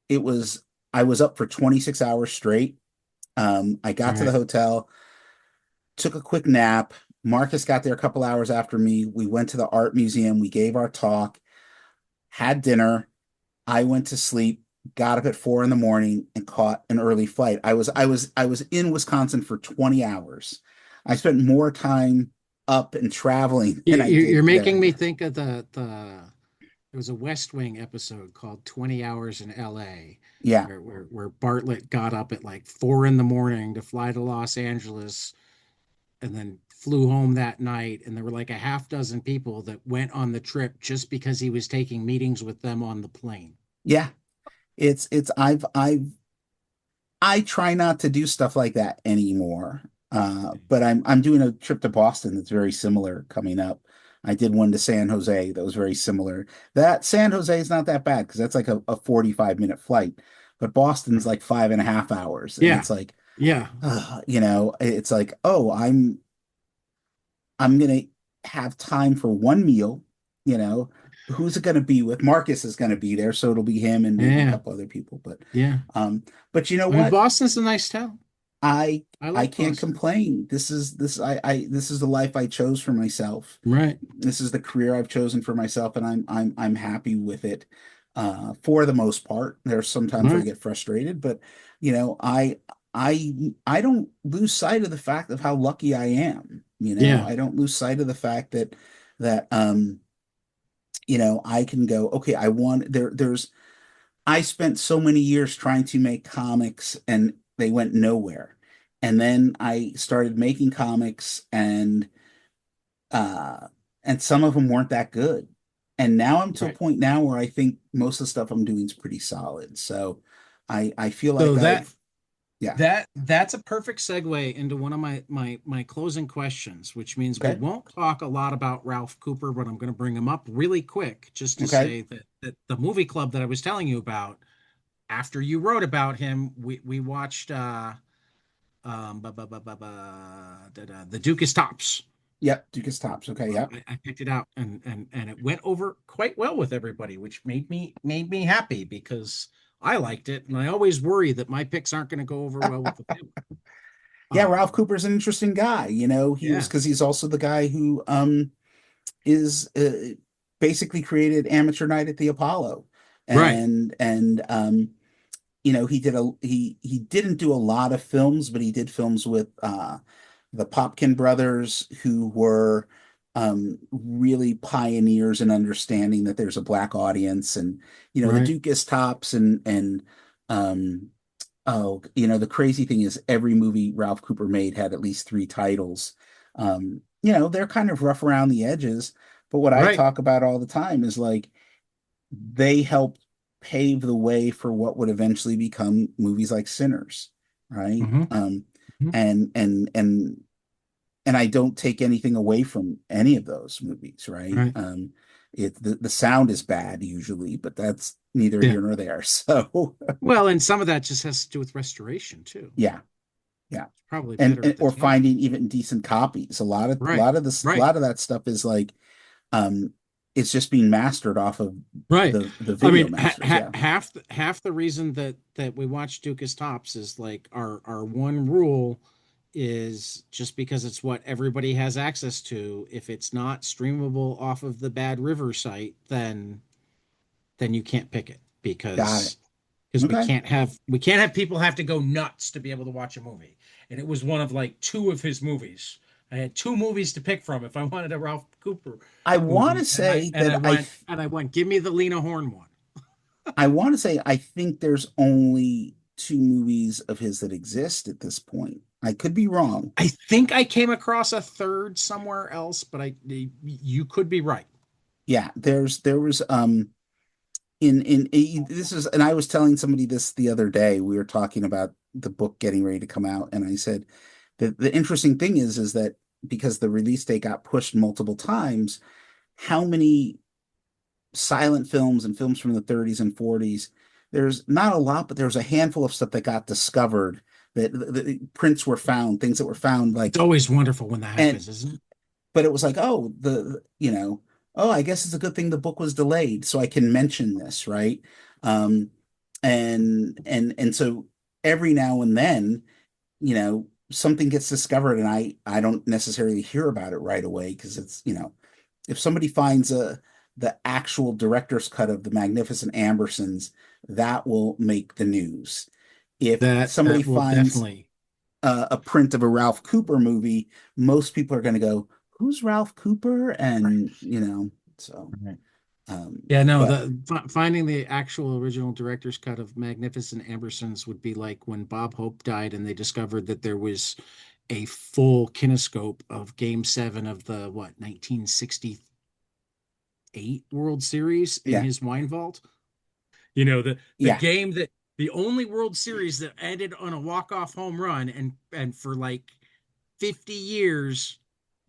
S2: it was I was up for 26 hours straight. I got to the
S1: Right.
S2: hotel, took a quick nap. Marcus got there a couple hours after me. We went to the art museum. We gave our talk, had dinner. I went to sleep, got up at 4 in the morning, and caught an early flight. I was in Wisconsin for 20 hours. I spent more time up and traveling
S1: You,
S2: than I did
S1: you're making
S2: there.
S1: me think of the there was a West Wing episode called 20 Hours in LA
S2: Yeah.
S1: where Bartlett got up at like 4 in the morning to fly to Los Angeles and then flew home that night. And there were like a half dozen people that went on the trip just because he was taking meetings with them on the plane.
S2: Yeah. It's I try not to do stuff like that anymore. But I'm doing a trip to Boston that's very similar coming up. I did one to San Jose that was very similar. That San Jose is not that bad because that's like a 45-minute flight, but Boston's like 5.5 hours, and
S1: Yeah.
S2: it's like,
S1: Yeah.
S2: it's like, oh, I'm gonna have time for one meal. You know, who's it gonna be with? Marcus is gonna be there, so it'll be him and maybe a
S1: Yeah.
S2: couple other people.
S1: Yeah.
S2: But you know
S1: I mean,
S2: what?
S1: Boston's a nice town.
S2: I
S1: I
S2: I
S1: like
S2: can't
S1: Boston.
S2: complain. This is the life I chose for myself.
S1: Right.
S2: This is the career I've chosen for myself, and I'm happy with it. For the most part, there's sometimes where I
S1: Right.
S2: get frustrated, but you know, I don't lose sight of the fact of how lucky I am.
S1: Yeah.
S2: I don't lose sight of the fact that I can go, okay, I spent so many years trying to make comics and they went nowhere. And then I started making comics uh and some of them weren't that good. And now I'm to a
S1: Right.
S2: point now where I think most of the stuff I'm doing is pretty solid. So I feel
S1: So
S2: like yeah.
S1: that's a perfect segue into one of my closing questions, which means we
S2: Okay.
S1: won't talk a lot about Ralph Cooper, but I'm going to bring him up really quick just to
S2: Okay.
S1: say that the movie club that I was telling you about, after you wrote about him, we watched the Duke is Tops.
S2: Yep. Dukas Tops. Okay. Yep.
S1: I picked it out and it went over quite well with everybody, which made me happy because I liked it, and I always worry that my picks aren't going to go over well with the family.
S2: Yeah, Ralph
S1: Um,
S2: Cooper's an interesting guy.
S1: yeah,
S2: Because he's also the guy who is basically created Amateur Night at the Apollo,
S1: right,
S2: and he didn't do a lot of films, but he did films with the Popkin brothers, who were really pioneers in understanding that there's a black audience, and the
S1: right.
S2: Duke is Tops, and um, oh, the crazy thing is every movie Ralph Cooper made had at least three titles. They're kind of rough around the edges, but what I
S1: Right.
S2: talk about all the time is like they helped pave the way for what would eventually become movies like Sinners, right?
S1: Hmm. Hmm.
S2: And and and and I don't take anything away from any of those movies, right?
S1: Right.
S2: The sound is bad usually, but that's neither
S1: Yeah.
S2: here nor there. So
S1: Well, and some of that just has to do with restoration too.
S2: yeah, yeah.
S1: It's probably
S2: and,
S1: better
S2: and
S1: at the
S2: or
S1: time.
S2: finding even decent copies.
S1: Right.
S2: A
S1: Right.
S2: lot of that stuff is like um it's just being mastered off of
S1: Right.
S2: the
S1: I
S2: video
S1: mean,
S2: masters. Yeah.
S1: half the reason that we watch Duke is Tops is like our one rule is just because it's what everybody has access to. If it's not streamable off of the Bad River site, then you can't pick it
S2: Got it.
S1: because
S2: Okay.
S1: we can't have people have to go nuts to be able to watch a movie. And it was one of like two of his movies. I had two movies to pick from if I wanted a Ralph Cooper
S2: I want to
S1: movie,
S2: say that
S1: and I went, give me the Lena Horne one.
S2: I think there's only two movies of his that exist at this point. I could be wrong.
S1: I think I came across a third somewhere else, but you could be right.
S2: Yeah, there was this is and I was telling somebody this the other day. We were talking about the book getting ready to come out, and I said that the interesting thing is that because the release date got pushed multiple times, how many silent films and films from the 30s and 40s, there's not a lot, but there's a handful of stuff that got discovered, that the prints were found, things that were found,
S1: It's
S2: like,
S1: always wonderful when that
S2: and
S1: happens, isn't it?
S2: but it was like, oh, oh, I guess it's a good thing the book was delayed so I can mention this, right? Um, and so every now and then, something gets discovered, and I don't necessarily hear about it right away because if somebody finds the actual director's cut of the Magnificent Ambersons, that will make the news. If
S1: That
S2: somebody
S1: will
S2: finds
S1: definitely.
S2: a print of a Ralph Cooper movie, most people are going to go, "Who's Ralph Cooper?"
S1: Right.
S2: And so
S1: Right. Yeah, no,
S2: but
S1: the finding the actual original director's cut of Magnificent Ambersons would be like when Bob Hope died and they discovered that there was a full kinescope of Game 7 of the what 1968 World Series in
S2: yeah,
S1: his wine vault. You know, the
S2: yeah,
S1: game that the only World Series that ended on a walk-off home run and for like 50 years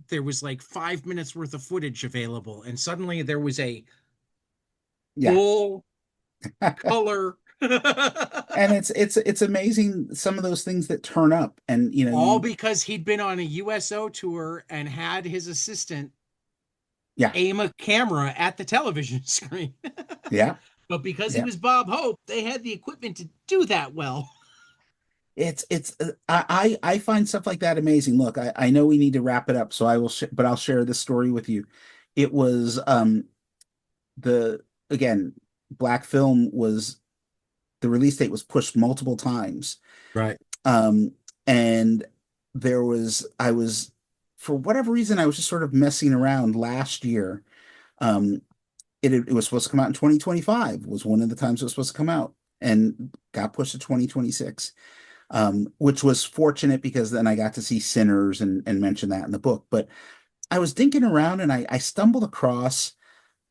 S1: there was like 5 minutes worth of footage available and suddenly there was a
S2: yeah.
S1: full color
S2: And it's amazing some of those things that turn up, and
S1: all
S2: you
S1: because he'd been on a USO tour and had his assistant
S2: yeah,
S1: aim a camera at the television screen.
S2: yeah,
S1: But because he
S2: yeah.
S1: was Bob Hope, they had the equipment to do that well.
S2: It's I find stuff like that amazing. Look, I know we need to wrap it up, so I will but I'll share this story with you. It was the again, black film was the release date was pushed multiple times.
S1: Right.
S2: Um, and I was, for whatever reason, I was just sort of messing around last year. Um, it was supposed to come out in 2025, was one of the times it was supposed to come out, and got pushed to 2026, which was fortunate because then I got to see Sinners and mention that in the book. But I was dinking around and I stumbled across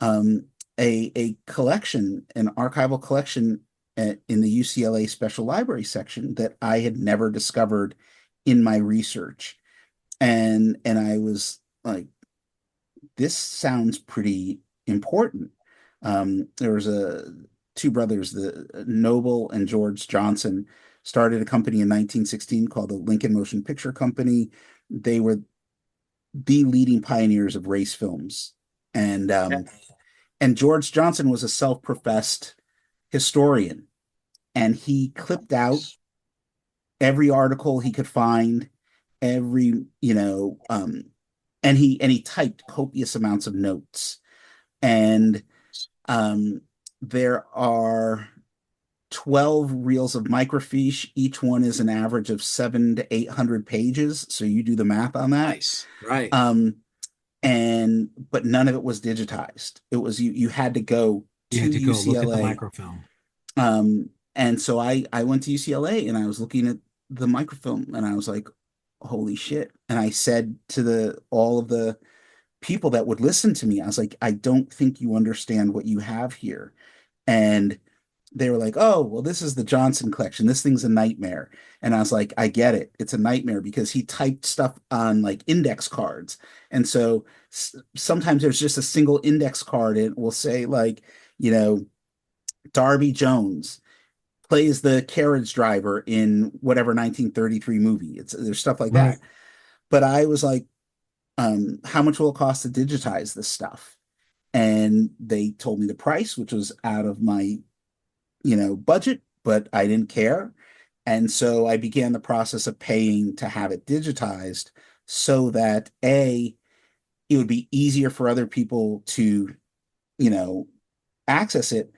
S2: um, a collection, an archival collection in the UCLA Special Library section that I had never discovered in my research. And I was like, this sounds pretty important. There was a two brothers, the Noble and George Johnson, started a company in 1916 called the Lincoln Motion Picture Company. They were the leading pioneers of race films, and
S1: Yeah.
S2: and George Johnson was a self-professed historian, and he clipped out
S1: Nice.
S2: every article he could find, every, and he typed copious amounts of notes. And um, there are 12 reels of microfiche. Each one is an average of 700 to 800 pages. So you do the math on that.
S1: Nice. Right.
S2: Um, and but none of it was digitized. It was you had to go
S1: You
S2: to
S1: had to go look at the
S2: UCLA.
S1: microfilm.
S2: And so I went to UCLA and I was looking at the microfilm and I was like, holy shit. And I said to the all of the people that would listen to me, I was like, I don't think you understand what you have here. And they were like, oh, well, this is the Johnson collection. This thing's a nightmare. And I was like, I get it. It's a nightmare because he typed stuff on like index cards. And so sometimes there's just a single index card and it will say like, you know, Darby Jones plays the carriage driver in whatever 1933 movie. There's stuff like
S1: Right.
S2: that. But I was like, how much will it cost to digitize this stuff? And they told me the price, which was out of my, budget, but I didn't care. And so I began the process of paying to have it digitized so that it would be easier for other people to, you know, access it,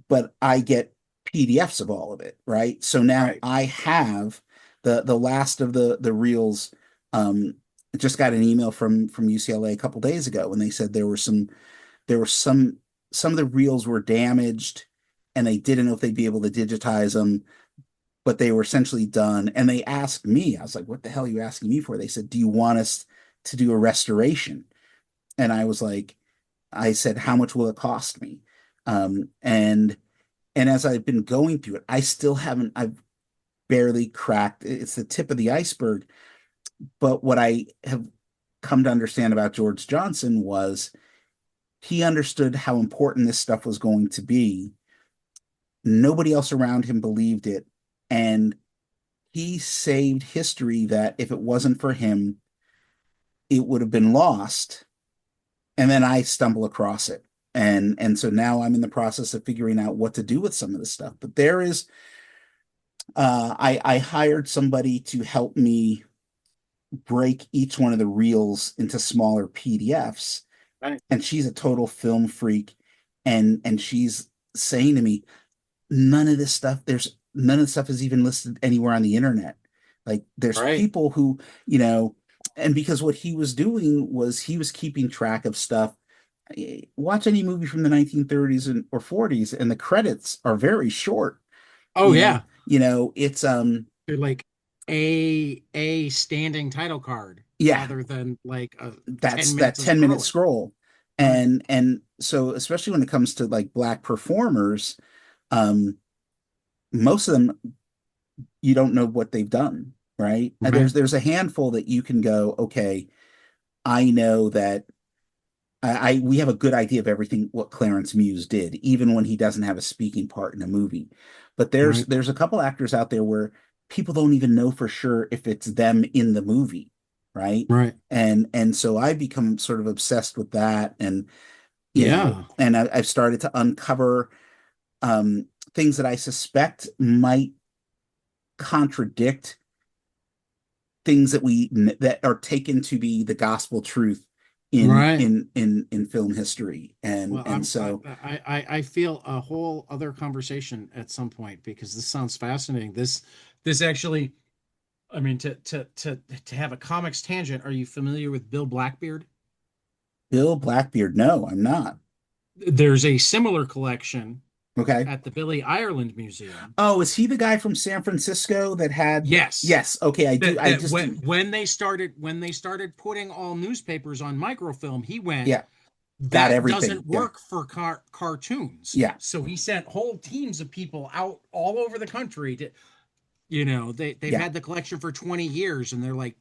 S2: but I get PDFs of all of it, right? So now
S1: Right.
S2: I have the last of the reels. Um, just got an email from UCLA a couple days ago, and they said there were some of the reels were damaged, and they didn't know if they'd be able to digitize them, but they were essentially done. And they asked me, I was like, "What the hell are you asking me for?" They said, "Do you want us to do a restoration?" And I was like, I said, "How much will it cost me?" Um, and and as I've been going through it, I've barely cracked, it's the tip of the iceberg. But what I have come to understand about George Johnson was he understood how important this stuff was going to be. Nobody else around him believed it. And he saved history that if it wasn't for him, it would have been lost. And then I stumble across it. And so now I'm in the process of figuring out what to do with some of this stuff. But there is I hired somebody to help me break each one of the reels into smaller PDFs,
S1: Right.
S2: and she's a total film freak, and she's saying to me, none of this stuff is even listed anywhere on the internet. Like there's
S1: Right.
S2: people who, you know, and because what he was doing was he was keeping track of stuff. Watch any movie from the 1930s or 40s, and the credits are very short.
S1: Oh yeah.
S2: It's
S1: They're like a standing title card
S2: yeah,
S1: rather than like a
S2: that's
S1: 10
S2: that
S1: minutes of
S2: 10-minute
S1: scrolling.
S2: scroll.
S1: Right.
S2: And so especially when it comes to like black performers, um, most of them you don't know what they've done, right?
S1: Right.
S2: There's a handful that you can go, okay, I know that we have a good idea of everything what Clarence Muse did, even when he doesn't have a speaking part in a movie. But
S1: Right.
S2: there's a couple actors out there where people don't even know for sure if it's them in the movie, right?
S1: Right.
S2: And so I've become sort of obsessed with that, and
S1: Yeah.
S2: I've started to uncover things that I suspect might contradict things that are taken to be the gospel truth
S1: Right.
S2: in film history,
S1: Well,
S2: and
S1: I,
S2: so
S1: I feel a whole other conversation at some point because this sounds fascinating. This actually, I mean, to have a comics tangent, are you familiar with Bill Blackbeard?
S2: Bill Blackbeard, no, I'm not.
S1: There's a similar collection
S2: Okay.
S1: at the Billy Ireland Museum.
S2: Oh, is he the guy from San Francisco that had?
S1: Yes.
S2: Yes. Okay, I do. I
S1: That
S2: just
S1: when they started putting all newspapers on microfilm, he went,
S2: yeah, got
S1: that
S2: everything.
S1: doesn't
S2: Yeah.
S1: work for cartoons.
S2: Yeah.
S1: So he sent whole teams of people out all over the country to, they've
S2: Yeah.
S1: had the collection for 20 years and they're like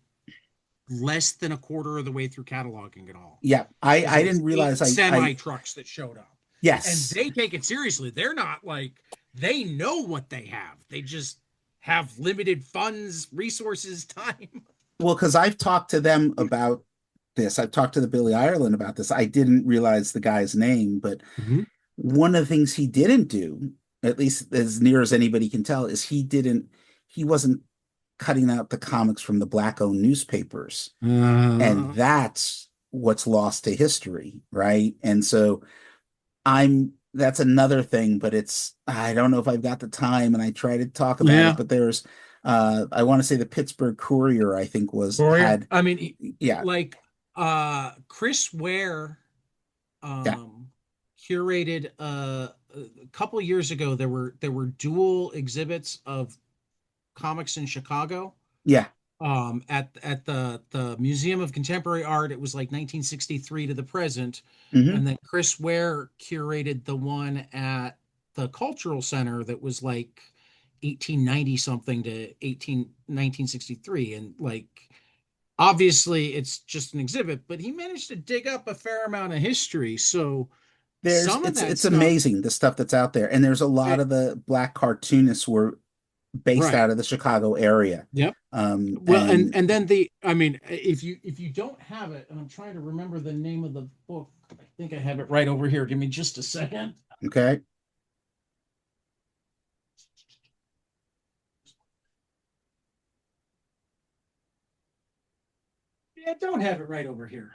S1: less than a quarter of the way through cataloging it all
S2: Yeah.
S1: because
S2: I
S1: it was
S2: didn't realize
S1: eight
S2: I
S1: semi trucks that showed up. And
S2: yes.
S1: they take it seriously. They're not like, they know what they have. They just have limited funds, resources, time.
S2: Well, because I've talked to them about this. I've talked to the Billy Ireland about this. I didn't realize the guy's name, but
S1: Mhm.
S2: one of the things he didn't do, at least as near as anybody can tell, is he wasn't cutting out the comics from the black-owned newspapers. And
S1: Uh,
S2: that's what's lost to history, right? And so that's another thing, but I don't know if I've got the time, and I try to talk about it,
S1: yeah.
S2: but there's I want to say the Pittsburgh Courier, I think was
S1: Warrior.
S2: had
S1: I mean,
S2: yeah,
S1: like Chris Ware
S2: yeah,
S1: um curated a couple years ago there were dual exhibits of comics in Chicago
S2: yeah.
S1: at the Museum of Contemporary Art. It was like 1963 to the present,
S2: Hmm.
S1: and then Chris Ware curated the one at the Cultural Center that was like 1890 something to 1963, and like obviously it's just an exhibit, but he managed to dig up a fair amount of history. So some of that
S2: It's
S1: stuff,
S2: amazing the stuff that's out there. And there's a lot
S1: it,
S2: of the black cartoonists were based
S1: right.
S2: out of the Chicago area.
S1: Yep.
S2: Um,
S1: Well,
S2: and
S1: and then I mean, if you don't have it, and I'm trying to remember the name of the book, I think I have it right over here. Give me just a second.
S2: okay.
S1: Yeah, I don't have it right over here.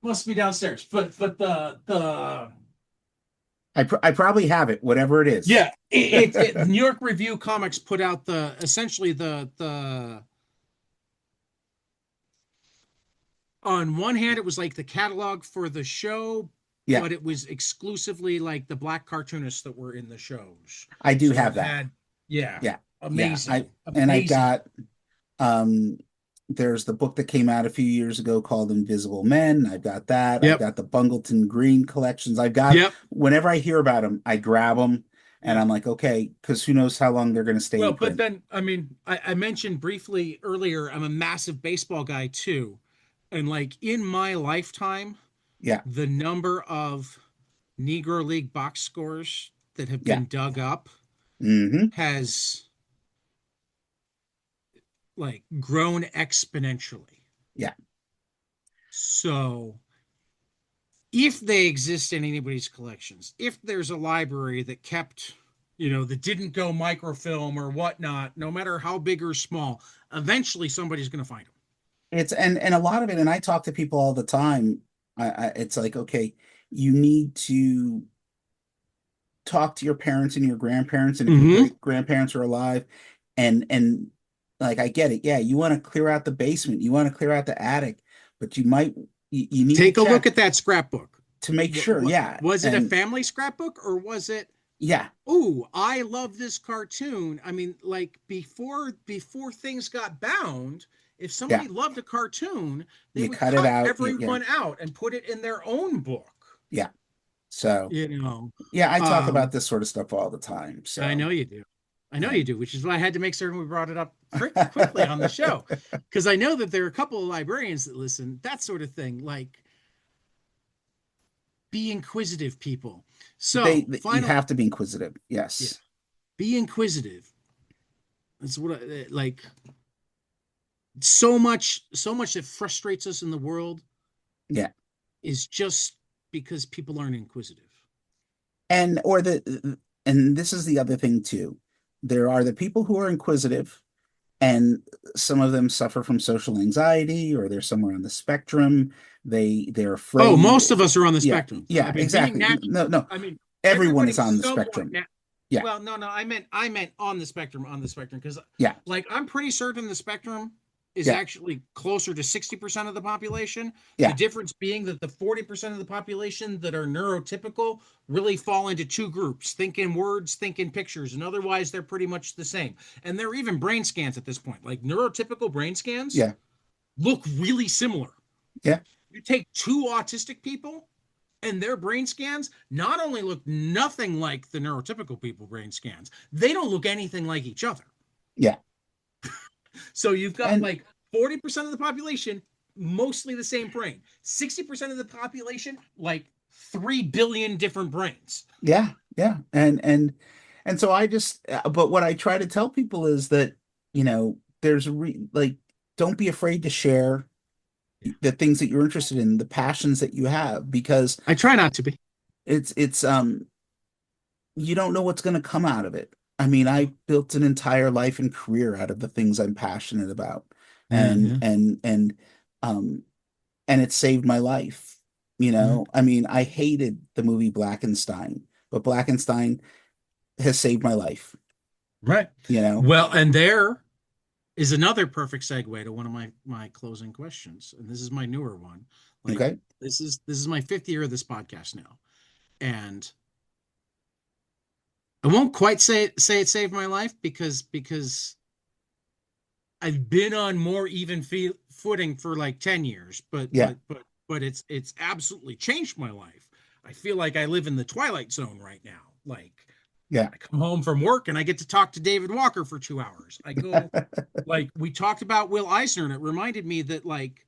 S1: Must be downstairs. But the
S2: I probably have it, whatever it is.
S1: yeah, New York Review Comics put out the essentially the on one hand, it was like the catalog for the show,
S2: Yeah,
S1: but it was exclusively like the black cartoonists that were in the shows.
S2: I do
S1: So
S2: have
S1: it
S2: that.
S1: had, yeah,
S2: Yeah. Yeah.
S1: amazing,
S2: I've
S1: amazing.
S2: got um there's the book that came out a few years ago called Invisible Men. I've got that. I've
S1: Yep,
S2: got the Bungleton Green collections.
S1: yep,
S2: Whenever I hear about them, I grab them and
S1: yeah.
S2: I'm like, okay, because who knows how long they're going to stay in
S1: Well, but
S2: print.
S1: then, I mean, I mentioned briefly earlier, I'm a massive baseball guy too. And like in my lifetime,
S2: Yeah.
S1: the number of Negro League box scores that have
S2: Yeah.
S1: been dug up
S2: Hmm.
S1: has like grown exponentially.
S2: Yeah.
S1: So if they exist in anybody's collections, if there's a library that kept, that didn't go microfilm or whatnot, no matter how big or small, eventually somebody's going to find them.
S2: And a lot of it, and I talk to people all the time. It's like, okay, you need to talk to your parents and your grandparents, and if your
S1: Mm-hmm.
S2: great grandparents are alive, and like I get it. Yeah, you want to clear out the basement, you want to clear out the attic, but you need to
S1: Take a look
S2: check
S1: at that scrapbook.
S2: to make sure. Yeah.
S1: Was it a
S2: And
S1: family scrapbook or was it,
S2: yeah,
S1: ooh, I love this cartoon? I mean, like before things got bound, if
S2: yeah,
S1: somebody loved a cartoon, they
S2: you
S1: would
S2: cut it
S1: cut
S2: out. Yeah,
S1: everyone out and put it in their own book.
S2: yeah. So
S1: You know,
S2: yeah, I talk about
S1: um,
S2: this sort of stuff all the time.
S1: I
S2: So
S1: know you do. I know you
S2: um,
S1: do, which is why I had to make certain we brought it up quickly on the show, because I know that there are a couple of librarians that listen, that sort of thing. Like, be inquisitive, people. So,
S2: you
S1: final,
S2: have to be inquisitive.
S1: yeah,
S2: Yes.
S1: be inquisitive. That's what I like. So much that frustrates us in the world
S2: Yeah.
S1: is just because people aren't inquisitive.
S2: And or the and this is the other thing too. There are the people who are inquisitive, and some of them suffer from social anxiety, or they're somewhere on the spectrum. They're
S1: Oh,
S2: afraid.
S1: most of us are on the
S2: Yeah,
S1: spectrum. I
S2: yeah,
S1: mean, being
S2: exactly.
S1: natural.
S2: No, no,
S1: I mean,
S2: everyone is
S1: everybody's
S2: on the
S1: somewhat
S2: spectrum. Yeah,
S1: well, no, no, I meant on the spectrum, because
S2: yeah,
S1: like I'm pretty certain the spectrum is
S2: yeah,
S1: actually closer to 60% of the population. The
S2: yeah,
S1: difference being that the 40% of the population that are neurotypical really fall into two groups, think in words, think in pictures, and otherwise they're pretty much the same. And they're even brain scans at this point. Like neurotypical brain scans
S2: yeah,
S1: look really similar.
S2: yeah,
S1: You take two autistic people and their brain scans not only look nothing like the neurotypical people brain scans, they don't look anything like each other.
S2: yeah.
S1: So you've got
S2: And
S1: like 40% of the population, mostly the same brain, 60% of the population, like 3 billion different brains.
S2: yeah, yeah. And so I just but what I try to tell people is that, like, don't be afraid to share the things that you're interested in, the passions that you have, because
S1: I try not to be.
S2: it's you don't know what's going to come out of it. I mean, I built an entire life and career out of the things I'm passionate about.
S1: Yeah,
S2: And
S1: yeah.
S2: um and it saved my life.
S1: Mhm.
S2: I mean, I hated the movie Blackenstein, but Blackenstein has saved my life,
S1: Right.
S2: you know?
S1: Well, and there is another perfect segue to one of my closing questions, and this is my newer one. Like
S2: Okay.
S1: this is my fifth year of this podcast now, and I won't quite say it saved my life because I've been on more even footing for like 10 years,
S2: Yeah.
S1: but it's absolutely changed my life. I feel like I live in the twilight zone right now. Like
S2: Yeah.
S1: I come home from work and I get to talk to David Walker for 2 hours. I go, like we talked about Will Eisner, and it reminded me that like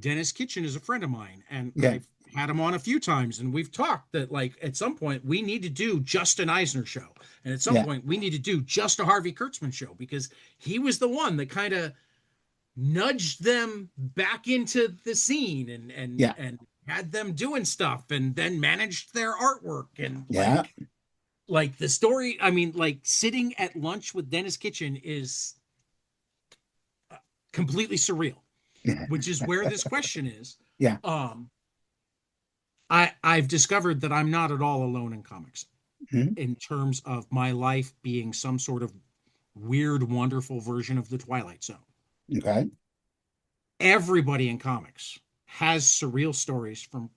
S1: Dennis Kitchen is a friend of mine, and
S2: Yeah.
S1: I've had him on a few times, and we've talked that like at some point we need to do just an Eisner show, and at some
S2: Yeah.
S1: point we need to do just a Harvey Kurtzman show, because he was the one that kind of nudged them back into the scene
S2: Yeah.
S1: and had them doing stuff and then managed their artwork and
S2: Yeah.
S1: like the story. I mean, like sitting at lunch with Dennis Kitchen is completely surreal,
S2: Yeah.
S1: which is where this question is.
S2: Yeah.
S1: um I've discovered that I'm not at all alone in comics
S2: Mhm.
S1: in terms of my life being some sort of weird, wonderful version of the Twilight Zone.
S2: Okay.
S1: Everybody in comics has surreal stories from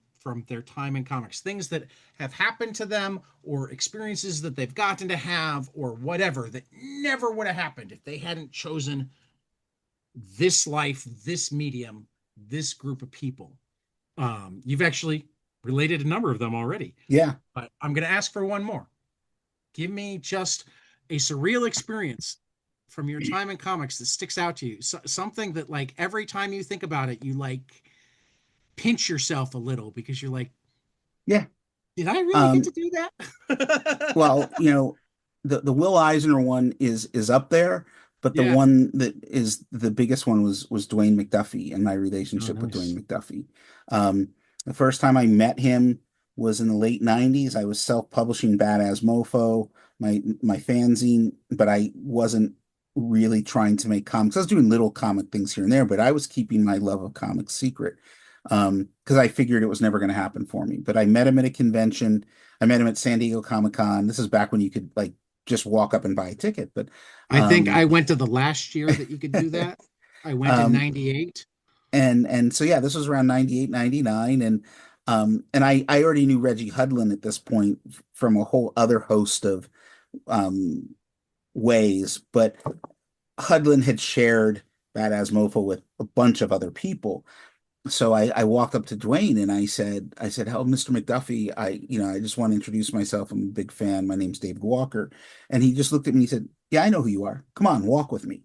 S1: their time in comics, things that have happened to them or experiences that they've gotten to have or whatever that never would have happened if they hadn't chosen this life, this medium, this group of people. You've actually related a number of them already,
S2: Yeah.
S1: but I'm going to ask for one more. Give me just a surreal experience from your time in comics that sticks out to you. Something that, like, every time you think about it, you like pinch yourself a little because you're like,
S2: Yeah.
S1: did I really get
S2: Um,
S1: to do
S2: well,
S1: that?
S2: the Will Eisner one is up there, but the
S1: Yeah.
S2: one that is the biggest one was Dwayne McDuffie and my
S1: Oh,
S2: relationship with Dwayne
S1: nice.
S2: McDuffie. Um, the first time I met him was in the late 90s. I was self-publishing Badass Mofo, my fanzine, but I wasn't really trying to make comics. I was doing little comic things here and there, but I was keeping my love of comics secret. Because I figured it was never going to happen for me. But I met him at a convention. I met him at San Diego Comic Con. This is back when you could like just walk up and buy a ticket. But
S1: I think
S2: um,
S1: I went to the last year that you could do that. I went in
S2: um,
S1: 98.
S2: and so yeah, this was around 98, 99, and I already knew Reggie Hudlin at this point from a whole other host of um ways, but Hudlin had shared Badass Mofo with a bunch of other people. So I walked up to Dwayne and I said, "Oh, Mr. McDuffie, I just want to introduce myself. I'm a big fan. My name's David Walker." And he just looked at me and said, "Yeah, I know who you are. Come on, walk with me."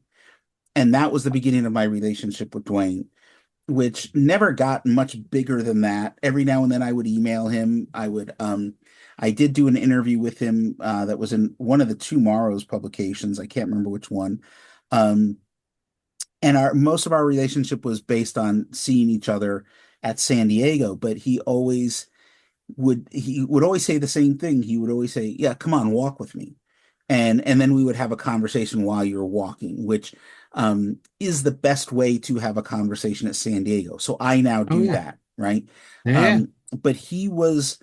S2: And that was the beginning of my relationship with Dwayne, which never got much bigger than that. Every now and then I would email him. I did do an interview with him that was in one of the Tomorrow's publications. I can't remember which one. Um, and our most of our relationship was based on seeing each other at San Diego, but he would always say the same thing. He would always say, "Yeah, come on, walk with me." And then we would have a conversation while you're walking, which is the best way to have a conversation at San Diego. So I now
S1: Oh
S2: do
S1: yeah.
S2: that, right?
S1: Yeah.
S2: But he was,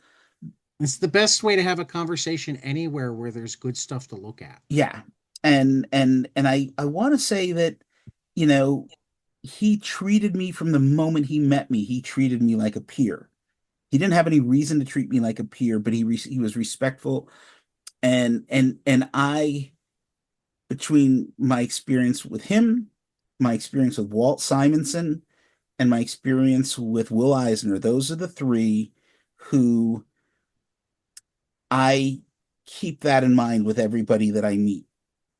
S1: It's the best way to have a conversation anywhere where there's good stuff to look at.
S2: yeah. And I want to say that, you know, he treated me from the moment he met me, he treated me like a peer. He didn't have any reason to treat me like a peer, but he was respectful. And I, between my experience with him, my experience with Walt Simonson, and my experience with Will Eisner, those are the three who I keep that in mind with everybody that I meet.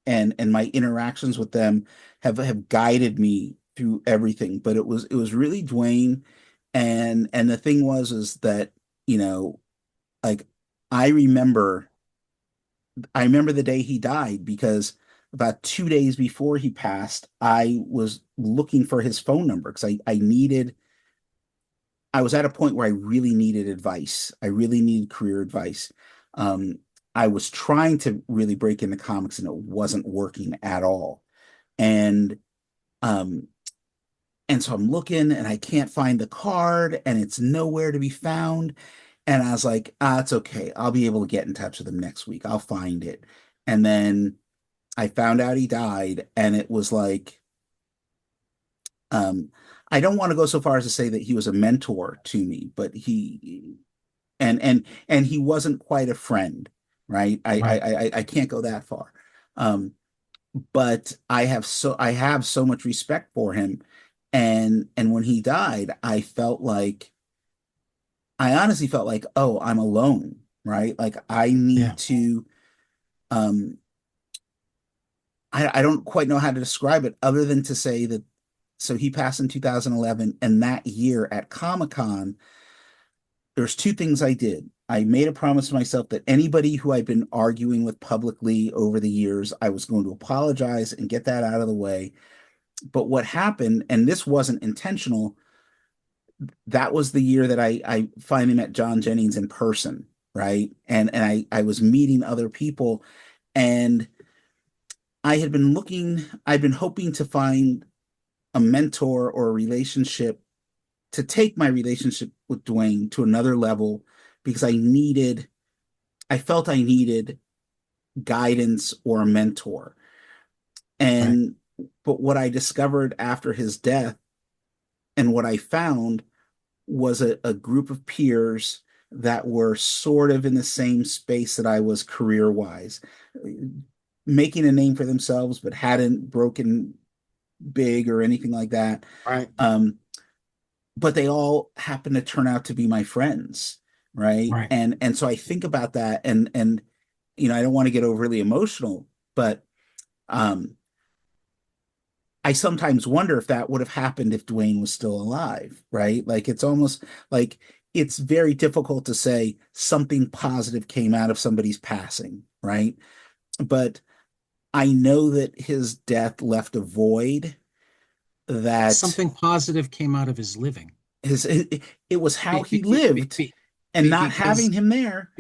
S2: And my interactions with them have guided me through everything. But it was really Dwayne. And the thing was is that, you know, like I remember I remember the day he died because about 2 days before he passed, I was looking for his phone number because I was at a point where I really needed advice. I really needed career advice. Um, I was trying to really break into comics and it wasn't working at all. And um, and so I'm looking and I can't find the card and it's nowhere to be found. And I was like, it's okay. I'll be able to get in touch with him next week. I'll find it. And then I found out he died, and it was like, um, I don't want to go so far as to say that he was a mentor to me, but and he wasn't quite a friend, right?
S1: Right.
S2: I can't go that far. Um, but I have so much respect for him, and when he died, I honestly felt like, oh, I'm alone, right? Like I
S1: Yeah.
S2: need to. Um, I don't quite know how to describe it other than to say that so he passed in 2011, and that year at Comic-Con, there's two things I did. I made a promise to myself that anybody who I'd been arguing with publicly over the years, I was going to apologize and get that out of the way. But what happened, and this wasn't intentional, that was the year that I finally met John Jennings in person, right? And I was meeting other people, and I'd been hoping to find a mentor or a relationship to take my relationship with Dwayne to another level because I felt I needed guidance or a mentor.
S1: Right.
S2: And but what I discovered after his death and what I found was a group of peers that were sort of in the same space that I was career wise, making a name for themselves, but hadn't broken big or anything like that.
S1: Right.
S2: Um, but they all happen to turn out to be my friends, right?
S1: Right.
S2: And so I think about that, and I don't want to get overly emotional, but um I sometimes wonder if that would have happened if Dwayne was still alive, right? Like it's almost like it's very difficult to say something positive came out of somebody's passing, right? But I know that his death left a void that
S1: Something positive came out of his living.
S2: it was how
S1: Be,
S2: he
S1: be, be,
S2: lived,
S1: be,
S2: and not
S1: because
S2: having him there.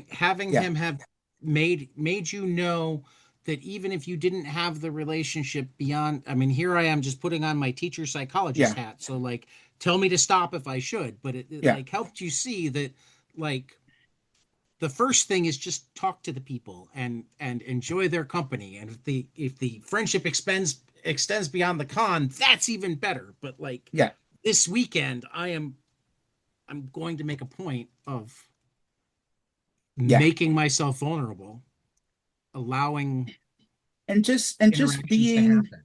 S1: having
S2: Yeah,
S1: him have made you know that even if you didn't have the relationship beyond, I mean, here I am just putting on my teacher psychologist
S2: yeah,
S1: hat, so like tell me to stop if I should, but it
S2: yeah,
S1: like helped you see that like the first thing is just talk to the people and enjoy their company. And if the friendship extends beyond the con, that's even better. But like
S2: Yeah.
S1: this weekend, I'm going to make a point of
S2: Yeah.
S1: making myself vulnerable, allowing
S2: And just
S1: interactions to
S2: being,
S1: happen.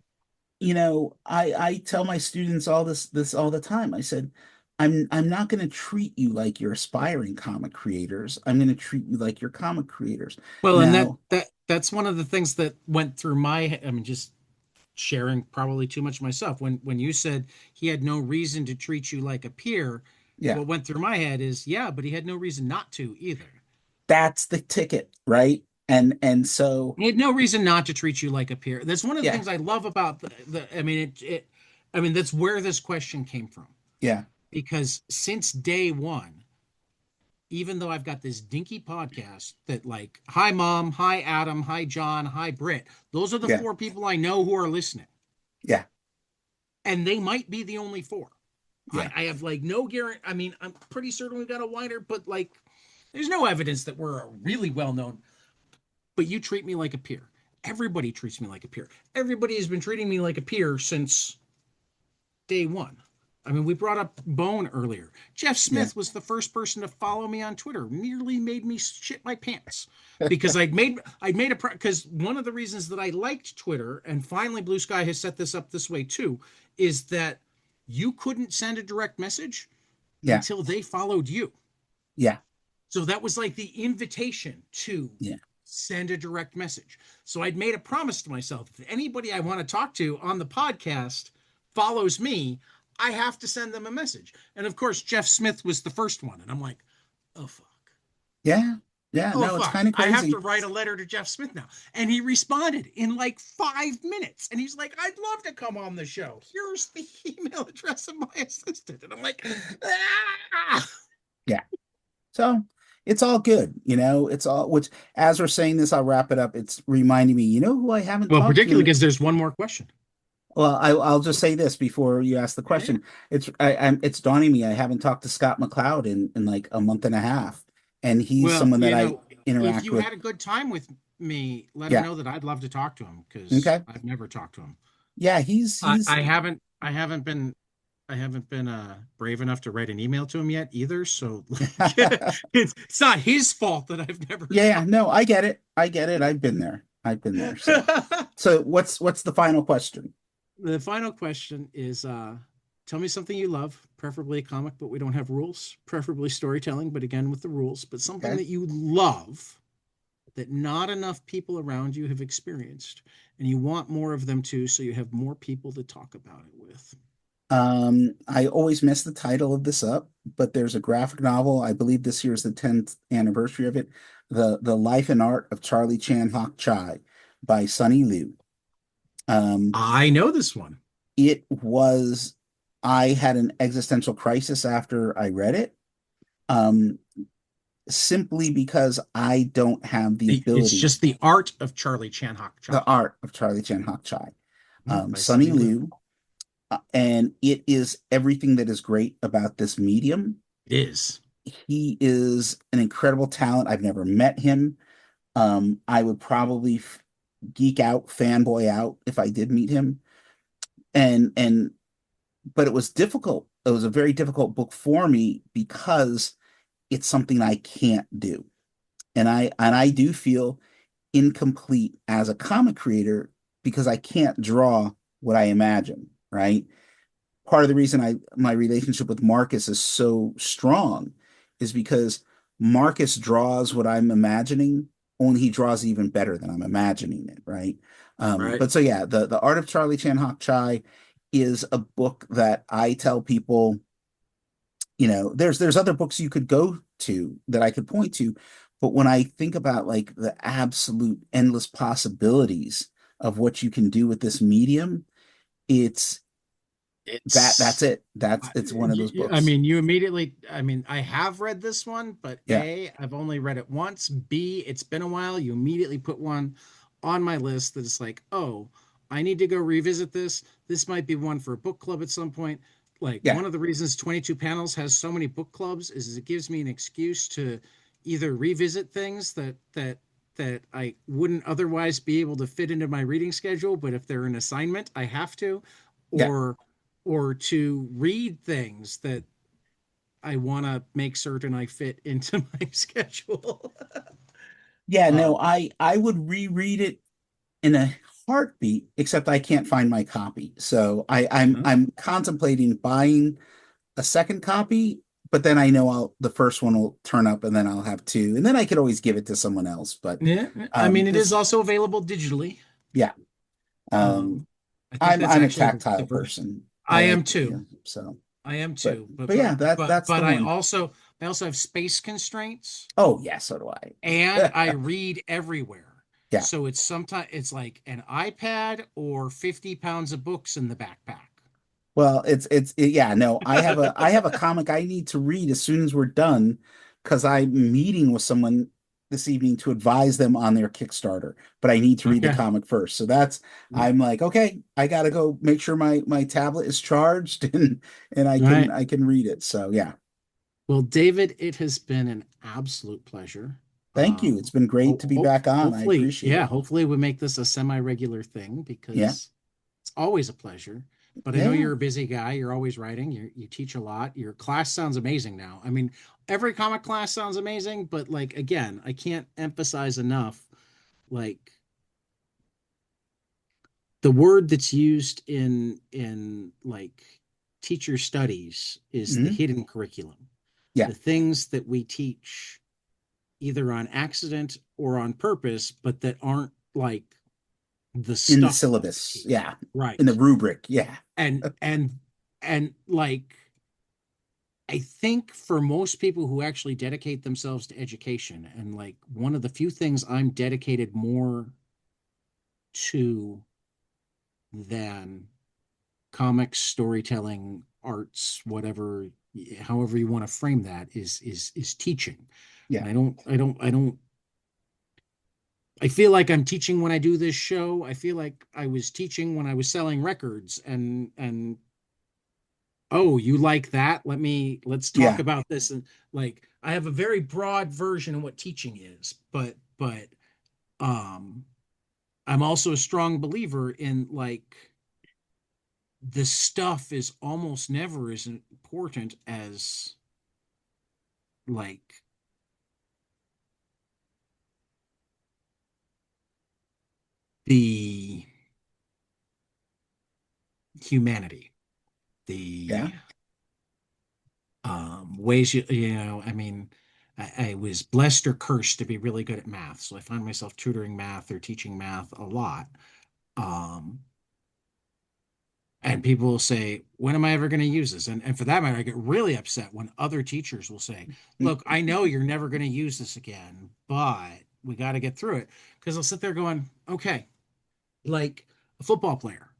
S2: I tell my students all this all the time. I said, I'm not going to treat you like you're aspiring comic creators. I'm going to treat you like you're comic creators.
S1: Well, and that
S2: Now,
S1: that that's one of the things that went through my, I mean, just sharing probably too much myself. When you said he had no reason to treat you like a peer,
S2: yeah,
S1: what went through my head is, yeah, but he had no reason not to either.
S2: that's the ticket, right? And so,
S1: He had no reason not to treat you like a peer. That's one of the
S2: yeah,
S1: things I love about the I mean I mean that's where this question came from.
S2: yeah,
S1: Because since day one, even though I've got this dinky podcast that like, hi mom, hi Adam, hi John, hi Britt, those are the
S2: yeah,
S1: four people I know who are listening.
S2: yeah,
S1: And they might be the only four. I,
S2: yeah,
S1: I have like no guarantee. I mean, I'm pretty certain we've got a wider, but like, there's no evidence that we're a really well known. But you treat me like a peer. Everybody treats me like a peer. Everybody has been treating me like a peer since day one. I mean, we brought up Bone earlier. Jeff
S2: yeah,
S1: Smith was the first person to follow me on Twitter. Nearly made me shit my pants because I'd made a because one of the reasons that I liked Twitter, and finally Blue Sky has set this up this way too, is that you couldn't send a direct message
S2: yeah,
S1: until they followed you.
S2: yeah,
S1: So that was like the invitation to
S2: yeah,
S1: send a direct message. So I'd made a promise to myself, if anybody I want to talk to on the podcast follows me, I have to send them a message. And of course, Jeff Smith was the first one. And I'm like, oh, fuck.
S2: yeah, yeah.
S1: Oh,
S2: No, it's
S1: fuck.
S2: kind of
S1: I have to
S2: crazy.
S1: write a letter to Jeff Smith now. And he responded in like 5 minutes. And he's like, I'd love to come on the show. Here's the email address of my assistant. And I'm like, ah.
S2: Yeah. So it's all good, It's all, which, as we're saying this, I'll wrap it up. It's reminding me, who I haven't
S1: Well,
S2: talked to
S1: particularly
S2: in.
S1: because there's one more question.
S2: Well, I'll just say this before you ask the
S1: Yeah.
S2: question. It's dawning me I haven't talked to Scott McCloud in like a month and a half, and he's
S1: Well,
S2: someone that I
S1: if
S2: interact
S1: you
S2: with.
S1: had a good time with me, let him
S2: Yeah.
S1: know that I'd love to talk to him because
S2: Okay.
S1: I've never talked to him.
S2: Yeah, he's
S1: I haven't been brave enough to write an email to him yet either. So like, it's not his fault that I've never
S2: yeah, yeah,
S1: talked.
S2: no, I get it. I get it. I've been there. I've been there. So what's the final question?
S1: The final question is tell me something you love, preferably a comic, but we don't have rules, preferably storytelling, but again with the rules, but something
S2: Okay.
S1: that you love that not enough people around you have experienced, and you want more of them too, so you have more people to talk about it with.
S2: I always mess the title of this up, but there's a graphic novel. I believe this year is the 10th anniversary of it. The Life and Art of Charlie Chan Hock Chai by Sunny Liu. Um,
S1: I know this one.
S2: it was, I had an existential crisis after I read it, um, simply because I don't have the
S1: It's
S2: ability,
S1: just the art of Charlie Chan Hock
S2: the
S1: Chai
S2: art of Charlie Chan Hock Chai.
S1: by
S2: Sunny
S1: Sunny Liu.
S2: Liu, and it is everything that is great about this medium.
S1: It is.
S2: He is an incredible talent. I've never met him. I would probably geek out, fanboy out if I did meet him. And but it was difficult. It was a very difficult book for me because it's something I can't do. And I do feel incomplete as a comic creator because I can't draw what I imagine, right? Part of the reason my relationship with Marcus is so strong is because Marcus draws what I'm imagining, only he draws even better than I'm imagining it, right?
S1: Right.
S2: But so yeah, the Art of Charlie Chan Hock Chai is a book that I tell people, there's other books you could go to that I could point to, but when I think about like the absolute endless possibilities of what you can do with this medium, it's that's
S1: It's
S2: it. It's one of those
S1: I
S2: books.
S1: mean, you immediately, I mean, I have read this one, but
S2: Yeah.
S1: I've only read it once. B, it's been a while. You immediately put one on my list that is like, oh, I need to go revisit this. This might be one for a book club at some point. Like
S2: Yeah.
S1: one of the reasons 22 Panels has so many book clubs is it gives me an excuse to either revisit things that I wouldn't otherwise be able to fit into my reading schedule, but if they're an assignment, I have to,
S2: Yeah.
S1: or or to read things that I want to make certain I fit into my schedule.
S2: Yeah,
S1: Uh,
S2: no, I would reread it in a heartbeat, except I can't find my copy. So I'm contemplating buying a second copy, but then I know the first one will turn up and then I'll have two. And then I could always give it to someone else. But
S1: yeah, I mean, it is
S2: this
S1: also available digitally.
S2: yeah. Um
S1: Um, I think that's
S2: I'm a
S1: actually the
S2: tactile
S1: version.
S2: person. I
S1: I am
S2: like,
S1: too.
S2: so
S1: I am
S2: but
S1: too.
S2: but yeah, that's the
S1: But
S2: one.
S1: I also have space constraints,
S2: Oh yeah, so do
S1: and I
S2: I.
S1: read everywhere.
S2: Yeah.
S1: So it's sometimes it's like an iPad or 50 pounds of books in the backpack.
S2: Well, yeah, no, I have a comic I need to read as soon as we're done because I'm meeting with someone this evening to advise them on their Kickstarter, but I need to read the
S1: Okay.
S2: comic first. So that's
S1: All
S2: I'm like, okay, I gotta go make sure my tablet is charged and
S1: right.
S2: I can read it. So yeah.
S1: Well, David, it has been an absolute pleasure.
S2: Thank you. It's been great to be back on. I
S1: Hopefully,
S2: appreciate
S1: yeah,
S2: it.
S1: hopefully we make this a semi-regular thing
S2: Yeah.
S1: because it's always a pleasure. But I
S2: Yeah,
S1: know
S2: yeah.
S1: you're a busy guy. You're always writing. You teach a lot. Your class sounds amazing now. I mean, every comic class sounds amazing, but like again, I can't emphasize enough like the word that's used in like teacher studies is the
S2: Hmm.
S1: hidden curriculum.
S2: Yeah.
S1: The things that we teach either on accident or on purpose, but that aren't like the
S2: In the
S1: stuff that we
S2: syllabus.
S1: teach.
S2: Yeah. In the
S1: Right.
S2: rubric. Yeah.
S1: And like I think for most people who actually dedicate themselves to education, and like one of the few things I'm dedicated more to than comics, storytelling, arts, whatever, however you want to frame that, is teaching.
S2: Yeah.
S1: And I don't I feel like I'm teaching when I do this show. I feel like I was teaching when I was selling records and oh, you like that? Let's talk
S2: Yeah.
S1: about this. And like I have a very broad version of what teaching is, but um I'm also a strong believer in like the stuff is almost never as important as like the humanity,
S2: Yeah.
S1: the ways you know, I mean, I was blessed or cursed to be really good at math, so I find myself tutoring math or teaching math a lot. Um, and people will say, "When am I ever going to use this?" And for that matter, I get really upset when other teachers will say, "Look, I know you're never going to use this again, but we got to get through it." Because I'll sit there going, "Okay, like a football player,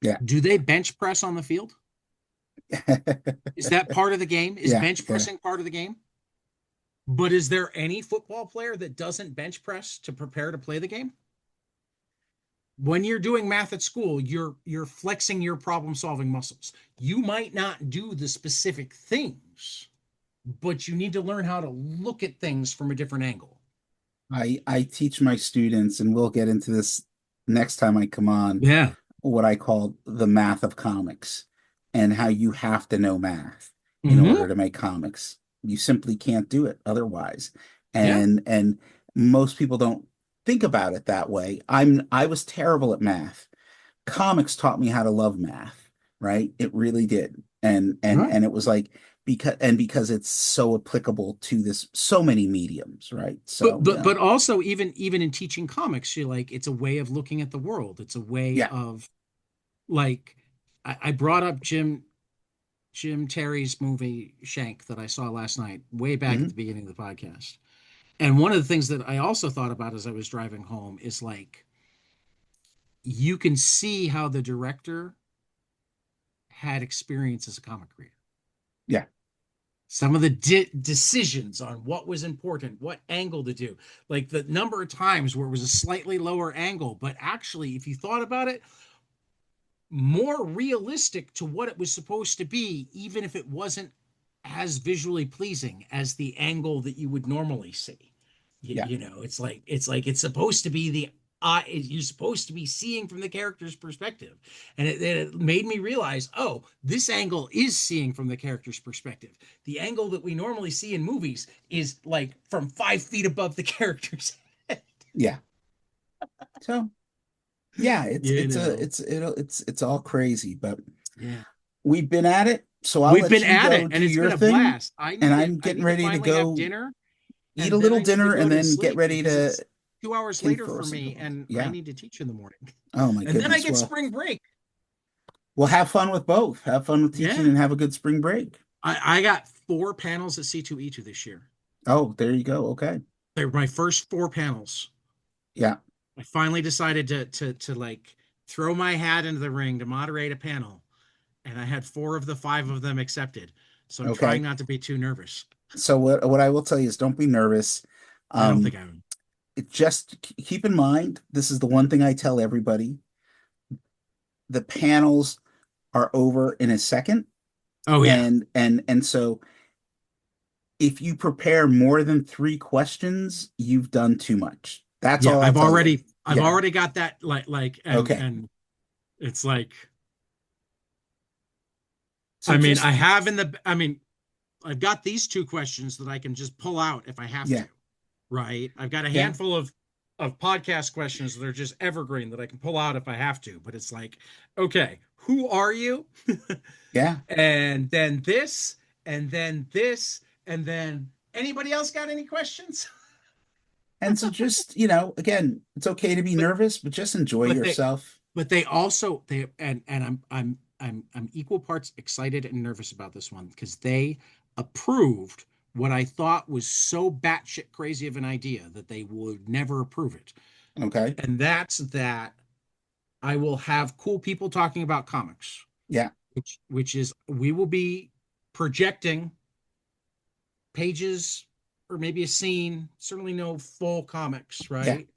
S2: Yeah.
S1: do they bench press on the field? Is that part of the game? Is
S2: Yeah.
S1: bench
S2: Yeah.
S1: pressing part of the game?" But is there any football player that doesn't bench press to prepare to play the game? When you're doing math at school, you're flexing your problem solving muscles. You might not do the specific things, but you need to learn how to look at things from a different angle.
S2: I teach my students, and we'll get into this next time I come on,
S1: Yeah.
S2: what I call the math of comics and how you have to know math in order
S1: Hmm.
S2: to make comics. You simply can't do it otherwise.
S1: Yeah.
S2: And most people don't think about it that way. I was terrible at math. Comics taught me how to love math, right? It really did.
S1: Right.
S2: And it was like because it's so applicable to this so many mediums, right? So yeah.
S1: But also even in teaching comics, you're like it's a way of looking at the world. It's a way
S2: Yeah.
S1: of like I brought up Jim Terry's movie Shank that I saw last night, way back at the
S2: Hmm.
S1: beginning of the podcast. And one of the things that I also thought about as I was driving home is like you can see how the director had experience as a comic creator.
S2: Yeah.
S1: Some of the decisions on what was important, what angle to do, like the number of times where it was a slightly lower angle, but actually, if you thought about it, more realistic to what it was supposed to be, even if it wasn't as visually pleasing as the angle that you would normally see.
S2: Yeah.
S1: It's supposed to be the you're supposed to be seeing from the character's perspective, and it made me realize, oh, this angle is seeing from the character's perspective. The angle that we normally see in movies is like from 5 feet above the character's head.
S2: Yeah. So yeah,
S1: You know,
S2: it's all crazy, but
S1: yeah.
S2: we've been at it. So I'll
S1: We've
S2: let
S1: been
S2: you
S1: at
S2: go
S1: it,
S2: do
S1: and it's been
S2: your
S1: a
S2: thing,
S1: blast.
S2: and I'm
S1: I
S2: getting
S1: need to
S2: ready to
S1: finally have
S2: go
S1: dinner,
S2: eat a
S1: and then
S2: little
S1: I need to
S2: dinner
S1: go
S2: and
S1: to
S2: then get
S1: sleep
S2: ready
S1: because
S2: to
S1: it's 2 hours later for
S2: converse with
S1: me,
S2: them.
S1: and I
S2: Yeah.
S1: need to teach in the morning.
S2: Oh my
S1: And then I
S2: goodness.
S1: get
S2: Well,
S1: spring break.
S2: we'll have fun with both. Have fun with teaching
S1: Yeah.
S2: and have a good spring break.
S1: I got 4 panels at C2E2 this year.
S2: Oh, there you go. Okay.
S1: They're my first 4 panels.
S2: Yeah.
S1: I finally decided to like throw my hat into the ring to moderate a panel, and I had 4 of the 5 of them accepted. So I'm trying
S2: Okay.
S1: not to be too nervous.
S2: So what I will tell you is don't be nervous.
S1: I don't think
S2: Um,
S1: I am.
S2: just keep in mind, this is the one thing I tell everybody. The panels are over in a second.
S1: Oh yeah.
S2: And so if you prepare more than 3 questions, you've done too much. That's
S1: Yeah,
S2: all I'll tell you.
S1: I've
S2: Yeah.
S1: already got that
S2: Okay.
S1: and it's like
S2: So just
S1: I've got these 2 questions that I can just pull out if I have
S2: yeah.
S1: to, right? I've got a
S2: Yeah.
S1: handful of podcast questions that are just evergreen that I can pull out if I have to, but it's like, okay, who are you?
S2: Yeah.
S1: And then this, and then this, and then anybody else got any questions?
S2: And so just, again, it's okay to be
S1: But
S2: nervous, but just enjoy
S1: but they
S2: yourself.
S1: but they also they and I'm equal parts excited and nervous about this one because they approved what I thought was so batshit crazy of an idea that they would never approve it.
S2: Okay.
S1: And that's that I will have cool people talking about comics,
S2: Yeah.
S1: which is we will be projecting pages or maybe a scene, certainly no full comics,
S2: Yeah.
S1: right?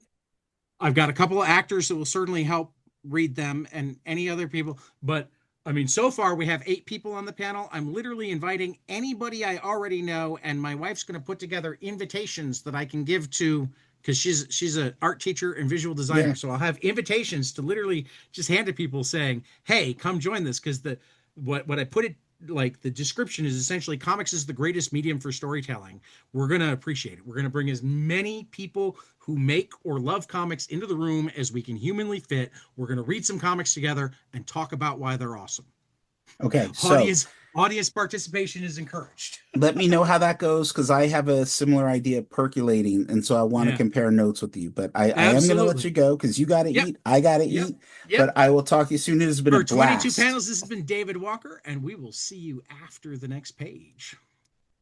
S1: I've got a couple of actors that will certainly help read them and any other people. But I mean, so far we have 8 people on the panel. I'm literally inviting anybody I already know, and my wife's going to put together invitations that I can give to because she's an art teacher and visual
S2: Yeah.
S1: designer. So I'll have invitations to literally just hand to people saying, "Hey, come join this." Because what I put it like the description is essentially comics is the greatest medium for storytelling. We're going to appreciate it. We're going to bring as many people who make or love comics into the room as we can humanly fit. We're going to read some comics together and talk about why they're awesome.
S2: Okay. So
S1: Audience participation is encouraged.
S2: let me know how that goes because I have a similar idea percolating. And so I want to
S1: Yeah,
S2: compare notes with you. But I am going to let
S1: absolutely.
S2: you go because you got to
S1: Yep,
S2: eat. I got to
S1: yep,
S2: eat.
S1: yep.
S2: But I will talk to you soon. It has been a
S1: For 22
S2: blast.
S1: panels, this has been David Walker, and we will see you after the next page.